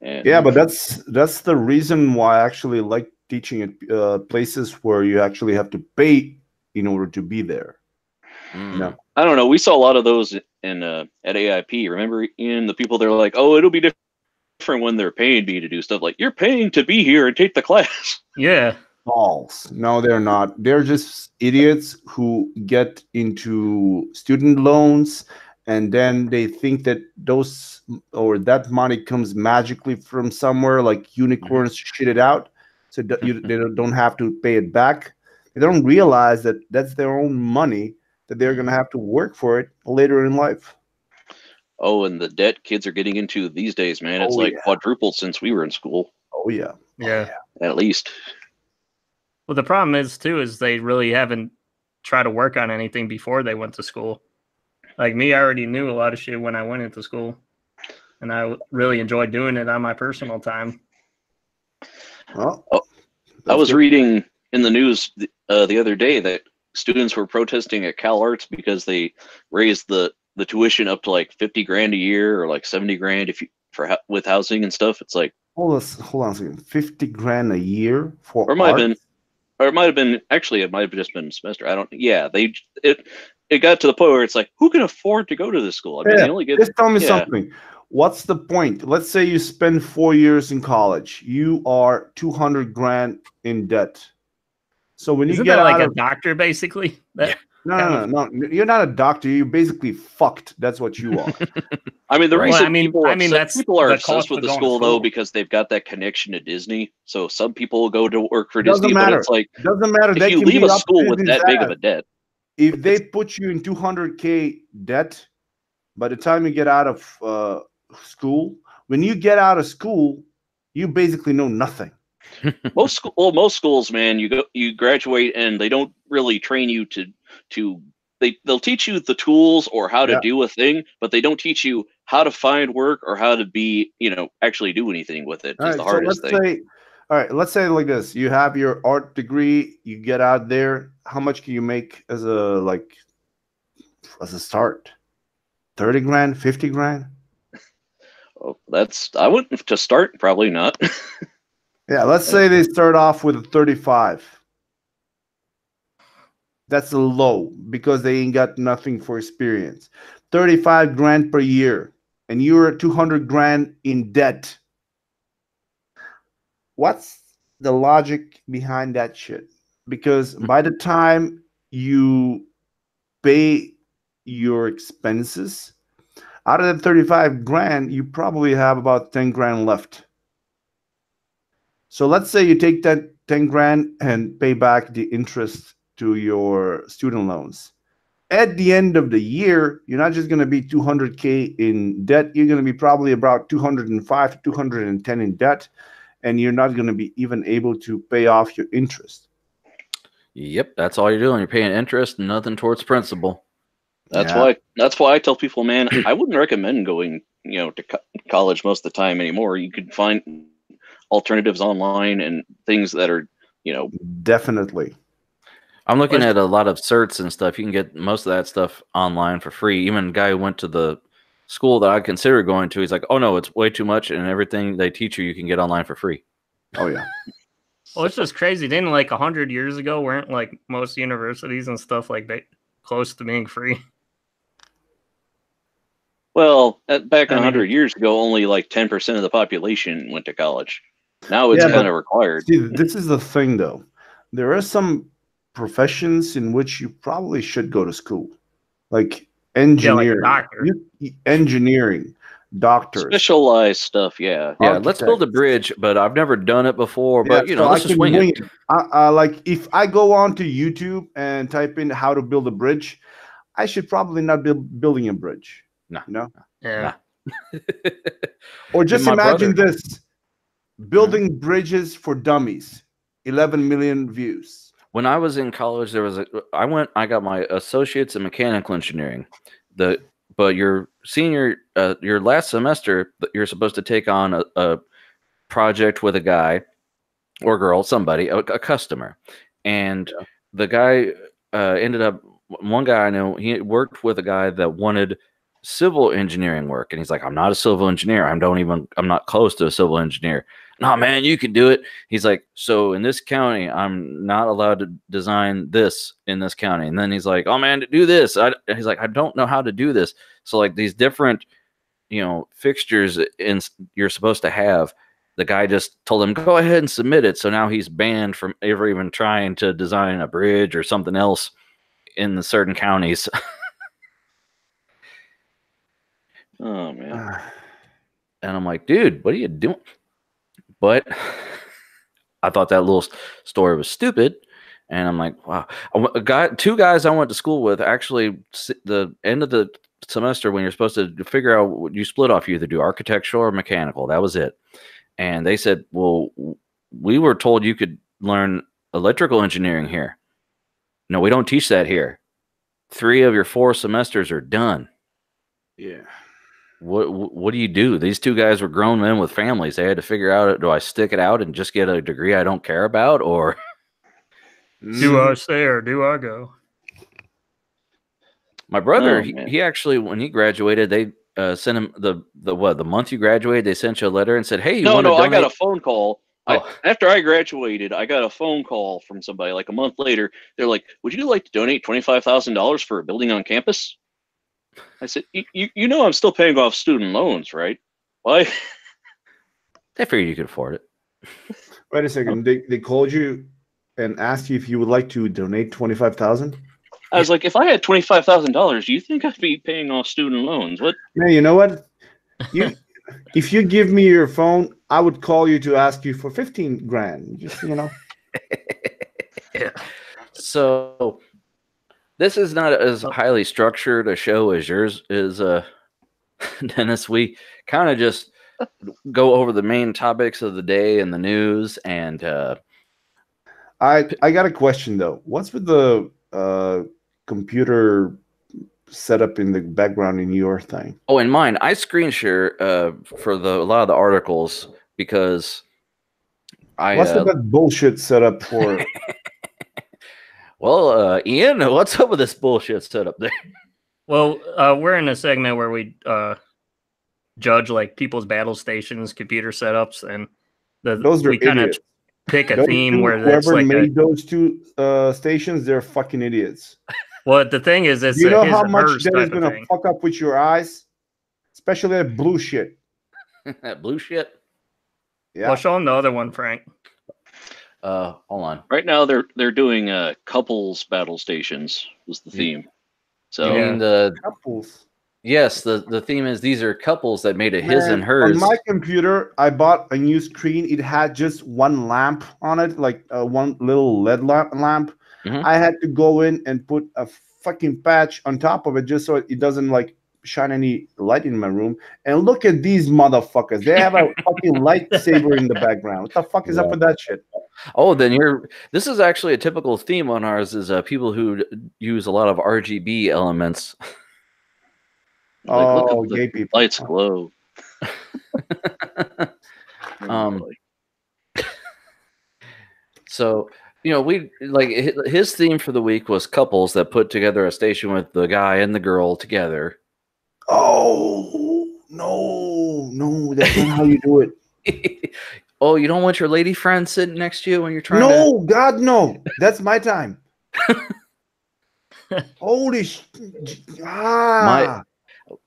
And yeah, but that's the reason why I actually like teaching at places where you actually have to pay in order to be there. No, I don't know. We saw a lot of those in at AIP. Remember, Ian, the people they're like, "Oh, it'll be different when they're paying me to do stuff." Like, you're paying to be here and take the class. Yeah. False. No, they're not. They're just idiots who get into student loans, and then they think that that money comes magically from somewhere, like unicorns shit it out, so they don't have to pay it back. They don't realize that that's their own money, that they're going to have to work for it later in life. Oh, and the debt kids are getting into these days, man. It's quadrupled since we were in school. Oh yeah. Yeah. At least. Well, the problem is they really haven't tried to work on anything before they went to school. Like me, I already knew a lot of shit when I went into school, and I really enjoyed doing it on my personal time. Well, I was reading in the news the other day that students were protesting at Cal Arts because they raised the tuition up to like 50 grand a year, or like 70 grand with housing and stuff. It's like, hold on a second, 50 grand a year for or it might have been actually, it might have just been a semester. I don't. Yeah, it got to the point where it's like, who can afford to go to this school? I mean, they only get. Just tell me something. What's the point? Let's say you spend 4 years in college. You are 200 grand in debt. So when you get out of a doctor, basically. No. You're not a doctor. You're basically fucked. That's what you are. I mean, the reason people are obsessed with the school though, because they've got that connection to Disney. So some people will go to work for Disney, but it's like, doesn't matter. If you leave a school with that big of a debt, if they put you in 200K debt, by the time you get out of school, when you get out of school, you basically know nothing. Most schools, man, you graduate and they don't really train you they'll teach you the tools or how to do a thing, but they don't teach you how to find work or how to be, actually do anything with it. It's the hardest thing. Let's say like this: you have your art degree, you get out there. How much can you make as a start? 30 grand, 50 grand? Oh, I wouldn't to start, probably not. Yeah, let's say they start off with a 35. That's a low because they ain't got nothing for experience. 35 grand per year. and you're 200 grand in debt. What's the logic behind that shit? Because by the time you pay your expenses, out of that 35 grand, you probably have about 10 grand left. So let's say you take that 10 grand and pay back the interest to your student loans. At the end of the year, you're not just going to be 200K in debt. You're going to be probably about 205 to 210 in debt, and you're not going to be even able to pay off your interest. Yep, that's all you're doing. You're paying interest, nothing towards principal. That's why I tell people, man, I wouldn't recommend going, to college most of the time anymore. You could find alternatives online and things that are, Definitely. I'm looking at a lot of certs and stuff. You can get most of that stuff online for free. Even a guy who went to the school that I consider going to, he's like, oh no, it's way too much, and everything they teach you can get online for free. Oh yeah. Well, it's just crazy. Didn't 100 years ago weren't most universities and stuff close to being free? Well, back 100 years ago, only 10% of the population went to college. Now it's kind of required. See, this is the thing, though. There are some professions in which you probably should go to school, like engineering, engineering, doctors, specialized stuff. Yeah. Let's build a bridge, but I've never done it before. But let's just wing it. If I go on to YouTube and type in how to build a bridge, I should probably not be building a bridge. No. Yeah. Or just imagine this: building bridges for dummies. 11 million views. When I was in college, I got my associates in mechanical engineering. But your your last semester, you're supposed to take on a project with a guy or girl, somebody, a customer. And the guy ended up, one guy I know, he worked with a guy that wanted civil engineering work. And he's like, I'm not a civil engineer. I'm not close to a civil engineer. No, man, you can do it. He's like, so in this county, I'm not allowed to design this in this county. And then he's like, oh man, to do this. He's like, I don't know how to do this. So these different, fixtures you're supposed to have, the guy just told him, go ahead and submit it. So now he's banned from ever even trying to design a bridge or something else in the certain counties. Oh man. And I'm like, dude, what are you doing? But I thought that little story was stupid. And I'm like, wow. Two guys I went to school with, actually, the end of the semester when you're supposed to figure out what you split off, you either do architectural or mechanical. That was it. And they said, well, we were told you could learn electrical engineering here. No, we don't teach that here. 3 of your 4 semesters are done. Yeah. What do you do? These 2 guys were grown men with families. They had to figure out, do I stick it out and just get a degree I don't care about, or do I stay or do I go? My brother, he actually, when he graduated, they sent him the month you graduated, they sent you a letter and said, hey, I got a phone call. After I graduated, I got a phone call from somebody a month later. They're like, would you like to donate $25,000 for a building on campus? I said, I'm still paying off student loans, right? Why? They figured you could afford it. Wait a second. They called you and asked you if you would like to donate $25,000? I was like, if I had $25,000, do you think I'd be paying off student loans? What? Man, you know what? If you give me your phone, I would call you to ask you for 15 grand. Just, Yeah. So this is not as highly structured a show as yours is, Dennis. We kind of just go over the main topics of the day and the news. And I got a question though. What's with the computer setup in the background in your thing? Oh, in mine, I screen share for a lot of the articles because What's with that bullshit setup for? Well, Ian, what's up with this bullshit setup there? Well, we're in a segment where we judge people's battle stations, computer setups, and we kind of pick a theme where whoever made those 2 stations, they're fucking idiots. Well, the thing is, it's you know how much that is going to fuck up with your eyes. especially that blue shit. That blue shit. Yeah. Well, show him the other one, Frank. Hold on. Right now they're doing couples battle stations was the theme. So You mean the couples? Yes, the theme is these are couples that made a his Man, and hers. On my computer, I bought a new screen. It had just one lamp on it, like one little LED lamp. Mhm. I had to go in and put a fucking patch on top of it just so it doesn't like shine any light in my room. And look at these motherfuckers. They have a fucking lightsaber in the background. What the fuck is up with that shit? Oh, then this is actually a typical theme on ours is people who use a lot of RGB elements. like, look Oh, at the gay people. lights glow. So, we like his theme for the week was couples that put together a station with the guy and the girl together. Oh, no, that's not how you do it. Oh, you don't want your lady friend sitting next to you when you're trying to... No, God, no. That's my time. Holy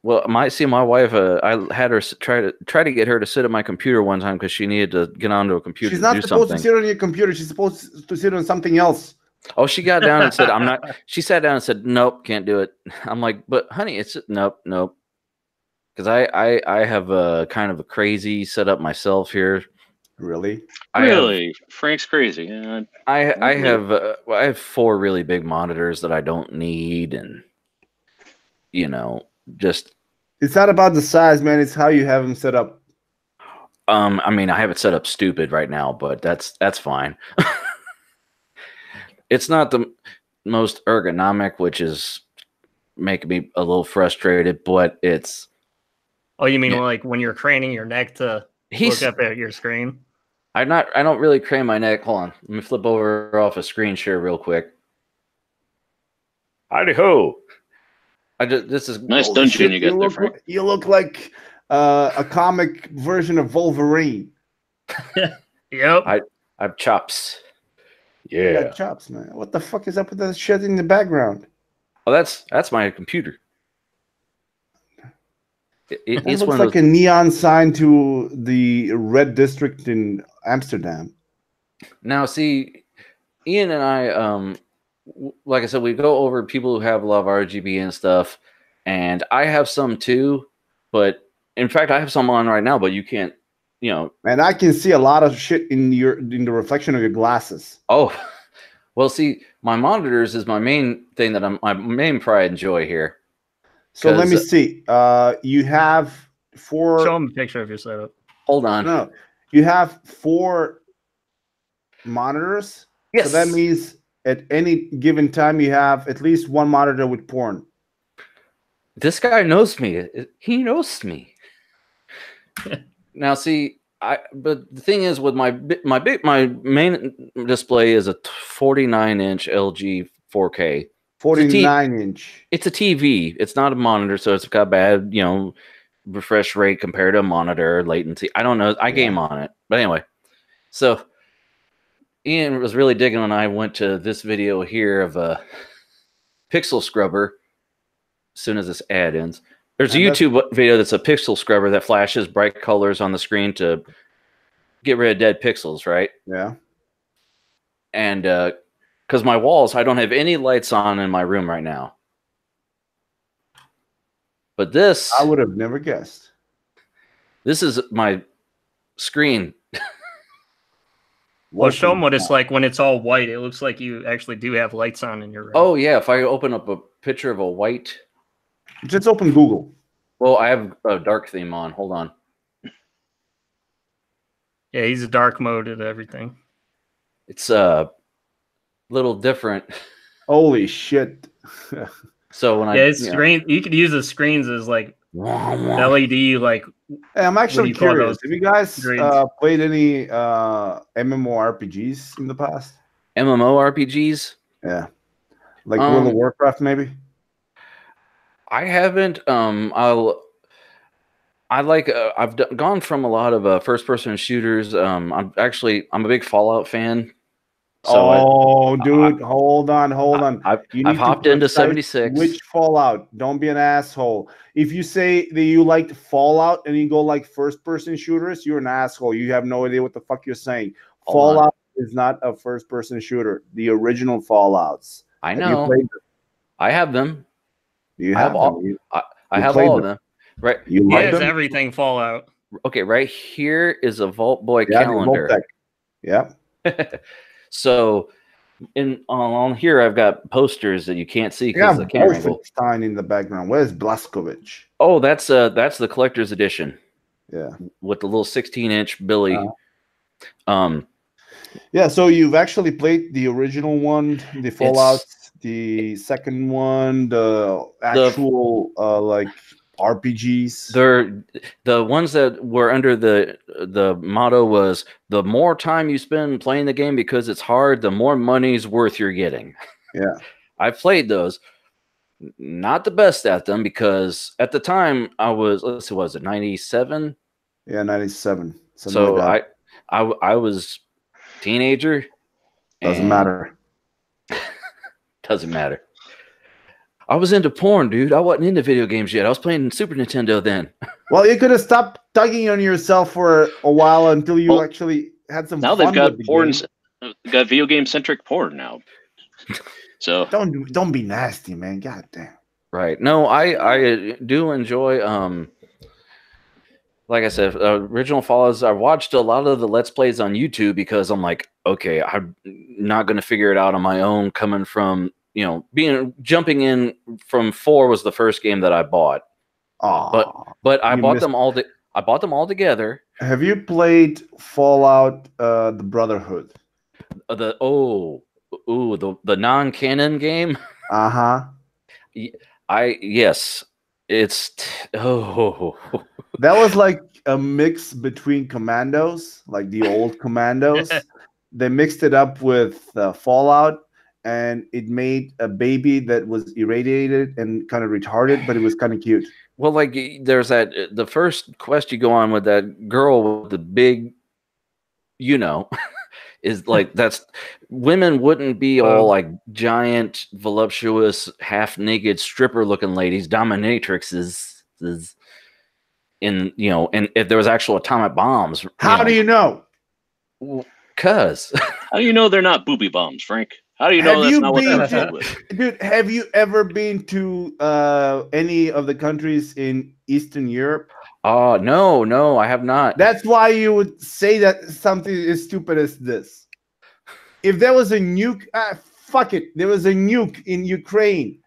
my wife, I had her try to get her to sit at my computer one time because she needed to get onto a computer. She's not to do supposed something. to sit on your computer. She's supposed to sit on something else. Oh, she got down and said, "I'm not." She sat down and said, "Nope, can't do it." I'm like, "But honey, it's nope." Because I have a kind of a crazy setup myself here. Really? Frank's crazy. Yeah. I have 4 really big monitors that I don't need, and just. It's not about the size, man. It's how you have them set up. I mean, I have it set up stupid right now, but that's fine. It's not the most ergonomic, which is making me a little frustrated, but it's. Oh, you mean like when you're craning your neck to look up at your screen? I don't really crane my neck. Hold on. Let me flip over off a screen share real quick. Howdy ho. This is nice dungeon you got there, Frank. You look like a comic version of Wolverine. Yep. I have chops. Yeah. You got chops, man. What the fuck is up with that shit in the background? Oh, that's my computer. It looks like a neon sign to the red district in Amsterdam. Now, see, Ian and I, like I said, we go over people who have a lot of RGB and stuff, and I have some too. But in fact, I have some on right now, but you can't, And I can see a lot of shit in the reflection of your glasses. Oh, well, see, my monitors is my main thing my main pride and joy here. So let me see. You have 4. Show them a picture of your setup. Hold on. No, you have 4 monitors. Yes. So that means at any given time you have at least 1 monitor with porn. This guy knows me. He knows me. Now, see, but the thing is, with my main display is a 49-inch LG 4K. 49-inch. It's a TV. It's not a monitor, so it's got bad, refresh rate compared to a monitor, latency. I don't know. I game on it. But anyway, so Ian was really digging when I went to this video here of a pixel scrubber. As soon as this ad ends, there's a YouTube video that's a pixel scrubber that flashes bright colors on the screen to get rid of dead pixels, right? Yeah. And because my walls, I don't have any lights on in my room right now. But this... I would have never guessed. This is my screen. Well, show them what it's like when it's all white. It looks like you actually do have lights on in your room. Oh, yeah. If I open up a picture of a white... Just open Google. Well, I have a dark theme on. Hold on. Yeah, he's a dark mode and everything. It's a little different. Holy shit. So when screen, you could use the screens as like LED, like. Hey, I'm actually curious. Have you guys played any MMORPGs in the past? MMORPGs? Yeah. Like World of Warcraft, maybe? I haven't. I've gone from a lot of first-person shooters. I'm a big Fallout fan. So dude, hold on. I've You need hopped to into precise 76. Which Fallout? Don't be an asshole. If you say that you liked Fallout and you go like first-person shooters, you're an asshole. You have no idea what the fuck you're saying. Hold on. Fallout is not a first-person shooter. The original Fallouts. I Have you know. played them? I have them. You I have have all. them. I you have played all of them. them. Right. You He like has them? everything Fallout. Okay. Right here is a Vault Boy Yeah, calendar. Vault-Tec. Yeah. So on here, I've got posters that you can't see You because have of the camera angle. Wolfenstein in the background. Where's Blazkowicz? Oh, that's the collector's edition Yeah. with the little 16-inch Billy. Yeah, so you've actually played the original one, the Fallout, the second one, the actual like RPGs. They're the ones that were under the motto was the more time you spend playing the game because it's hard, the more money's worth you're getting. Yeah. I've played those. Not the best at them because at the time I was, let's see, what was it, 97? Yeah, 97. So like that. I was teenager. Doesn't matter. Doesn't matter. I was into porn, dude. I wasn't into video games yet. I was playing Super Nintendo then. Well, you could have stopped tugging on yourself for a while until you actually had some Now fun they've got with the porn, game. got video game centric porn now. So don't be nasty, man. God damn. Right. No, I do enjoy like I said, original Fallouts. I watched a lot of the Let's Plays on YouTube because I'm like, okay, I'm not going to figure it out on my own. Coming from, jumping in from 4 was the first game that I bought. But I bought them all. I bought them all together. Have you played Fallout: The Brotherhood? The non-canon game. Yes, it's That was like a mix between Commandos, like the old Commandos. They mixed it up with Fallout, and it made a baby that was irradiated and kind of retarded, but it was kind of cute. Well, like there's the first quest you go on with that girl with the big, is like that's women wouldn't be all like giant, voluptuous, half-naked stripper-looking ladies, dominatrixes. And if there was actual atomic bombs. How do you know? Cause how do you know they're not booby bombs, Frank? How do you know that's not what they're filled with? Dude, have you ever been to any of the countries in Eastern Europe? No, I have not. That's why you would say that something as stupid as this. If there was a nuke, fuck it, there was a nuke in Ukraine.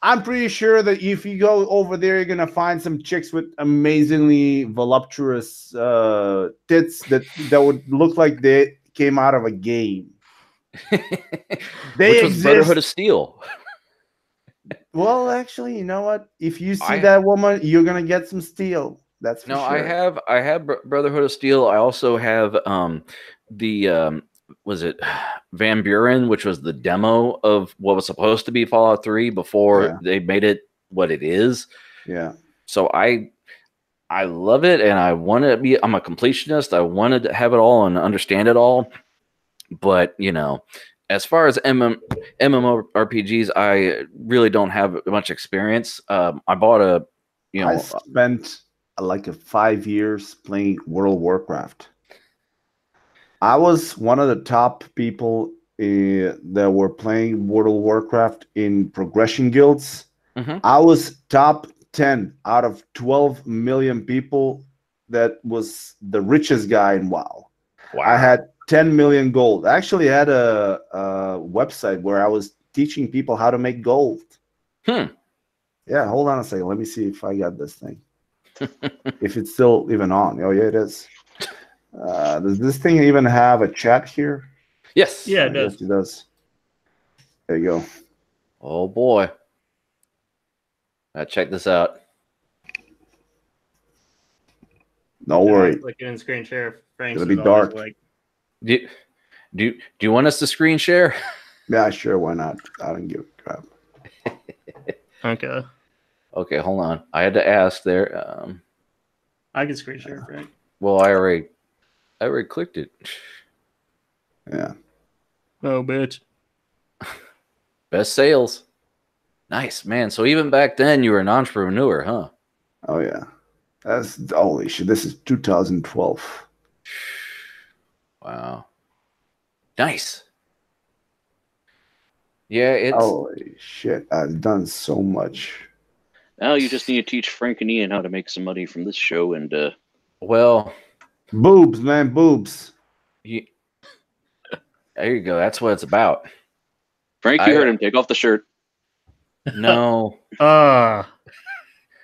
I'm pretty sure that if you go over there, you're gonna find some chicks with amazingly voluptuous tits that would look like they came out of a game. Which was Brotherhood of Steel. Well, actually, you know what? If you see that woman, you're gonna get some steel. That's for sure. I have Brotherhood of Steel. I also have was it Van Buren, which was the demo of what was supposed to be Fallout 3 before they made it what it is. Yeah. So I love it, and I want to be. I'm a completionist. I wanted to have it all and understand it all. But as far as MMORPGs, I really don't have much experience. I bought I spent like 5 years playing World of Warcraft. I was one of the top people that were playing World of Warcraft in progression guilds. Mm-hmm. I was top 10 out of 12 million people. That was the richest guy in WoW. Wow. I had 10 million gold. I actually had a website where I was teaching people how to make gold. Yeah, hold on a second. Let me see if I got this thing. If it's still even on. Oh, yeah, it is. Does this thing even have a chat here? Yes. Yeah, it does. Yes, it does. There you go. Oh, boy. Check this out. No worry. Clicking in screen share. Frank's It'll be dark. Like... Do you want us to screen share? Yeah, sure. Why not? I don't give a crap. Okay. Okay, hold on. I had to ask there. I can screen share, Frank. Well, I already clicked it. Yeah. Oh, bitch. Best sales. Nice, man. So even back then, you were an entrepreneur, huh? Oh yeah, that's holy shit. This is 2012. Wow. Nice. Yeah, it's Holy shit, I've done so much. Now you just need to teach Frank and Ian how to make some money from this show, and well, Boobs, man, boobs. you, there you go. That's what it's about. Frank, you heard him. Take off the shirt. No.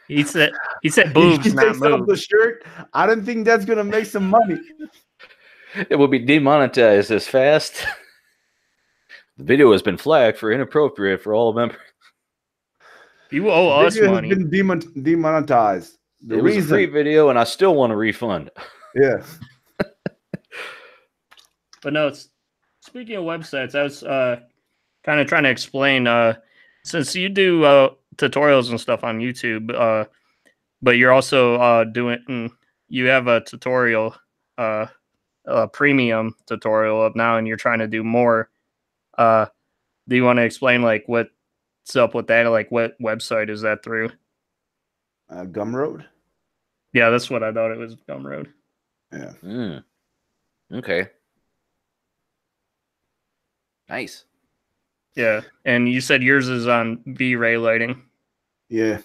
He said If boobs, he not takes off the moves. shirt, I don't think that's gonna make some money. It will be demonetized as fast. The video has been flagged for inappropriate for all members. You owe us Video has money. been demonetized. It was a free video, and I still want a refund. Yeah. But no, speaking of websites, I was kind of trying to explain. Since you do tutorials and stuff on YouTube, but you're also you have a tutorial, a premium tutorial up now, and you're trying to do more. Do you want to explain like what's up with that? Like, what website is that through? Gumroad. Yeah, that's what I thought it was. Gumroad. Yeah. Okay. Nice. Yeah, and you said yours is on V-Ray lighting. Yeah.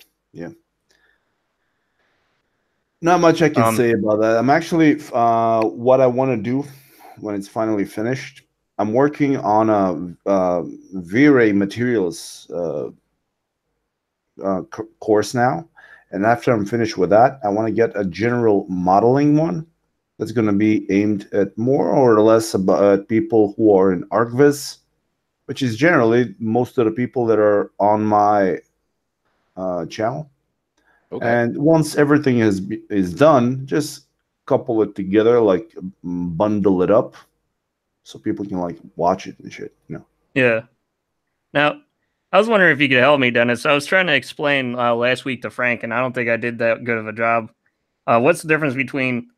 Not much I can say about that. I'm actually what I want to do when it's finally finished. I'm working on a V-Ray materials course now, and after I'm finished with that, I want to get a general modeling one that's going to be aimed at more or less about people who are in ArcViz, which is generally most of the people that are on my channel. Okay. And once everything is done, just couple it together, like bundle it up, so people can like watch it and shit. Yeah. Now, I was wondering if you could help me, Dennis. I was trying to explain last week to Frank, and I don't think I did that good of a job. What's the difference between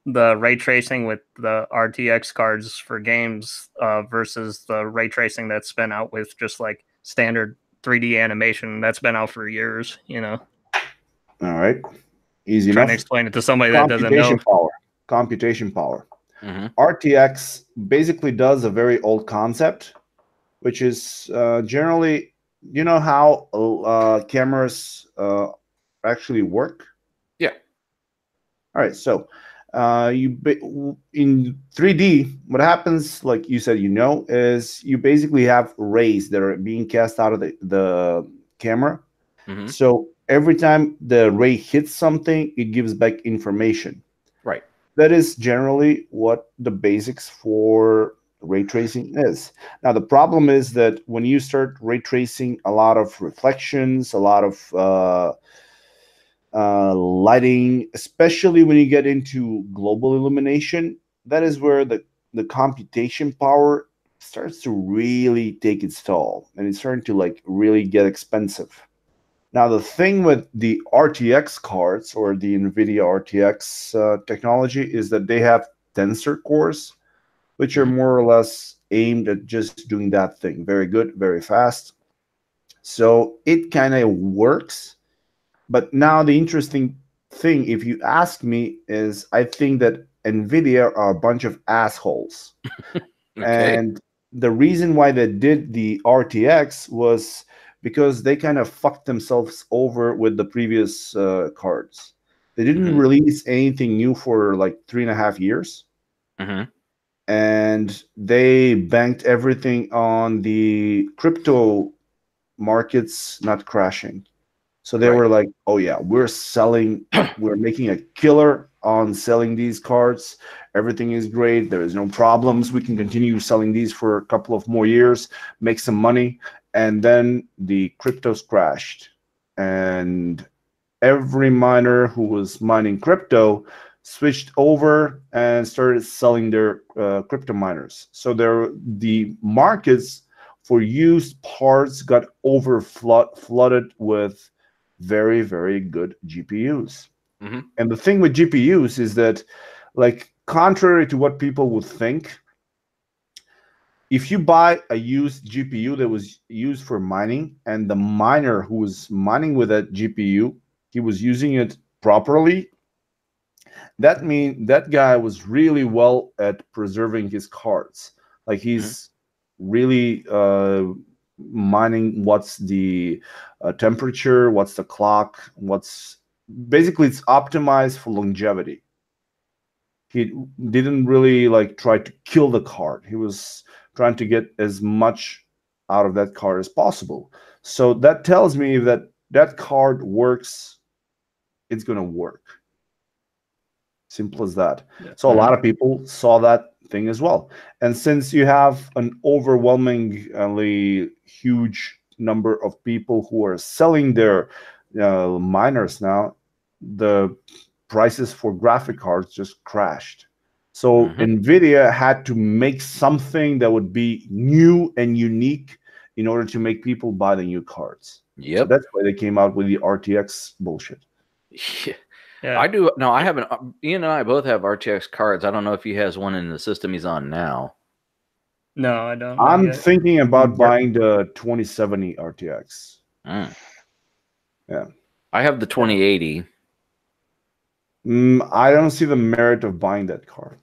the ray tracing with the RTX cards for games versus the ray tracing that's been out with just like standard 3D animation that's been out for years? All right, easy Trying enough. to explain it to somebody that doesn't know. Computation power. Mm-hmm. RTX basically does a very old concept, which is generally, you know how cameras actually work. Yeah. All right, so in 3D, what happens, like you said, is you basically have rays that are being cast out of the camera. Mm-hmm. So every time the ray hits something, it gives back information. Right. That is generally what the basics for ray tracing is. Now, the problem is that when you start ray tracing a lot of reflections, a lot of lighting, especially when you get into global illumination, that is where the computation power starts to really take its toll, and it's starting to like really get expensive. Now, the thing with the RTX cards or the NVIDIA RTX technology is that they have tensor cores, which are more or less aimed at just doing that thing. Very good, very fast. So it kind of works. But now the interesting thing, if you ask me, is I think that NVIDIA are a bunch of assholes. Okay. And the reason why they did the RTX was because they kind of fucked themselves over with the previous cards. They didn't release anything new for like 3.5 years. Mm-hmm. And they banked everything on the crypto markets not crashing. So they were like, oh yeah, we're making a killer on selling these cards. Everything is great. There is no problems. We can continue selling these for a couple of more years, make some money. And then the cryptos crashed. And every miner who was mining crypto switched over and started selling their crypto miners. So the markets for used parts got flooded with very, very good GPUs. Mm-hmm. And the thing with GPUs is that, like, contrary to what people would think, if you buy a used GPU that was used for mining, and the miner who was mining with that GPU, he was using it properly, that means that guy was really well at preserving his cards. Like he's really mining what's the temperature, what's the clock, what's basically it's optimized for longevity. He didn't really like try to kill the card. He was trying to get as much out of that card as possible. So that tells me that that card works. It's going to work. Simple as that. Yeah. So a lot of people saw that thing as well. And since you have an overwhelmingly huge number of people who are selling their miners now, the prices for graphic cards just crashed. So NVIDIA had to make something that would be new and unique in order to make people buy the new cards. Yep. So that's why they came out with the RTX bullshit. Yeah. I do. No, I haven't. Ian and I both have RTX cards. I don't know if he has one in the system he's on now. No, I don't. I'm thinking about buying the 2070 RTX. Yeah. I have the 2080. I don't see the merit of buying that card.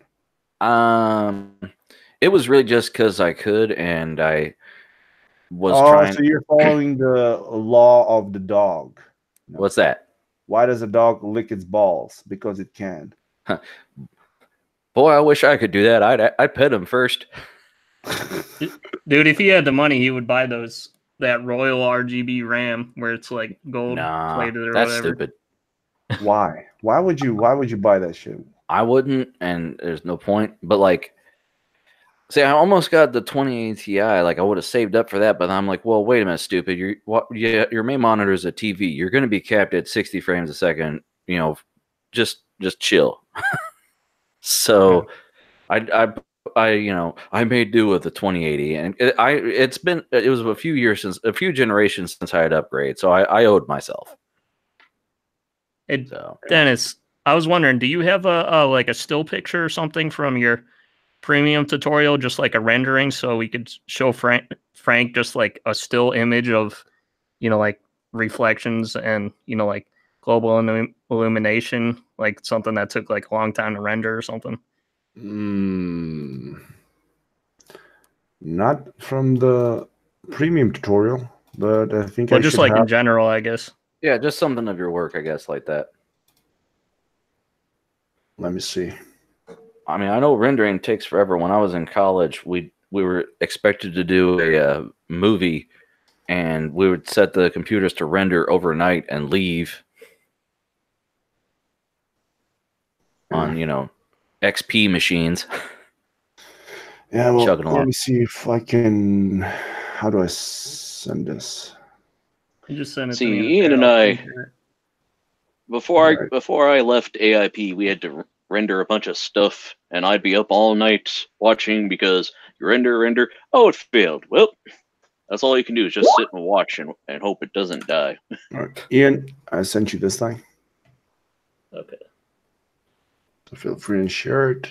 It was really just because I could, and I was trying. So you're following the law of the dog. No. What's that? Why does a dog lick its balls? Because it can. Boy, I wish I could do that. I'd pet him first. Dude, if he had the money, he would buy that Royal RGB RAM where it's like gold plated or that's whatever. Stupid. Why? Why would you buy that shit? I wouldn't, and there's no point. But like, see, I almost got the 2080 Ti. Like, I would have saved up for that, but I'm like, well, wait a minute, stupid. Your main monitor is a TV. You're going to be capped at 60 frames a second. You know, just chill. So, I made do with the 2080, and it was a few generations since I had upgraded, so I owed myself. Dennis, I was wondering, do you have a still picture or something from your premium tutorial, just like a rendering, so we could show Frank just like a still image of, like reflections and like global illumination, like something that took like a long time to render or something? Not from the premium tutorial, but I think just like in general, I guess. Yeah, just something of your work, I guess, like that. Let me see. I mean, I know rendering takes forever. When I was in college, we were expected to do a movie, and we would set the computers to render overnight and leave on, XP machines. Yeah, well, let me see if I can. How do I send this? You just send it to me. Ian and I, before I left AIP, we had to render a bunch of stuff, and I'd be up all night watching because you render. Oh, it failed. Well, that's all you can do is just sit and watch and hope it doesn't die. All right. Ian, I sent you this thing. Okay. So feel free to share it.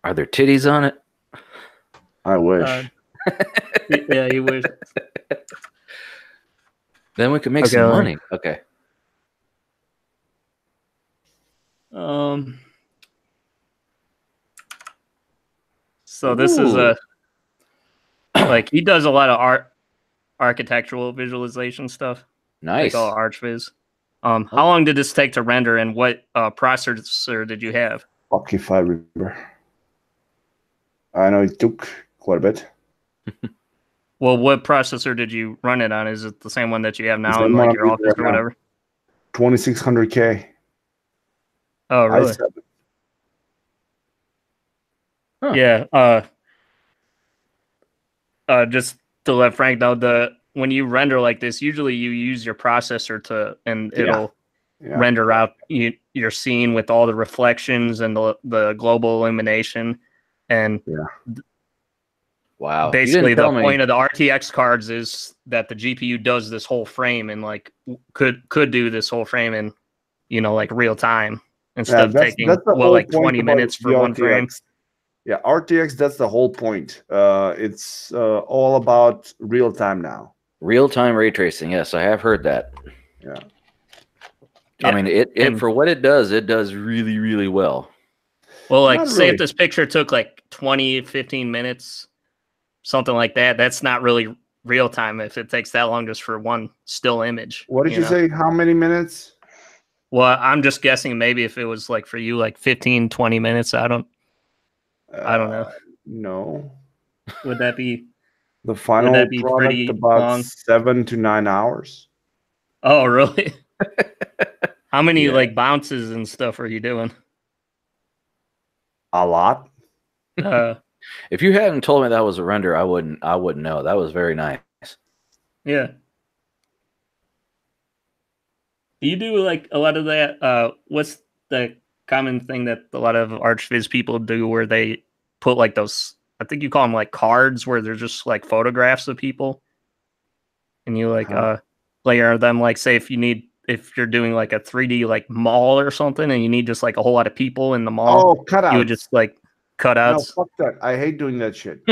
Are there titties on it? I wish. Yeah, you wish. Then we could make some money. Okay. So this is like he does a lot of architectural visualization stuff. Nice. Like all ArchViz. How long did this take to render, and what processor did you have? Fuck if I remember. I know it took quite a bit. Well, what processor did you run it on? Is it the same one that you have now in like your office or whatever? 2600K. Oh, really? Huh. Yeah. Just to let Frank know, when you render like this, usually you use your processor it'll render out your scene with all the reflections and the global illumination. And wow, basically the point of the RTX cards is that the GPU does this whole frame and like could do this whole frame in like real time instead of taking like 20 minutes for one frame. Yeah, RTX. That's the whole point. It's all about real time now. Real-time ray tracing. Yes, I have heard that. Yeah. I mean, it and- for what it does really, really well. Well, like, Not say really. if this picture took like 20, 15 minutes, something like that, that's not really real time if it takes that long just for one still image. What did you know? say? How many minutes? Well, I'm just guessing maybe if it was like for you, like 15, 20 minutes. I don't know. No. Would that be The final be product pretty about long? 7 to 9 hours. Oh, really? How many Yeah. like bounces and stuff are you doing? A lot. If you hadn't told me that was a render, I wouldn't know. That was very nice. Yeah. Do you do like a lot of that? What's the common thing that a lot of ArchViz people do where they put like those, I think you call them like cards where they're just like photographs of people and you like layer them, like say if you're doing like a 3D like mall or something and you need just like a whole lot of people in the mall, Oh, cutouts. you would just like No, cutouts. fuck that. I hate doing that shit.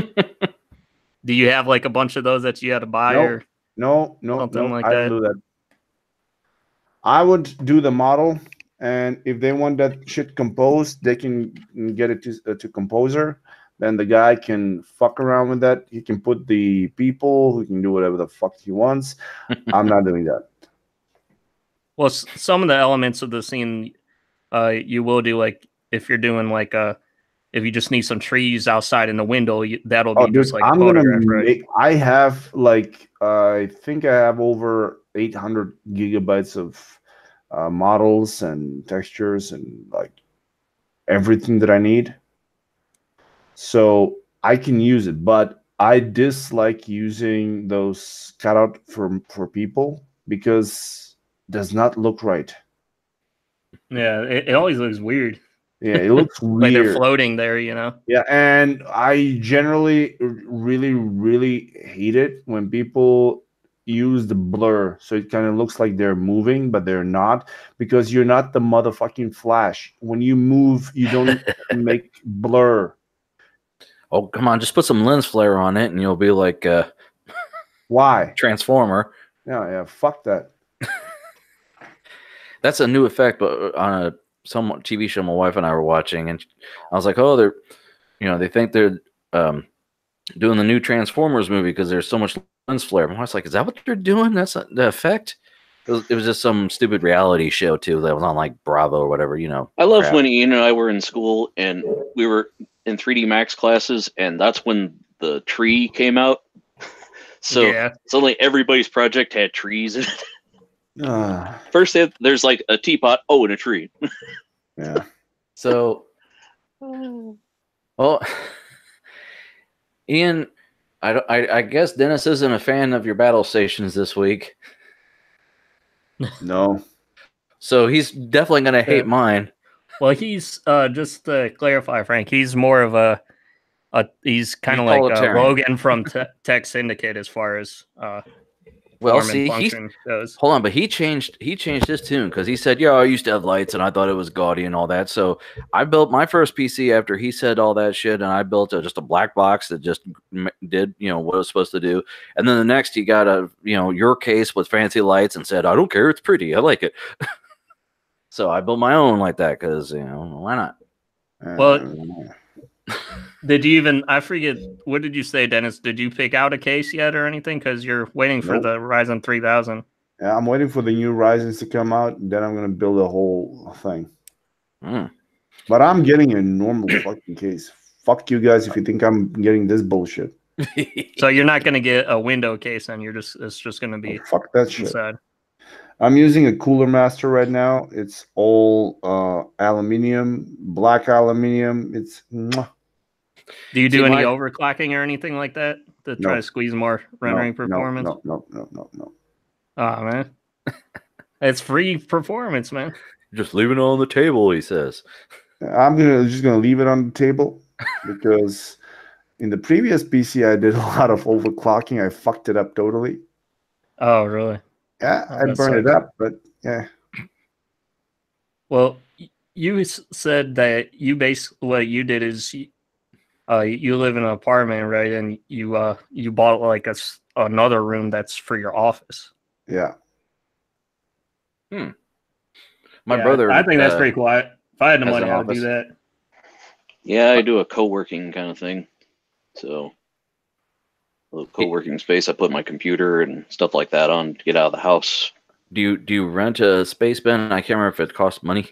Do you have like a bunch of those that you had to buy Nope. or No, something like I that? don't do that. I would do the model, and if they want that shit composed, they can get it to composer. Then the guy can fuck around with that. He can put the people. He can do whatever the fuck he wants. I'm not doing that. Well, some of the elements of the scene, you will do like if you're doing like if you just need some trees outside in the window, that'll be Oh, dude, just like I'm a gonna photograph, right? make. I have like I think I have over 800 gigabytes of models and textures and like everything that I need. So I can use it, but I dislike using those cutout for people because it does not look right. Yeah, it always looks weird. Yeah, it looks Like they're weird. floating there, you know? Yeah, and I generally really, really hate it when people use the blur so it kind of looks like they're moving, but they're not because you're not the motherfucking Flash. When you move, you don't make blur. Oh, come on, just put some lens flare on it and you'll be like Why? Transformer. Yeah, fuck that. That's a new effect, but on a some TV show my wife and I were watching, and I was like, "Oh, they think they're doing the new Transformers movie because there's so much lens flare." My wife's like, "Is that what they're doing? That's not the effect." It was just some stupid reality show too that was on like Bravo or whatever, you know. I love crap. when Ian and I were in school and we were in 3D Max classes, and that's when the tree came out. So Yeah. suddenly everybody's project had trees in it. Ah, First, there's like a teapot, and a tree. yeah. So, well, Ian, I guess Dennis isn't a fan of your battle stations this week, No. so he's definitely gonna hate mine. Well, he's just to clarify, Frank, he's more of he's kind of He's like proletarian. Logan from Tech Syndicate as far as Well, form and see, function goes. hold on, but he changed his tune because he said, "Yeah, I used to have lights and I thought it was gaudy and all that." So I built my first PC after he said all that shit, and I built just a black box that just did what it was supposed to do. And then the next, he got your case with fancy lights and said, "I don't care, it's pretty, I like it." So I built my own like that because why not? Well, did you even? I forget. What did you say, Dennis? Did you pick out a case yet or anything? Because you're waiting for Nope. the Ryzen 3000. Yeah, I'm waiting for the new Ryzens to come out, and then I'm gonna build a whole thing. But I'm getting a normal fucking case. Fuck you guys if you think I'm getting this bullshit. So you're not going to get a window case, and it's just going to be Fuck that shit. inside. I'm using a Cooler Master right now. It's all aluminum, black aluminum. It's mwah. Do you do See, any overclocking or anything like that to try No. to squeeze more rendering performance? No. Oh man, it's free performance, man. Just leaving it on the table, he says. I'm just gonna leave it on the table because in the previous PC I did a lot of overclocking. I fucked it up totally. Oh really? Yeah, Oh, I that burned it sucks. up, but yeah. Well, you said that you basically what you did is you live in an apartment, right? And you bought like another room that's for your office. Yeah. My Yeah, brother. I think that's pretty cool. If I had the has money, an I would do office. that. Yeah, I do a co-working kind of thing. So, a little co-working space. I put my computer and stuff like that on to get out of the house. Do you rent a space, Ben? I can't remember if it costs money.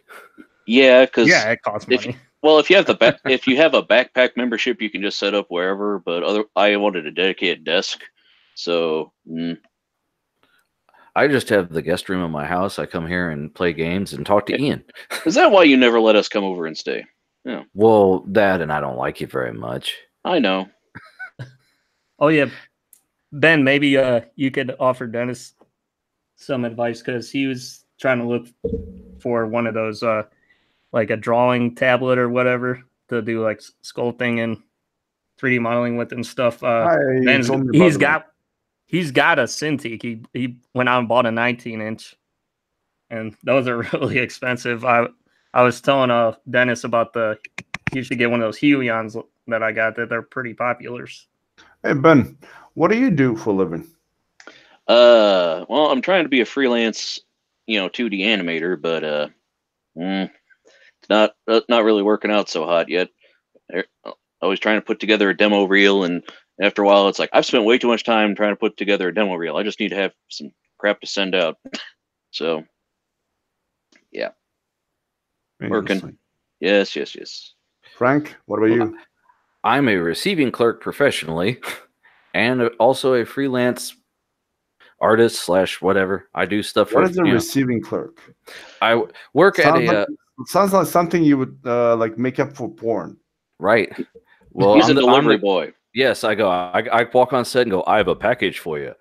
Yeah, because Yeah, it costs money. if you have if you have a backpack membership, you can just set up wherever. But I wanted a dedicated desk, so I just have the guest room in my house. I come here and play games and talk to Ian. is that why you never let us come over and stay? Yeah, Well, that and I don't like you very much. I know. Oh yeah, Ben, maybe you could offer Dennis some advice because he was trying to look for one of those like a drawing tablet or whatever to do like sculpting and 3D modeling with and stuff. Ben's, he's got a Cintiq. He went out and bought a 19-inch, and those are really expensive. I was telling Dennis about he should get one of those Helions that I got. That they're pretty popular. Hey Ben, what do you do for a living? Well, I'm trying to be a freelance, 2D animator, but it's not really working out so hot yet. I was trying to put together a demo reel, and after a while, it's like I've spent way too much time trying to put together a demo reel. I just need to have some crap to send out. So, yeah, working. Yes. Frank, what about you? I'm a receiving clerk professionally, and also a freelance artist / whatever. I do stuff. What is a receiving clerk? I work at a. Sounds like something you would like make up for porn. Right. Well, he's a delivery boy. Yes, I go. I walk on set and go, I have a package for you.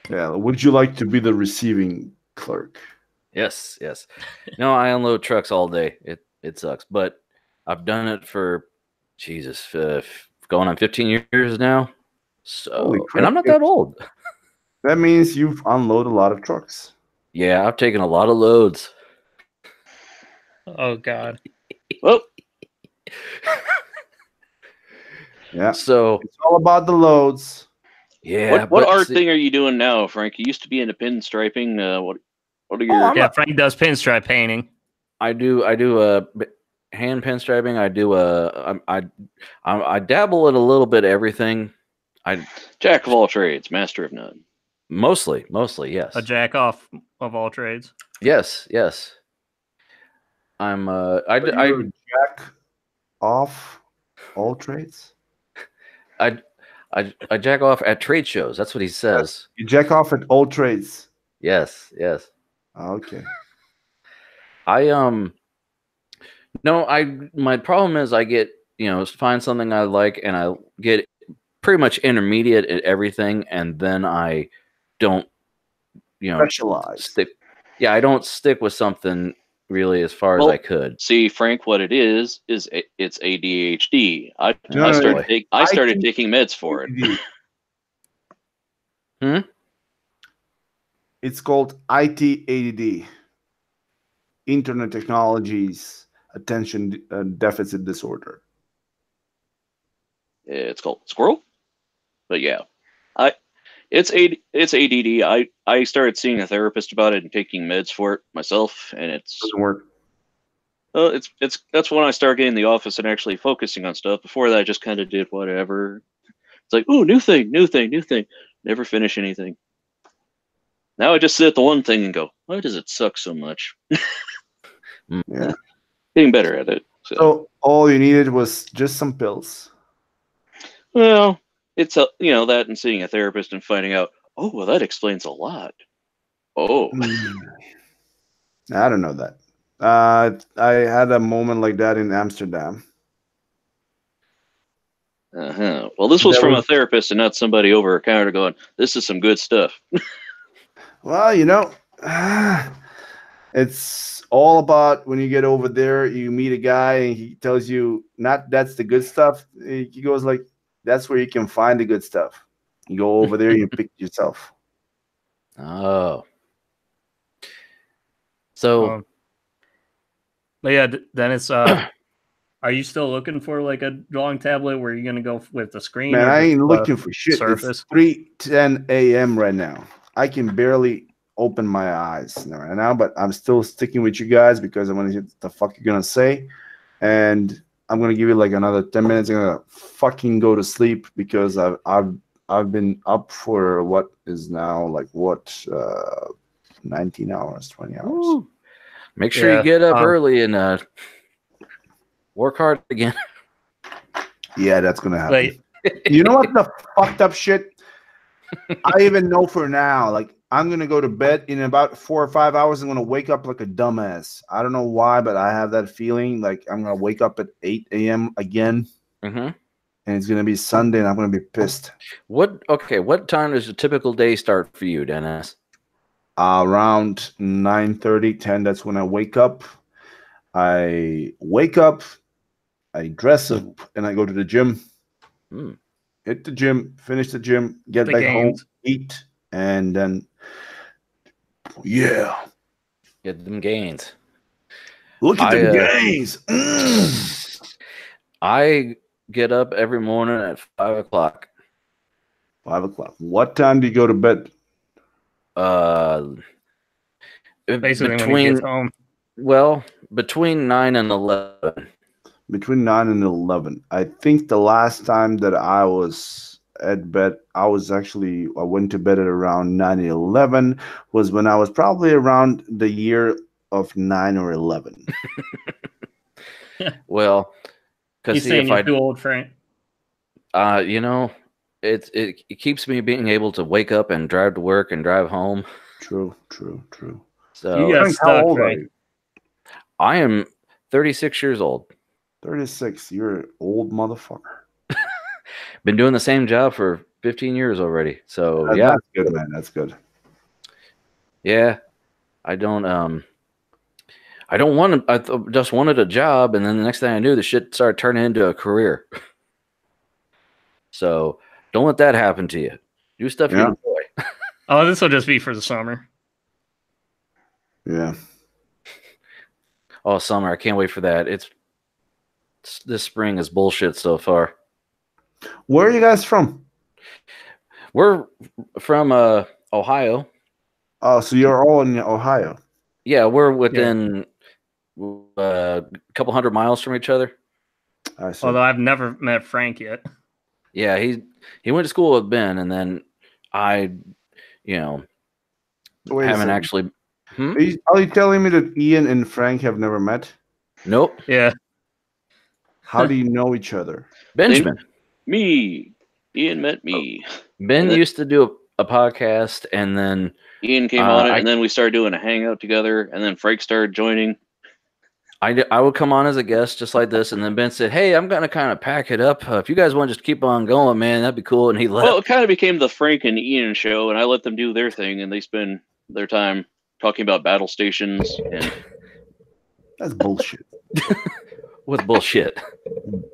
Yeah. Would you like to be the receiving clerk? Yes. No, I unload trucks all day. It sucks, but I've done it for Jesus, going on 15 years now. So, and I'm not that old. That means you've unloaded a lot of trucks. Yeah, I've taken a lot of loads. Oh God. Well. Yeah. So it's all about the loads. Yeah. What art thing are you doing now, Frank? You used to be into pinstriping. What are your? Yeah, Frank does pinstripe painting. I do hand pinstriping. I dabble in a little bit of everything. Jack of all trades, master of none. Mostly, yes. A jack off of all trades. Yes. I'm I jack off all trades. I jack off at trade shows. That's what he says. You jack off at all trades. Yes. Okay. My problem is I get, find something I like and I get pretty much intermediate at everything, and then I don't, specialize. I don't stick with something really as far as I could. See, Frank, what it is it's ADHD. I started taking meds for it. It's called IT-ADD, Internet Technologies Attention Deficit Disorder. It's called squirrel, but yeah, it's ADD. I started seeing a therapist about it and taking meds for it myself, and it doesn't work. That's when I started getting in the office and actually focusing on stuff. Before that, I just kind of did whatever. It's like, ooh, new thing. Never finish anything. Now I just sit at the one thing and go, why does it suck so much? Yeah, getting better at it. So all you needed was just some pills. Well, it's that and seeing a therapist and finding out, oh, well, that explains a lot. Oh, I don't know that. I had a moment like that in Amsterdam. Well, this was from a therapist and not somebody over a counter going, this is some good stuff. Well, it's all about when you get over there, you meet a guy and he tells you not that's the good stuff. He goes like, that's where you can find the good stuff. You go over there, you pick it yourself. Oh. So. But yeah, Dennis, I Are you still looking for like a drawing tablet where you're gonna go with the screen? Man, or I just ain't the looking for shit. Surface? It's 3:10 a.m. right now. I can barely open my eyes right now, but I'm still sticking with you guys because I want to hear what the fuck you're gonna say, and I'm gonna give you like another 10 minutes. I'm gonna fucking go to sleep because I've been up for what is now like 19 hours, 20 hours. Woo. Make sure you get up early and work hard again. Yeah, that's gonna happen. You know what the fucked up shit? I even know for now, like I'm gonna go to bed in about 4 or 5 hours. I'm gonna wake up like a dumbass. I don't know why, but I have that feeling like I'm gonna wake up at 8 a.m. again, and it's gonna be Sunday, and I'm gonna be pissed. What time does a typical day start for you, Dennis? Around 9:30, 10. That's when I wake up. I wake up, I dress up, and I go to the gym. Hit the gym, finish the gym, get back home, eat, and then get them gains. Look at the gains. I get up every morning at 5 o'clock. 5 o'clock. What time do you go to bed? Basically when he gets home. Well, between 9 and 11. Between 9 and 11. I think the last time that I was at bed, I went to bed at around 9 and 11 was when I was probably around the year of 9 or 11. Well, because saying you're too old, Frank. You know, it keeps me being able to wake up and drive to work and drive home. True. So you got stuck, how old right? are you? I am 36 years old. 36. You're an old motherfucker. Been doing the same job for 15 years already. So That's good, man. That's good. Yeah, I don't want to. Just wanted a job, and then the next thing I knew, the shit started turning into a career. So don't let that happen to you. Do stuff you enjoy. Oh, this will just be for the summer. Yeah. Oh, summer! I can't wait for that. This spring is bullshit so far. Where are you guys from? We're from Ohio. Oh, so you're all in Ohio? Yeah, we're within a couple 100 miles from each other. I see. Although I've never met Frank yet. Yeah, he went to school with Ben, and then I, haven't actually. Are you telling me that Ian and Frank have never met? Nope. Yeah. How do you know each other? Benjamin. Ian met me. Ben used to do a podcast, and then Ian came on it, and then we started doing a hangout together, and then Frank started joining. I would come on as a guest just like this, and then Ben said, "Hey, I'm gonna kind of pack it up. If you guys want to just keep on going, man, that'd be cool." And he left. Well, it kind of became the Frank and Ian show, and I let them do their thing, and they spend their time talking about Battlestations. And that's bullshit. What's bullshit?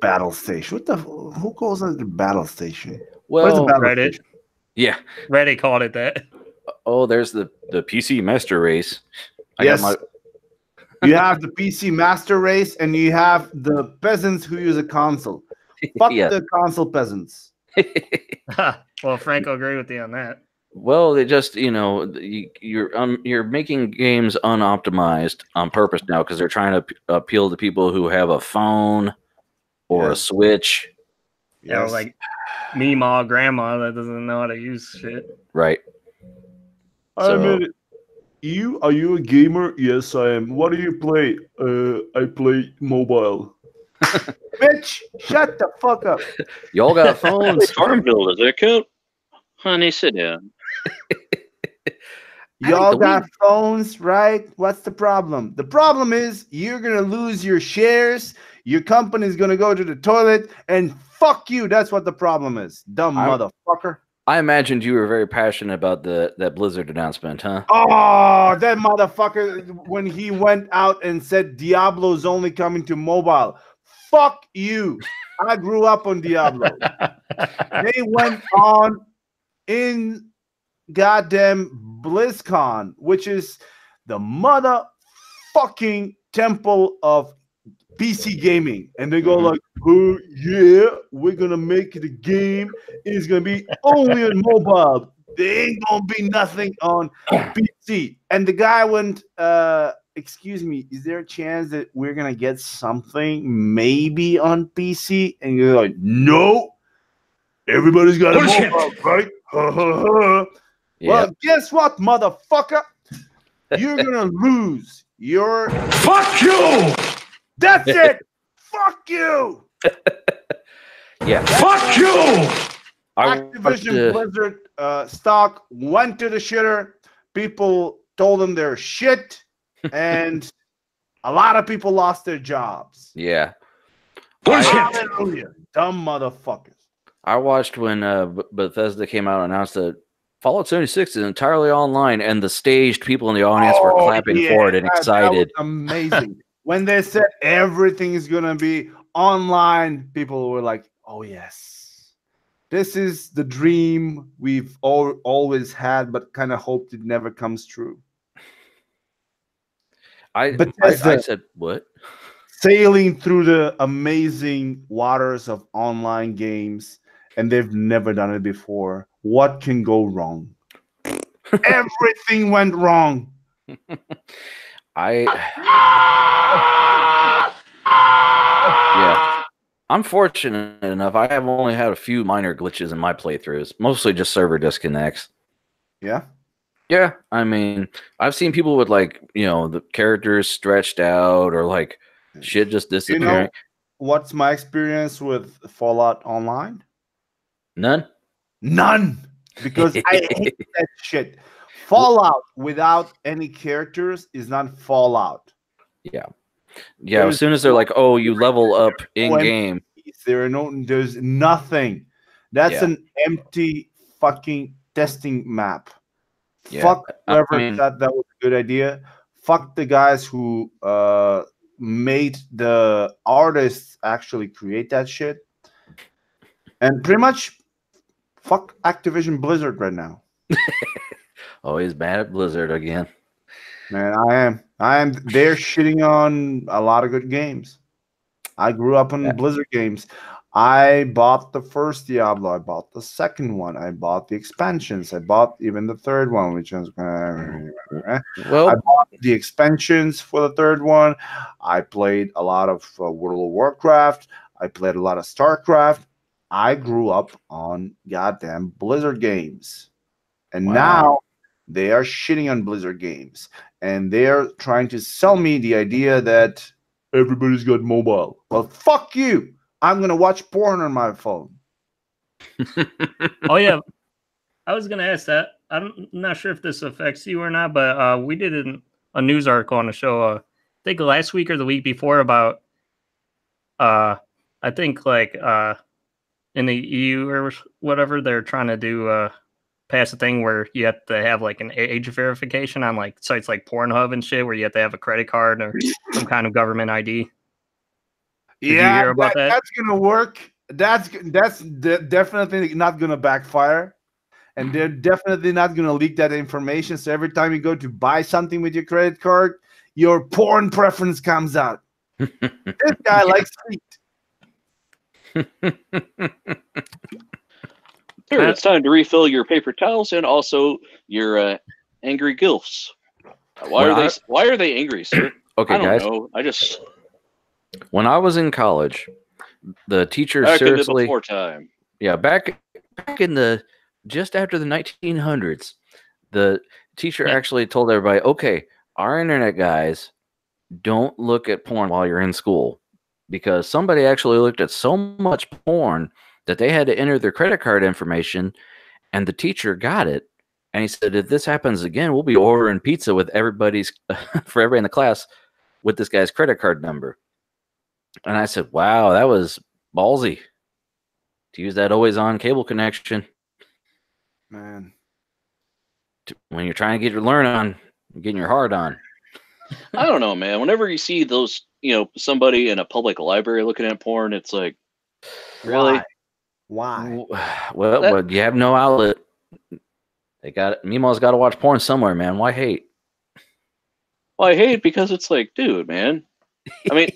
Battlestation. Who calls it the Battlestation? Well, where's the Reddit. Yeah, Reddit called it that. Oh, there's the PC Master Race. You have the PC Master Race, and you have the peasants who use a console. Fuck the console peasants. Well, Frank will agree with you on that. Well, they just, you're making games unoptimized on purpose now because they're trying to appeal to people who have a phone or a Switch. Yeah, like me, ma, grandma that doesn't know how to use shit. Right. I mean, are you a gamer? Yes, I am. What do you play? I play mobile. Bitch, shut the fuck up. Y'all got phones. Farmville, does that count? Honey, sit down. Y'all got phones, right? What's the problem? The problem is you're going to lose your shares. Your company's going to go to the toilet, and fuck you. That's what the problem is. Dumb motherfucker. I imagined you were very passionate about that Blizzard announcement, huh? Oh, that motherfucker, when he went out and said Diablo's only coming to mobile. Fuck you. I grew up on Diablo. They went on in goddamn BlizzCon, which is the motherfucking temple of PC gaming, and they go like, "Oh yeah, we're gonna make the game. It's gonna be only on mobile. There ain't gonna be nothing on PC." And the guy went, "Excuse me, is there a chance that we're gonna get something maybe on PC?" And you're like, "No, everybody's got a mobile, right?" Well, guess what, motherfucker? You're gonna lose your. Fuck you! That's it. Fuck you. Yeah. Fuck you! Activision Blizzard stock went to the shitter. People told them they're shit, and a lot of people lost their jobs. Yeah. Hallelujah, dumb motherfuckers. I watched when Bethesda came out and announced that Fallout 76 is entirely online, and the staged people in the audience were clapping for it and excited. That was amazing. When they said everything is going to be online, people were like, "Oh, yes. This is the dream we've always had, but kind of hoped it never comes true." I said, what? Sailing through the amazing waters of online games, and they've never done it before. What can go wrong? Everything went wrong. Yeah. I'm fortunate enough. I have only had a few minor glitches in my playthroughs, mostly just server disconnects. Yeah. Yeah. I mean, I've seen people with the characters stretched out or like shit just disappearing. You know what's my experience with Fallout Online? None. Because I hate that shit. Fallout without any characters is not Fallout. Yeah. Yeah. As soon as they're like, "Oh, you level up in game," there's nothing. That's an empty fucking testing map. Yeah. Fuck whoever thought that was a good idea. Fuck the guys who made the artists actually create that shit. And pretty much fuck Activision Blizzard right now. Oh, he's bad at Blizzard again. Man, I am. They're shitting on a lot of good games. I grew up on Blizzard games. I bought the first Diablo. I bought the second one. I bought the expansions. I bought even the third one, which is I bought the expansions for the third one. I played a lot of World of Warcraft. I played a lot of StarCraft. I grew up on goddamn Blizzard games, and now they are shitting on Blizzard games, and they're trying to sell me the idea that everybody's got mobile. Well, fuck you. I'm going to watch porn on my phone. Oh, yeah. I was going to ask that. I'm not sure if this affects you or not, but we did a news article on the show, I think last week or the week before about, I think like in the EU or whatever, they're trying to do pass a thing where you have to have like an age verification on like sites like Pornhub and shit, where you have to have a credit card or some kind of government ID. Did you hear about that? That's gonna work. That's definitely not gonna backfire, and they're definitely not gonna leak that information. So every time you go to buy something with your credit card, your porn preference comes out. This guy likes feet. Sure, it's time to refill your paper towels and also your angry gilfs. Why are they angry, sir? Okay, I don't guys. know. When I was in college, the teacher back seriously in the before time. Yeah, back in the just after the 1900s, the teacher actually told everybody, "Okay, our internet guys, don't look at porn while you're in school," because somebody actually looked at so much porn that they had to enter their credit card information, and the teacher got it. And he said, "If this happens again, we'll be ordering pizza with everybody's for everybody in the class with this guy's credit card number." And I said, "Wow, that was ballsy to use that always-on cable connection, man. When you're trying to get your learn on, getting your heart on." I don't know, man. Whenever you see those, somebody in a public library looking at porn, it's like, really? Why? Well, you have no outlet. Meemaw's got to watch porn somewhere, man. Why hate? Well, I hate because it's like, dude, man, I mean,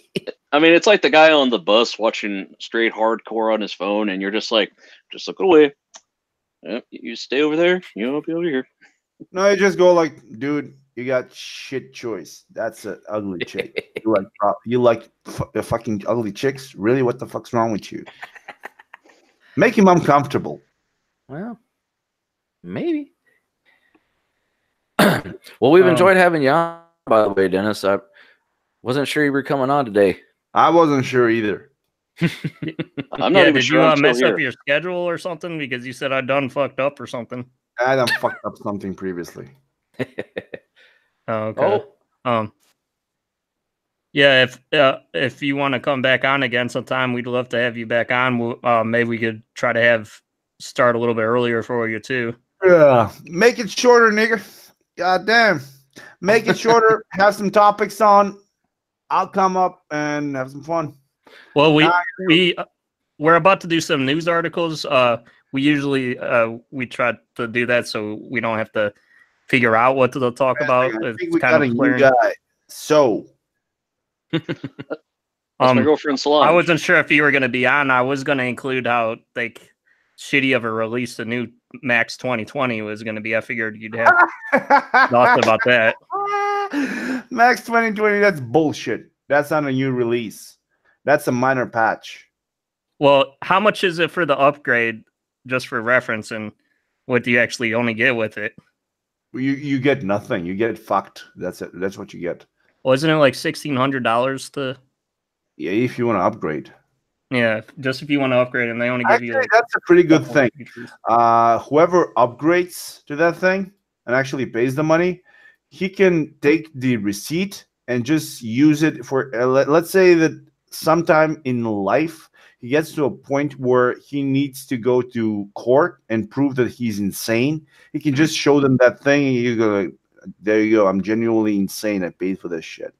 it's like the guy on the bus watching straight hardcore on his phone, and you're just like, just look away. Yep, you stay over there. You'll be over here. No, you just go like, dude, you got shit choice. That's an ugly chick. You like the fucking ugly chicks? Really? What the fuck's wrong with you? Make him uncomfortable. Well, maybe. Well, we've enjoyed having you on, by the way, Dennis. I wasn't sure you were coming on today. I wasn't sure either. I'm not even did sure you I'm still mess here. up your schedule or something? Because you said I done fucked up or something. I done fucked up something previously. Oh, okay. Yeah, if you want to come back on again sometime, we'd love to have you back on. Maybe we could try to start a little bit earlier for you too. Yeah, make it shorter, nigga. God damn, make it shorter. Have some topics on. I'll come up and have some fun. Well, we're about to do some news articles. We usually we try to do that so we don't have to figure out what to talk about. I It's think we kind got of a new clearing. guy. So, That's my girlfriend Solange. I wasn't sure if you were going to be on. I was going to include how like shitty of a release the new Max 2020 was going to be. I figured you'd have thoughts about that. Max 2020, that's bullshit. That's not a new release. That's a minor patch. Well, how much is it for the upgrade, just for reference, and what do you actually only get with it? You get nothing. You get fucked. That's it. That's what you get. Well, isn't it like $1,600 to? Yeah, if you want to upgrade. Yeah, just if you want to upgrade, and they only give you. Like, that's a pretty good thing. features. Whoever upgrades to that thing and actually pays the money, he can take the receipt and just use it for. Let's say that sometime in life he gets to a point where he needs to go to court and prove that he's insane. He can just show them that thing, and you go, "There you go. I'm genuinely insane. I paid for this shit."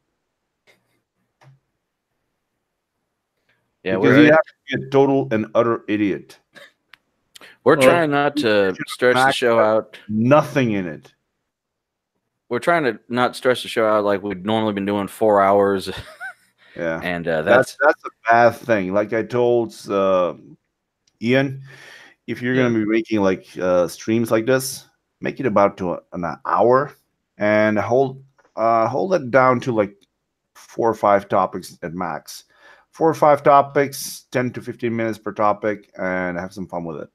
Yeah, because you have to be a total and utter idiot. We're trying not to stretch the show out. Nothing in it. We're trying to not stretch the show out like we've normally been doing 4 hours. Yeah, and that's a bad thing. Like I told Ian, if you're gonna be making like streams like this, make it about to an hour, and hold it down to like 4 or 5 topics at max. 4 or 5 topics, 10 to 15 minutes per topic, and have some fun with it.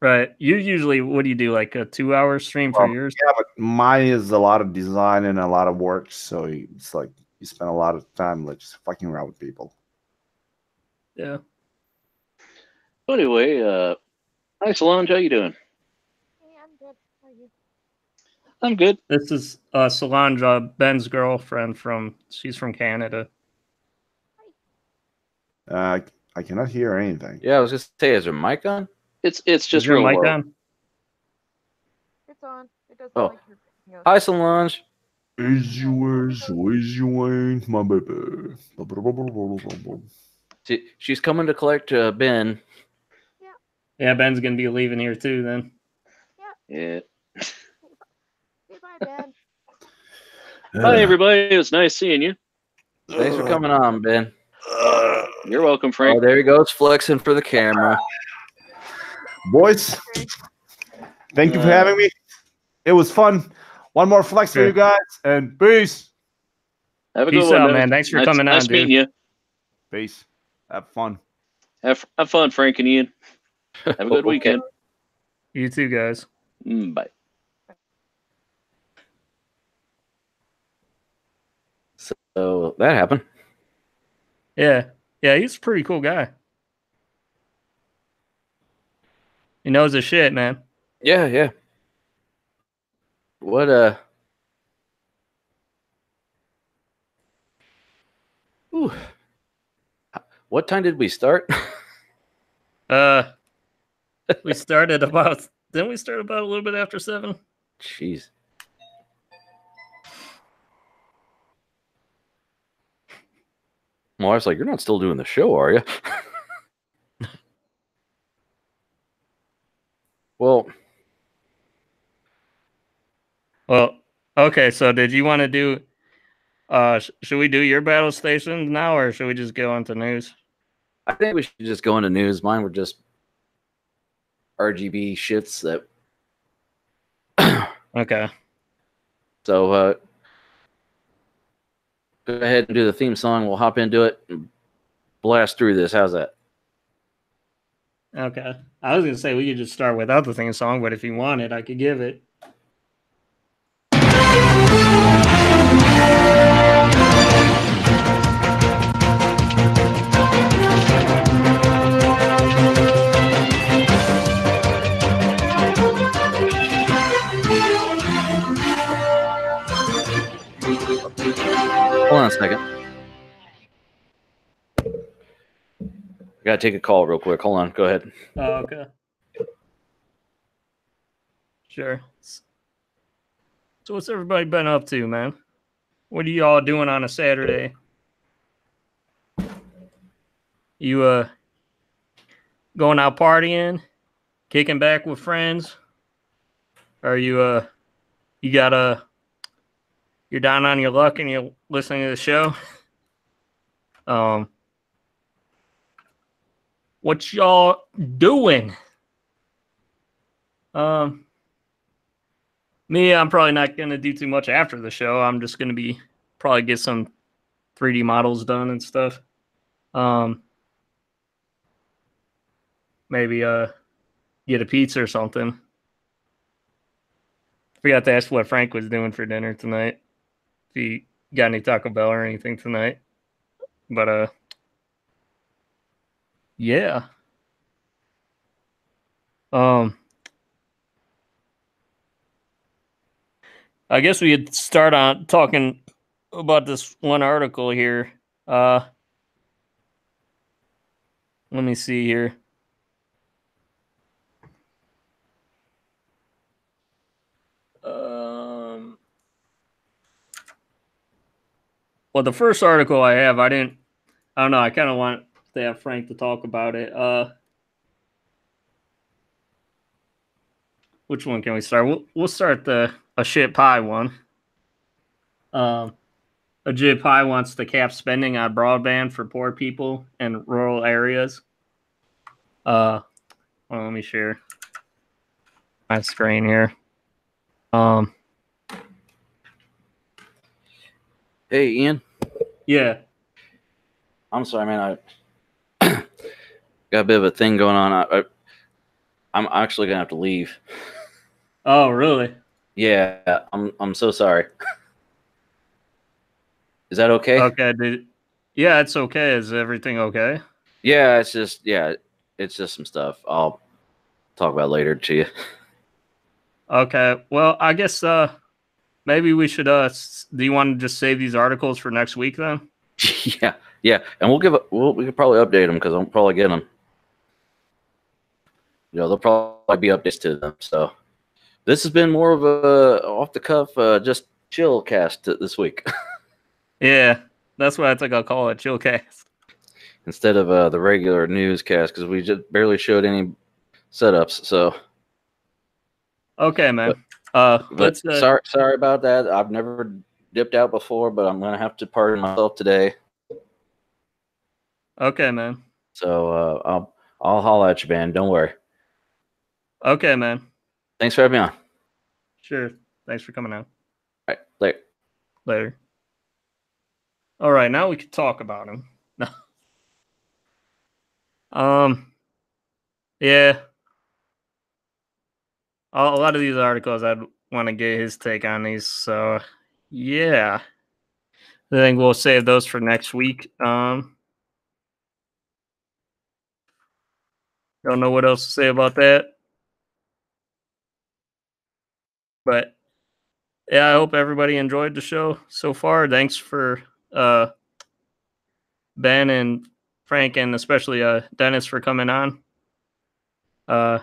Right. You usually, what do you do? Like a 2-hour stream for yours? Yeah, but mine is a lot of design and a lot of work, so it's like you spend a lot of time like just fucking around with people. Yeah. Anyway, hi Solange, how you doing? Hey, I'm good. How are you? I'm good. This is Solange, Ben's girlfriend she's from Canada. I cannot hear anything. Yeah, I was just say, is her mic on? It's just Is your real mic low. on? It's on. It doesn't Oh. like your video. Hi, Solange. Is you my baby. She's coming to collect Ben. Yeah, Ben's gonna be leaving here too. Then. Yeah. Say bye, Ben. Hi everybody, it's nice seeing you. Thanks for coming on, Ben. You're welcome, Oh, Frank. there he goes, flexing for the camera. Boys, thank you for having me. It was fun. One more flex for you guys, and peace. Have a Peace good one, out, man. Thanks for coming nice on, meeting dude. you. Peace. Have fun. Have fun, Frank and Ian. Have a good weekend. You too, guys. Bye. So that happened. Yeah, he's a pretty cool guy. He knows his shit, man. Yeah. What Ooh. What time did we start? We started about. Didn't we start about a little bit after 7? Jeez. Well, I was like, you're not still doing the show, are you? Well, okay. So, did you want to do? Should we do your battle stations now, or should we just go on to news? I think we should just go into news. Mine were just RGB shits that. Okay. So go ahead and do the theme song. We'll hop into it and blast through this. How's that? Okay. I was gonna say we could just start without the theme song, but if you want it, I could give it. Hold on a second. I gotta take a call real quick. Hold on. Go ahead. Oh, okay. Sure. So what's everybody been up to, man? What are you all doing on a Saturday? You going out partying, kicking back with friends? Or you you're down on your luck and you're listening to the show? What y'all doing? Me, I'm probably not gonna do too much after the show. I'm just gonna be probably get some 3D models done and stuff. Maybe get a pizza or something. Forgot to ask what Frank was doing for dinner tonight. If he got any Taco Bell or anything tonight. But yeah. I guess we could start on talking about this one article here. Let me see here. Well, the first article I have, I don't know. I kind of want to have Frank to talk about it. Which one can we start? We'll start a shit pie one. A Jit Pie wants to cap spending on broadband for poor people in rural areas. Well, let me share my screen here. Hey, Ian. Yeah. I'm sorry, man. I got a bit of a thing going on. I'm actually gonna have to leave. Oh, really? Yeah, I'm so sorry. Is that okay? Okay, dude. Yeah, it's okay. Is everything okay? Yeah, it's just some stuff. I'll talk about later to you. Okay. Well, I guess maybe we should do you want to just save these articles for next week then? yeah, and we could probably update them because I'll probably get them. You know, there'll probably be updates to them. So this has been more of a off the cuff, just ChillCast this week. Yeah, that's what I think I'll call it, ChillCast. Instead of the regular newscast, because we just barely showed any setups. So okay, man. But sorry about that. I've never dipped out before, but I'm gonna have to pardon myself today. Okay, man. So I'll holler at you, man. Don't worry. Okay, man. Thanks for having me on. Sure. Thanks for coming out. All right, later. Later. All right, now we can talk about him. Yeah. A lot of these articles, I'd want to get his take on these. So, yeah. I think we'll save those for next week. Don't know what else to say about that. But, yeah, I hope everybody enjoyed the show so far. Thanks for Ben and Frank and especially Dennis for coming on. I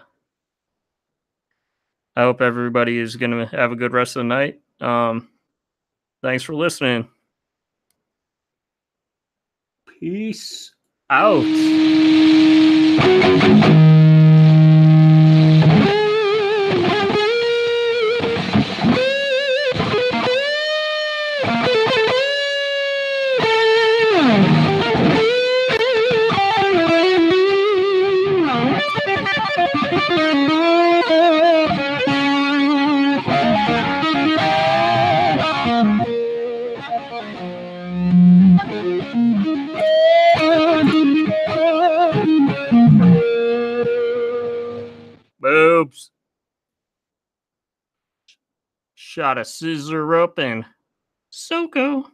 hope everybody is going to have a good rest of the night. Thanks for listening. Peace out. shot a scissor up and so go.